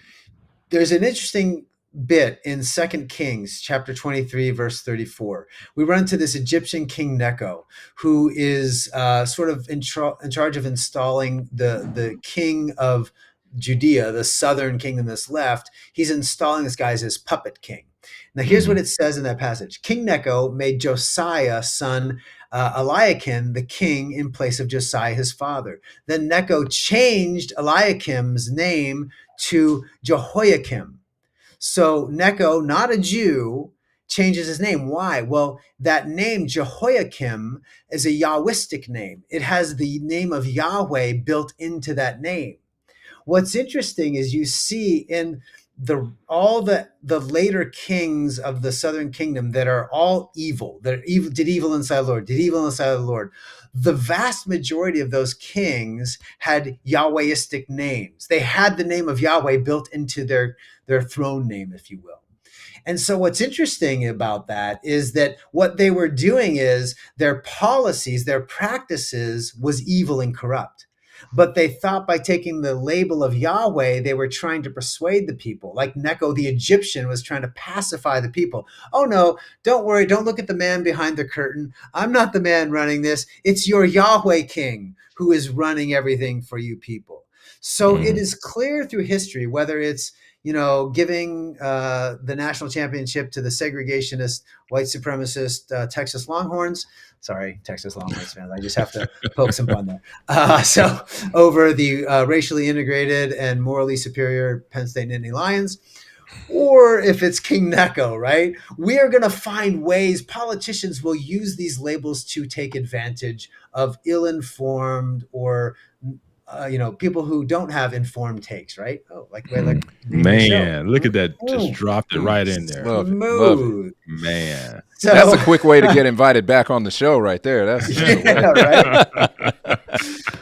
There's an interesting bit in Second Kings chapter 23 verse 34. We run into this Egyptian king Necho, who is sort of in charge of installing the king of Judea, the southern kingdom that's left. He's installing this guy as his puppet king. Now here's Hmm. what it says in that passage. King Necho made Josiah son Eliakim the king in place of Josiah his father. Then Necho changed Eliakim's name to Jehoiakim. So Necho, not a Jew, changes his name. Why? Well, that name Jehoiakim is a Yahwistic name. It has the name of Yahweh built into that name. What's interesting is you see in all the later kings of the southern kingdom that are all evil, that are evil, did evil inside the Lord, did evil inside the Lord. The vast majority of those kings had Yahwehistic names. They had the name of Yahweh built into their throne name, if you will. And so what's interesting about that is that what they were doing is their policies, their practices was evil and corrupt. but they thought by taking the label of Yahweh, they were trying to persuade the people. Like Necho, the Egyptian, was trying to pacify the people. Oh no, don't worry, don't look at the man behind the curtain. I'm not the man running this. It's your Yahweh king who is running everything for you people. So it is clear through history, whether it's giving the national championship to the segregationist, white supremacist Texas Longhorns. Sorry, Texas Longhorns fans. I just have to poke some fun there. So over the racially integrated and morally superior Penn State Nittany Lions, or if it's King Necho, right? We are going to find ways politicians will use these labels to take advantage of ill-informed or people who don't have informed takes, right? Oh, like the Man, look at that. Just show. dropped it right in there. Love it. Love it. Smooth. Man. So, That's a quick way to get invited back on the show right there. That's yeah, right.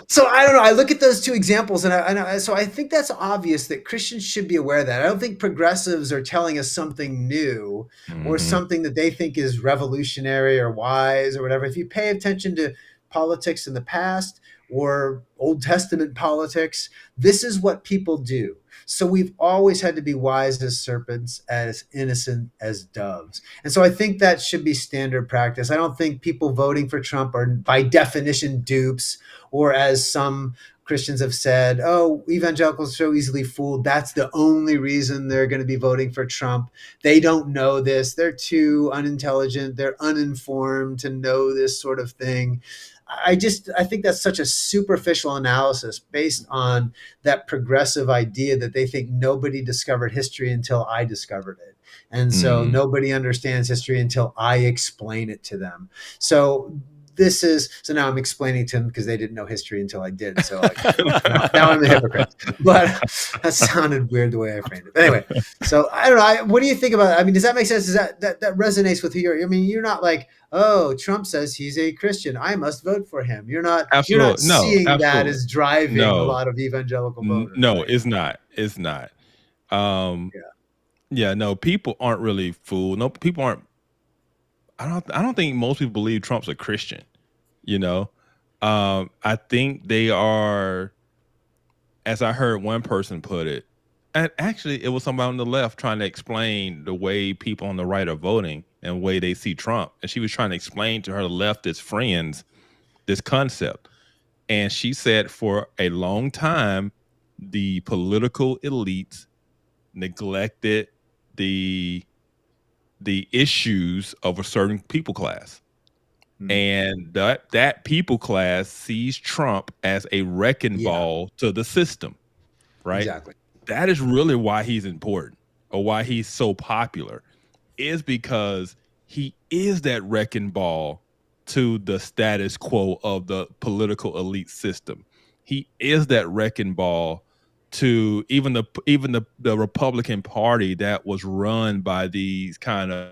So I don't know. I look at those two examples, and so I think that's obvious that Christians should be aware of that. I don't think progressives are telling us something new or something that they think is revolutionary or wise or whatever. If you pay attention to politics in the past or Old Testament politics, this is what people do. So we've always had to be wise as serpents, as innocent as doves. And so I think that should be standard practice. I don't think people voting for Trump are by definition dupes, or as some Christians have said, oh, evangelicals are so easily fooled. That's the only reason they're going to be voting for Trump. They don't know this. They're too unintelligent. They're uninformed to know this sort of thing. I think that's such a superficial analysis based on that progressive idea that they think nobody discovered history until I discovered it. And so nobody understands history until I explain it to them. So now I'm explaining to them because they didn't know history until I did. So now I'm a hypocrite. But that sounded weird the way I framed it. But anyway, so I don't know. What do you think about it? I mean, does that make sense? Does that resonates with who you're? I mean, you're not like, oh, Trump says he's a Christian, I must vote for him. You're not seeing that as driving a lot of evangelical voters. No, right? it's not. It's not. No, people aren't really fooled. No, people aren't. I don't think most people believe Trump's a Christian. I think they are, as I heard one person put it, and actually it was somebody on the left trying to explain the way people on the right are voting and the way they see Trump. And she was trying to explain to her leftist friends this concept. And she said for a long time, the political elites neglected the issues of a certain people class. And that people class sees Trump as a wrecking ball to the system, right? Exactly. That is really why he's important, or why he's so popular, is because he is that wrecking ball to the status quo of the political elite system. He is that wrecking ball to even the Republican Party that was run by these kind of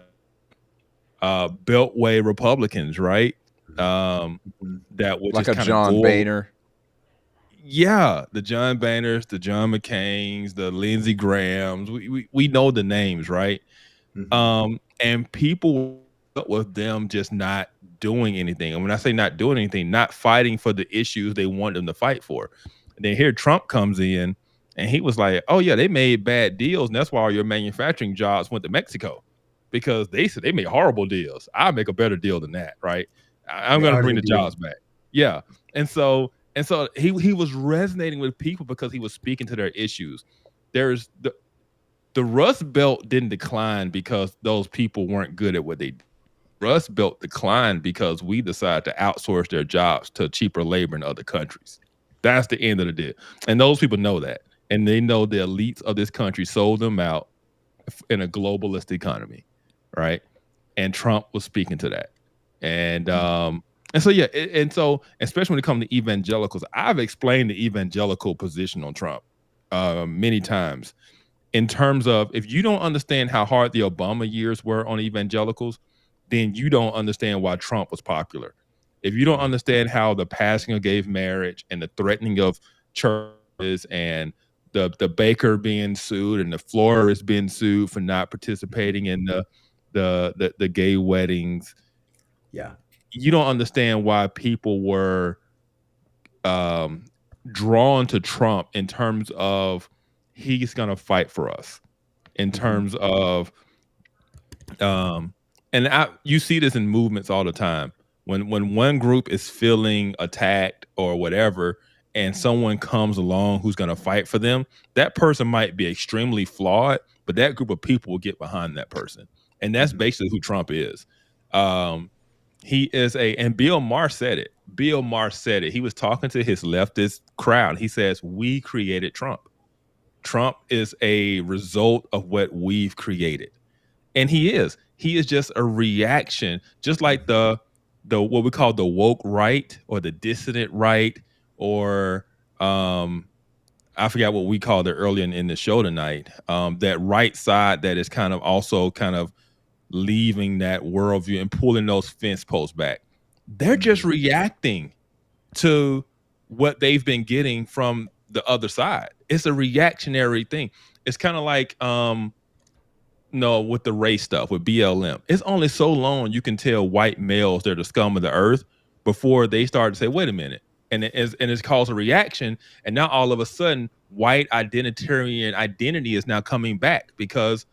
Beltway Republicans, right? That would like just a John Boehner. Yeah, the John Boehners, the John McCains, the Lindsey Grahams. We know the names, right? And people with them just not doing anything. And when I say not doing anything, not fighting for the issues they want them to fight for. And then here Trump comes in, and he was like, "Oh yeah, they made bad deals, and that's why all your manufacturing jobs went to Mexico, because they said they made horrible deals. I'll make a better deal than that, right? I'm going to bring the jobs back." Yeah, and so he was resonating with people because he was speaking to their issues. There's the Rust Belt didn't decline because those people weren't good at what they did. Rust Belt declined because we decided to outsource their jobs to cheaper labor in other countries. That's the end of the deal. And those people know that. And they know the elites of this country sold them out in a globalist economy, right? And Trump was speaking to that. And so, yeah, and so, especially when it comes to evangelicals, I've explained the evangelical position on Trump many times, in terms of, if you don't understand how hard the Obama years were on evangelicals, then you don't understand why Trump was popular. If you don't understand how the passing of gay marriage and the threatening of churches and the baker being sued and the florist being sued for not participating in the gay weddings, you don't understand why people were drawn to Trump in terms of he's going to fight for us, in terms of you see this in movements all the time. When one group is feeling attacked or whatever, and someone comes along who's going to fight for them, that person might be extremely flawed, but that group of people will get behind that person, and that's basically who Trump is. He is and Bill Maher said it. Bill Maher said it. He was talking to his leftist crowd. He says, "We created Trump. Trump is a result of what we've created." And he is just a reaction, just like the what we call the woke right or the dissident right, or I forgot what we called it earlier in the show tonight. That right side that is kind of also kind of leaving that worldview and pulling those fence posts back. They're just reacting to what they've been getting from the other side. It's a reactionary thing. It's kind of like no, with the race stuff, with BLM. It's only so long you can tell white males they're the scum of the earth before they start to say, wait a minute. And it's caused a reaction. And now all of a sudden, white identitarian identity is now coming back because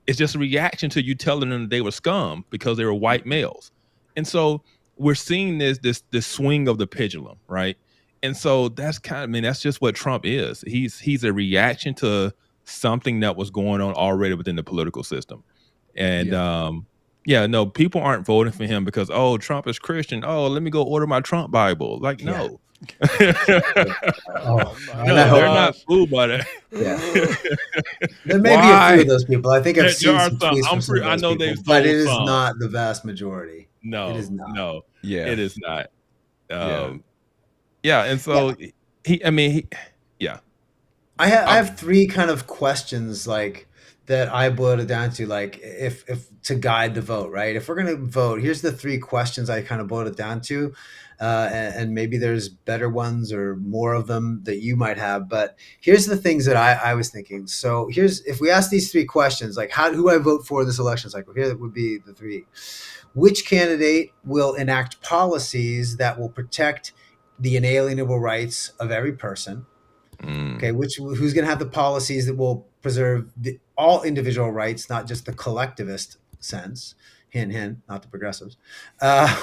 it's just a reaction to you telling them they were scum because they were white males. And so we're seeing this swing of the pendulum, right? And so that's that's just what Trump is. He's a reaction to something that was going on already within the political system. And no, people aren't voting for him because, oh, Trump is Christian. Oh, let me go order my Trump Bible. Like, no. No, they're not fooled by that. Yeah. There may be a few of those people. I think I've seen some tweets from some of those people, they've but it is not the vast majority. No, it is not. No, Yeah, it is not. And so I have three kind of questions like that I boiled it down to, like if to guide the vote, right? If we're going to vote, here's the three questions I kind of boiled it down to. And maybe there's better ones or more of them that you might have, but here's the things that I was thinking. So if we ask these three questions, like who I vote for this election cycle, here would be the three. Which candidate will enact policies that will protect the inalienable rights of every person? Okay, who's going to have the policies that will preserve all individual rights, not just the collectivist sense? Hint, hint, not the progressives.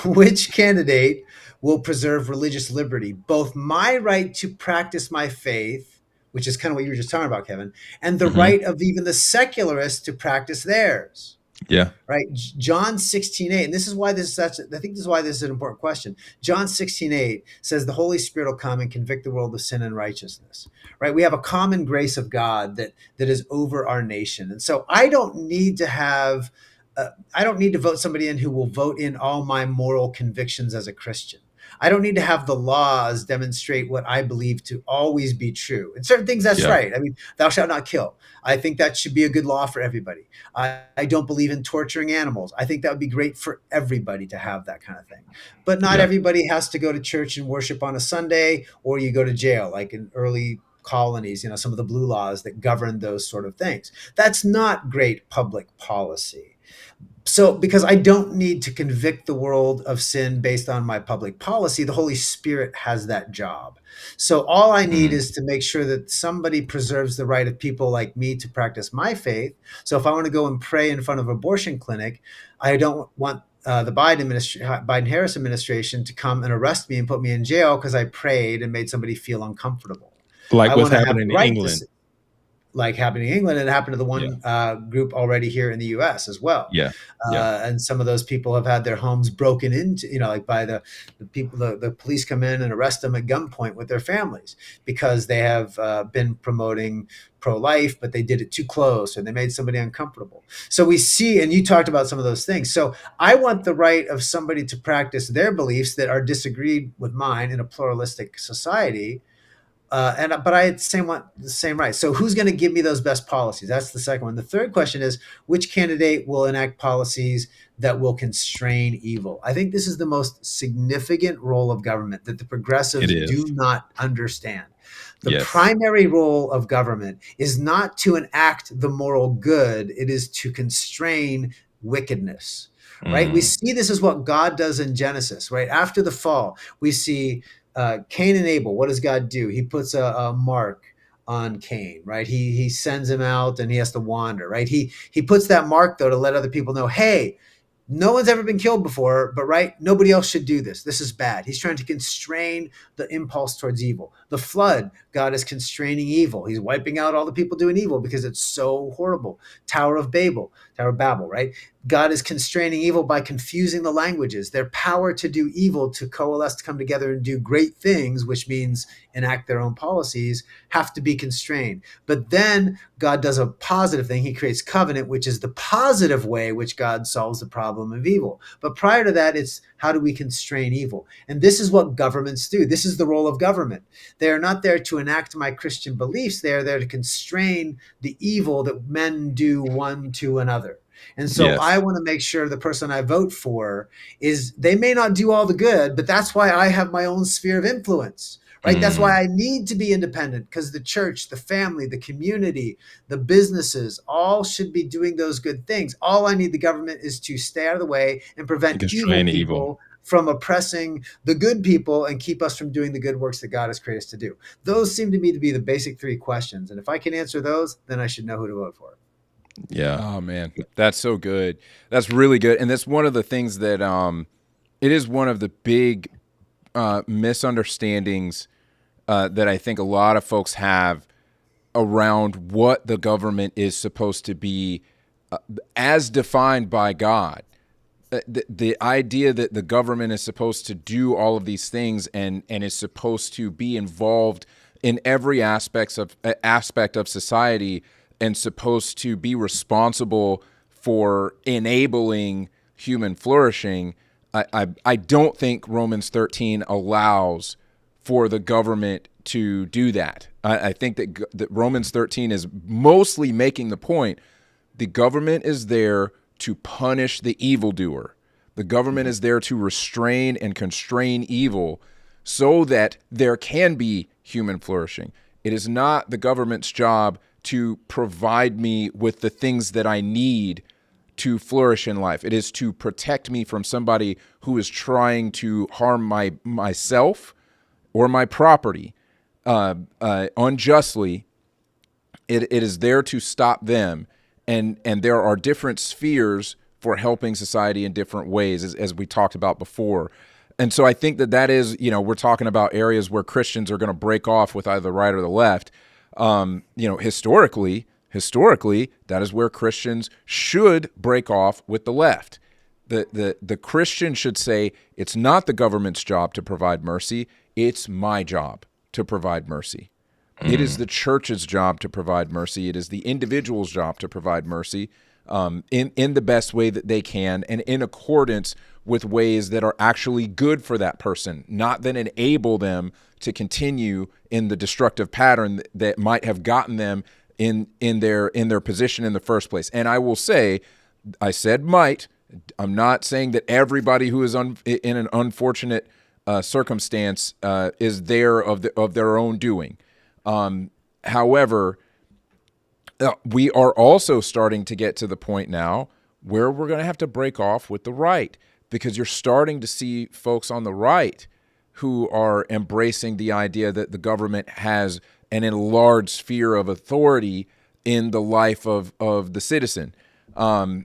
Which candidate will preserve religious liberty, both my right to practice my faith, which is kind of what you were just talking about, Kevin, and the right of even the secularists to practice theirs? Yeah. Right. John 16:8, and this is why this is I think this is why this is an important question. John 16:8 says the Holy Spirit will come and convict the world of sin and righteousness. Right. We have a common grace of God that is over our nation. And so I don't need to vote somebody in who will vote in all my moral convictions as a Christian. I don't need to have the laws demonstrate what I believe to always be true. In certain things, that's right. I mean, thou shalt not kill. I think that should be a good law for everybody. I don't believe in torturing animals. I think that would be great for everybody to have that kind of thing. But not everybody has to go to church and worship on a Sunday, or you go to jail, like in early colonies, some of the blue laws that govern those sort of things. That's not great public policy. So because I don't need to convict the world of sin based on my public policy, the Holy Spirit has that job. So all I need is to make sure that somebody preserves the right of people like me to practice my faith. So if I want to go and pray in front of an abortion clinic, I don't want the Biden-Harris administration to come and arrest me and put me in jail because I prayed and made somebody feel uncomfortable. Like what's happening in England. Like happening in England, and it happened to the one group already here in the U.S. as well. And some of those people have had their homes broken into, like by the people, the police come in and arrest them at gunpoint with their families because they have been promoting pro-life, but they did it too close or they made somebody uncomfortable. So we see, and you talked about some of those things. So I want the right of somebody to practice their beliefs that are disagreed with mine in a pluralistic society. But I want the same right. So who's going to give me those best policies? That's the second one. The third question is, which candidate will enact policies that will constrain evil? I think this is the most significant role of government that the progressives do not understand. The primary role of government is not to enact the moral good. It is to constrain wickedness, right? We see this is what God does in Genesis, right? After the fall, we see Cain and Abel, what does God do? He puts a mark on Cain, right? He sends him out and he has to wander, right? He puts that mark though to let other people know, hey, no one's ever been killed before, but right, nobody else should do this. This is bad. He's trying to constrain the impulse towards evil. The flood, God is constraining evil. He's wiping out all the people doing evil because it's so horrible. Tower of Babel, right? God is constraining evil by confusing the languages. Their power to do evil, to coalesce, to come together and do great things, which means enact their own policies, have to be constrained. But then God does a positive thing. He creates covenant, which is the positive way which God solves the problem of evil. But prior to that, it's how do we constrain evil? And this is what governments do. This is the role of government. They are not there to enact my Christian beliefs. They are there to constrain the evil that men do one to another. And so Yes. I want to make sure the person I vote for is, they may not do all the good, but that's why I have my own sphere of influence, right? That's why I need to be independent, because the church, the family, the community, the businesses, all should be doing those good things. All I need the government is to stay out of the way and prevent evil Constrain people evil. from oppressing the good people and keep us from doing the good works that God has created us to do. Those seem to me to be the basic three questions. And if I can answer those, then I should know who to vote for. Yeah. Oh man, that's so good. That's really good, and that's one of the things that it is one of the big misunderstandings that I think a lot of folks have around what the government is supposed to be as defined by God. The idea that the government is supposed to do all of these things and is supposed to be involved in every aspect of society and supposed to be responsible for enabling human flourishing, I don't think Romans 13 allows for the government to do that. I think that Romans 13 is mostly making the point the government is there to punish the evildoer. The government is there to restrain and constrain evil so that there can be human flourishing. It is not the government's job to provide me with the things that I need to flourish in life. It is to protect me from somebody who is trying to harm myself or my property unjustly. It is there to stop them, and there are different spheres for helping society in different ways, as we talked about before. And so I think that is, we're talking about areas where Christians are going to break off with either the right or the left. Historically, that is where Christians should break off with the left. The Christian should say, it's not the government's job to provide mercy, it's my job to provide mercy. It is the church's job to provide mercy. It is the individual's job to provide mercy in the best way that they can and in accordance with ways that are actually good for that person, not that enable them to continue in the destructive pattern that might have gotten them in their position in the first place. And I will say, I said might. I'm not saying that everybody who is in an unfortunate circumstance is there of their own doing. However, we are also starting to get to the point now where we're going to have to break off with the right, because you're starting to see folks on the right who are embracing the idea that the government has an enlarged sphere of authority in the life of the citizen. I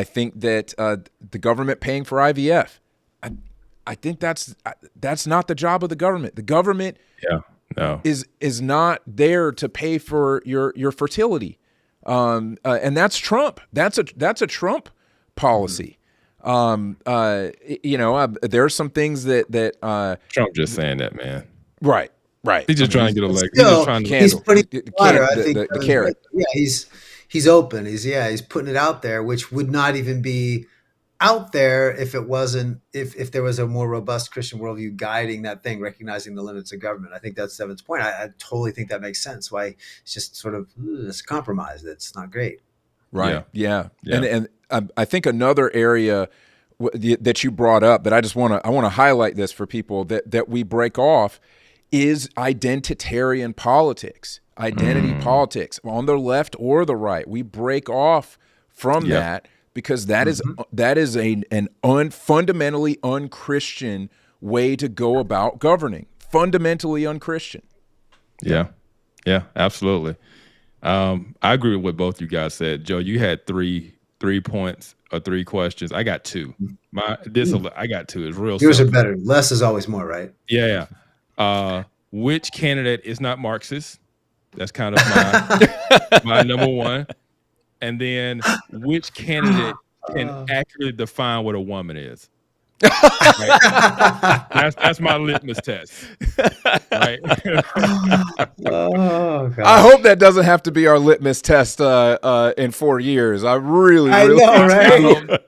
think that the government paying for IVF, I think that's not the job of the government. The government is not there to pay for your fertility, and that's Trump. That's a Trump policy. There are some things that Trump just saying that, man. Right. He's just trying to get elected. He's putting water. I think the carrot. Yeah, he's open. He's putting it out there, which would not even be out there if it wasn't if there was a more robust Christian worldview guiding that thing, recognizing the limits of government. I think that's Devin's point. I totally think that makes sense. Why it's just sort of it's a compromise that's not great. Right. Yeah. And I think another area that you brought up that I want to highlight this for people that we break off is identitarian politics, identity politics on the left or the right. We break off from that because that is an fundamentally unchristian way to go about governing, fundamentally unchristian. Yeah, absolutely. I agree with what both you guys said. Joe, you had three points or three questions. I got two. I got two. It's real Yours simple. are better. Less is always more, right? Yeah. Which candidate is not Marxist? That's kind of my number one. And then which candidate can accurately define what a woman is? Right? That's my litmus test. Right. Oh, God. I hope that doesn't have to be our litmus test in 4 years. I really know, right?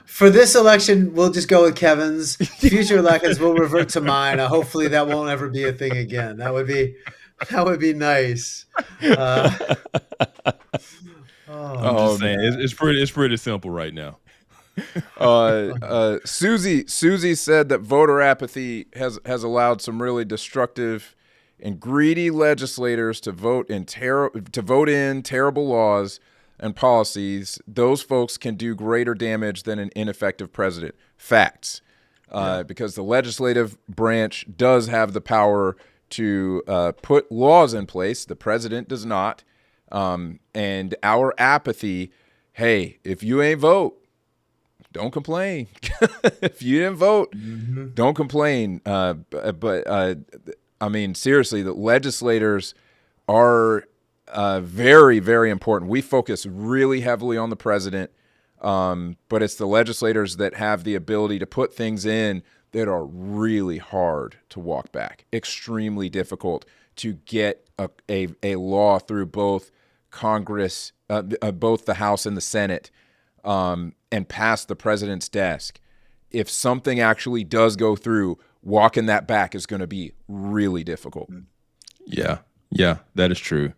For this election, we'll just go with Kevin's. Future elections, we'll revert to mine. Hopefully, that won't ever be a thing again. That would be nice. I'm just saying, it's pretty simple right now. Susie said that voter apathy has allowed some really destructive and greedy legislators to vote in terrible laws and policies. Those folks can do greater damage than an ineffective president. Facts. Because the legislative branch does have the power to put laws in place. The president does not. And our apathy, hey, if you ain't vote, don't complain. If you didn't vote, don't complain. But I mean, seriously, the legislators are very, very important. We focus really heavily on the president, but it's the legislators that have the ability to put things in that are really hard to walk back, extremely difficult to get a law through both Congress, both the House and the Senate, and past the president's desk. If something actually does go through, walking that back is going to be really difficult. Yeah, that is true.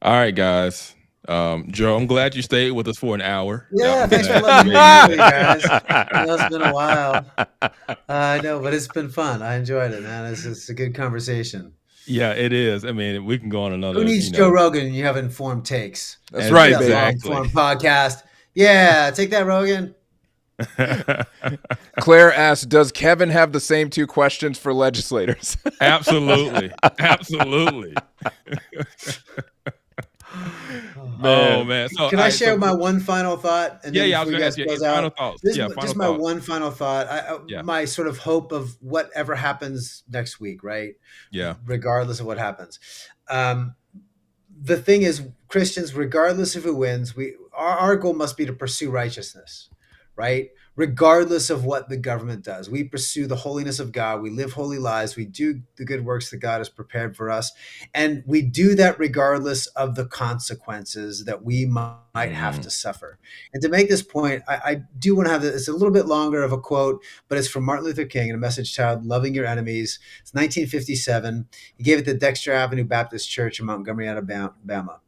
All right, guys. Joe, I'm glad you stayed with us for an hour. Yeah, thanks for letting me do it, guys. I know it's been a while. I know, but it's been fun. I enjoyed it, man. It's a good conversation. Yeah, it is. I mean, we can go on another. Who needs Joe Rogan? You have informed takes. That's right, baby. Informed podcast. Yeah, take that, Rogan. Claire asks, does Kevin have the same two questions for legislators? Absolutely. Oh man! So, can I share my one final thought? And I was going to ask you final thoughts. Just my one final thought. My sort of hope of whatever happens next week, right? Yeah. Regardless of what happens, the thing is, Christians, regardless of who wins, our goal must be to pursue righteousness, right? Regardless of what the government does, we pursue the holiness of God. We live holy lives. We do the good works that God has prepared for us. And we do that regardless of the consequences that we might have to suffer. And to make this point, I do want to have it's a little bit longer of a quote, but it's from Martin Luther King in a message titled Loving Your Enemies. It's 1957. He gave it to Dexter Avenue Baptist Church in Montgomery, Alabama.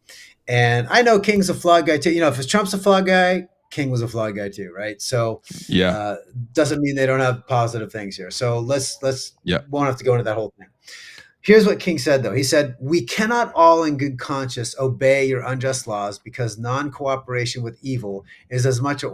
And I know King's a flawed guy too. You know, if Trump's a flawed guy, King was a flawed guy too, right? So doesn't mean they don't have positive things here. So let's won't have to go into that whole thing. Here's what King said, though. He said, "We cannot all in good conscience obey your unjust laws because non-cooperation with evil is as much a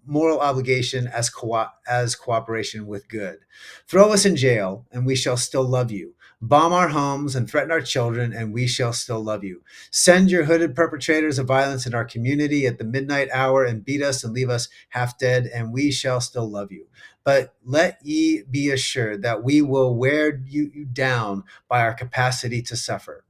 moral obligation as cooperation with good. Throw us in jail and we shall still love you. Bomb our homes and threaten our children and we shall still love you. Send your hooded perpetrators of violence in our community at the midnight hour and beat us and leave us half dead and we shall still love you. But let ye be assured that we will wear you down by our capacity to suffer.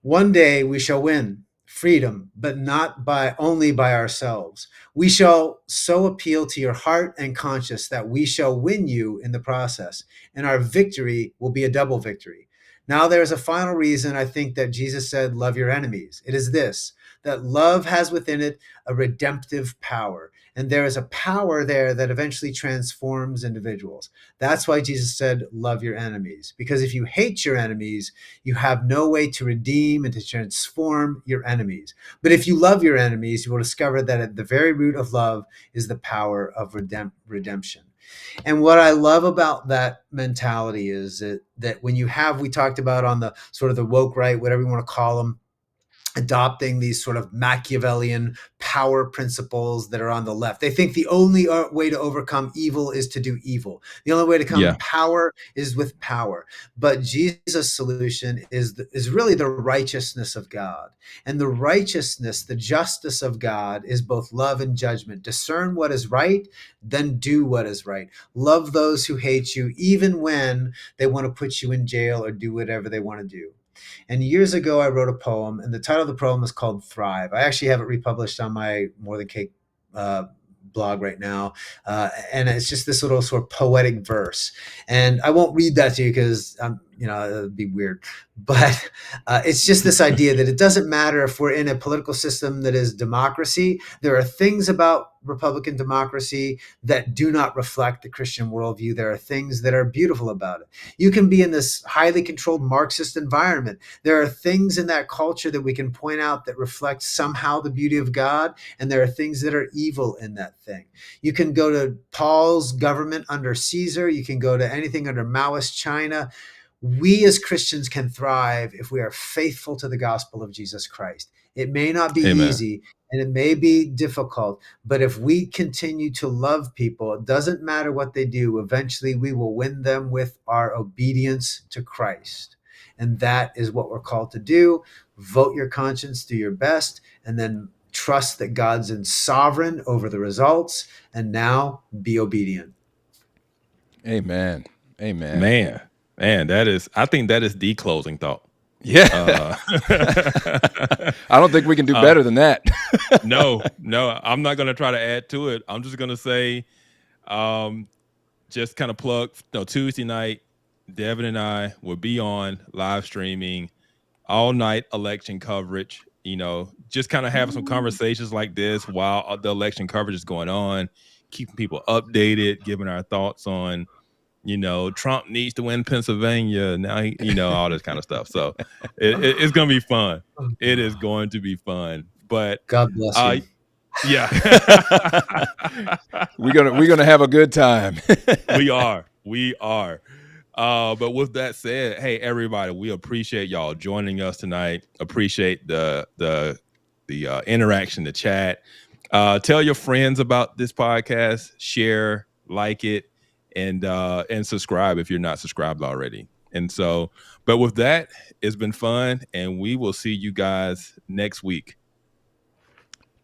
One day we shall win freedom, but not only by ourselves. We shall so appeal to your heart and conscience that we shall win you in the process, and our victory will be a double victory. Now there's a final reason I think that Jesus said, love your enemies. It is this, that love has within it a redemptive power. And there is a power there that eventually transforms individuals. That's why Jesus said, love your enemies. Because if you hate your enemies, you have no way to redeem and to transform your enemies. But if you love your enemies, you will discover that at the very root of love is the power of redemption. And what I love about that mentality is that when we talked about on the sort of the woke right, whatever you want to call them, adopting these sort of Machiavellian power principles that are on the left. They think the only way to overcome evil is to do evil. The only way to come Yeah. power is with power. But Jesus' solution is really the righteousness of God. And the righteousness, the justice of God is both love and judgment. Discern what is right, then do what is right. Love those who hate you, even when they want to put you in jail or do whatever they want to do. And years ago, I wrote a poem, and the title of the poem is called Thrive. I actually have it republished on my More Than Cake blog right now. And it's just this little sort of poetic verse. And I won't read that to you because it'd be weird. But it's just this idea that it doesn't matter if we're in a political system that is democracy. There are things about Republican democracy that do not reflect the Christian worldview. There are things that are beautiful about it. You can be in this highly controlled Marxist environment. There are things in that culture that we can point out that reflect somehow the beauty of God, and there are things that are evil in that thing. You can go to Paul's government under Caesar. You can go to anything under Maoist China. We as Christians can thrive if we are faithful to the gospel of Jesus Christ. It may not be Amen. easy and it may be difficult, but if we continue to love people, it doesn't matter what they do, eventually we will win them with our obedience to Christ. And that is what we're called to do. Vote your conscience, do your best, and then trust that God's in sovereign over the results. And now be obedient. Amen. Amen. Man, I think that is the closing thought. Yeah. I don't think we can do better than that. No, I'm not going to try to add to it. I'm just going to say, just kind of plug, Tuesday night, Devin and I will be on live streaming all night election coverage, just kind of having some conversations like this while the election coverage is going on, keeping people updated, giving our thoughts on, Trump needs to win Pennsylvania. Now, all this kind of stuff. So it's going to be fun. It is going to be fun. But God bless you. Yeah. We're gonna have a good time. We are. But with that said, hey everybody, we appreciate y'all joining us tonight. Appreciate the interaction, the chat. Tell your friends about this podcast, share, like it, and subscribe if you're not subscribed already. And so, but with that, it's been fun, and we will see you guys next week.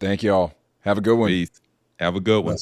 Thank y'all. Have a good one. Peace. Have a good one.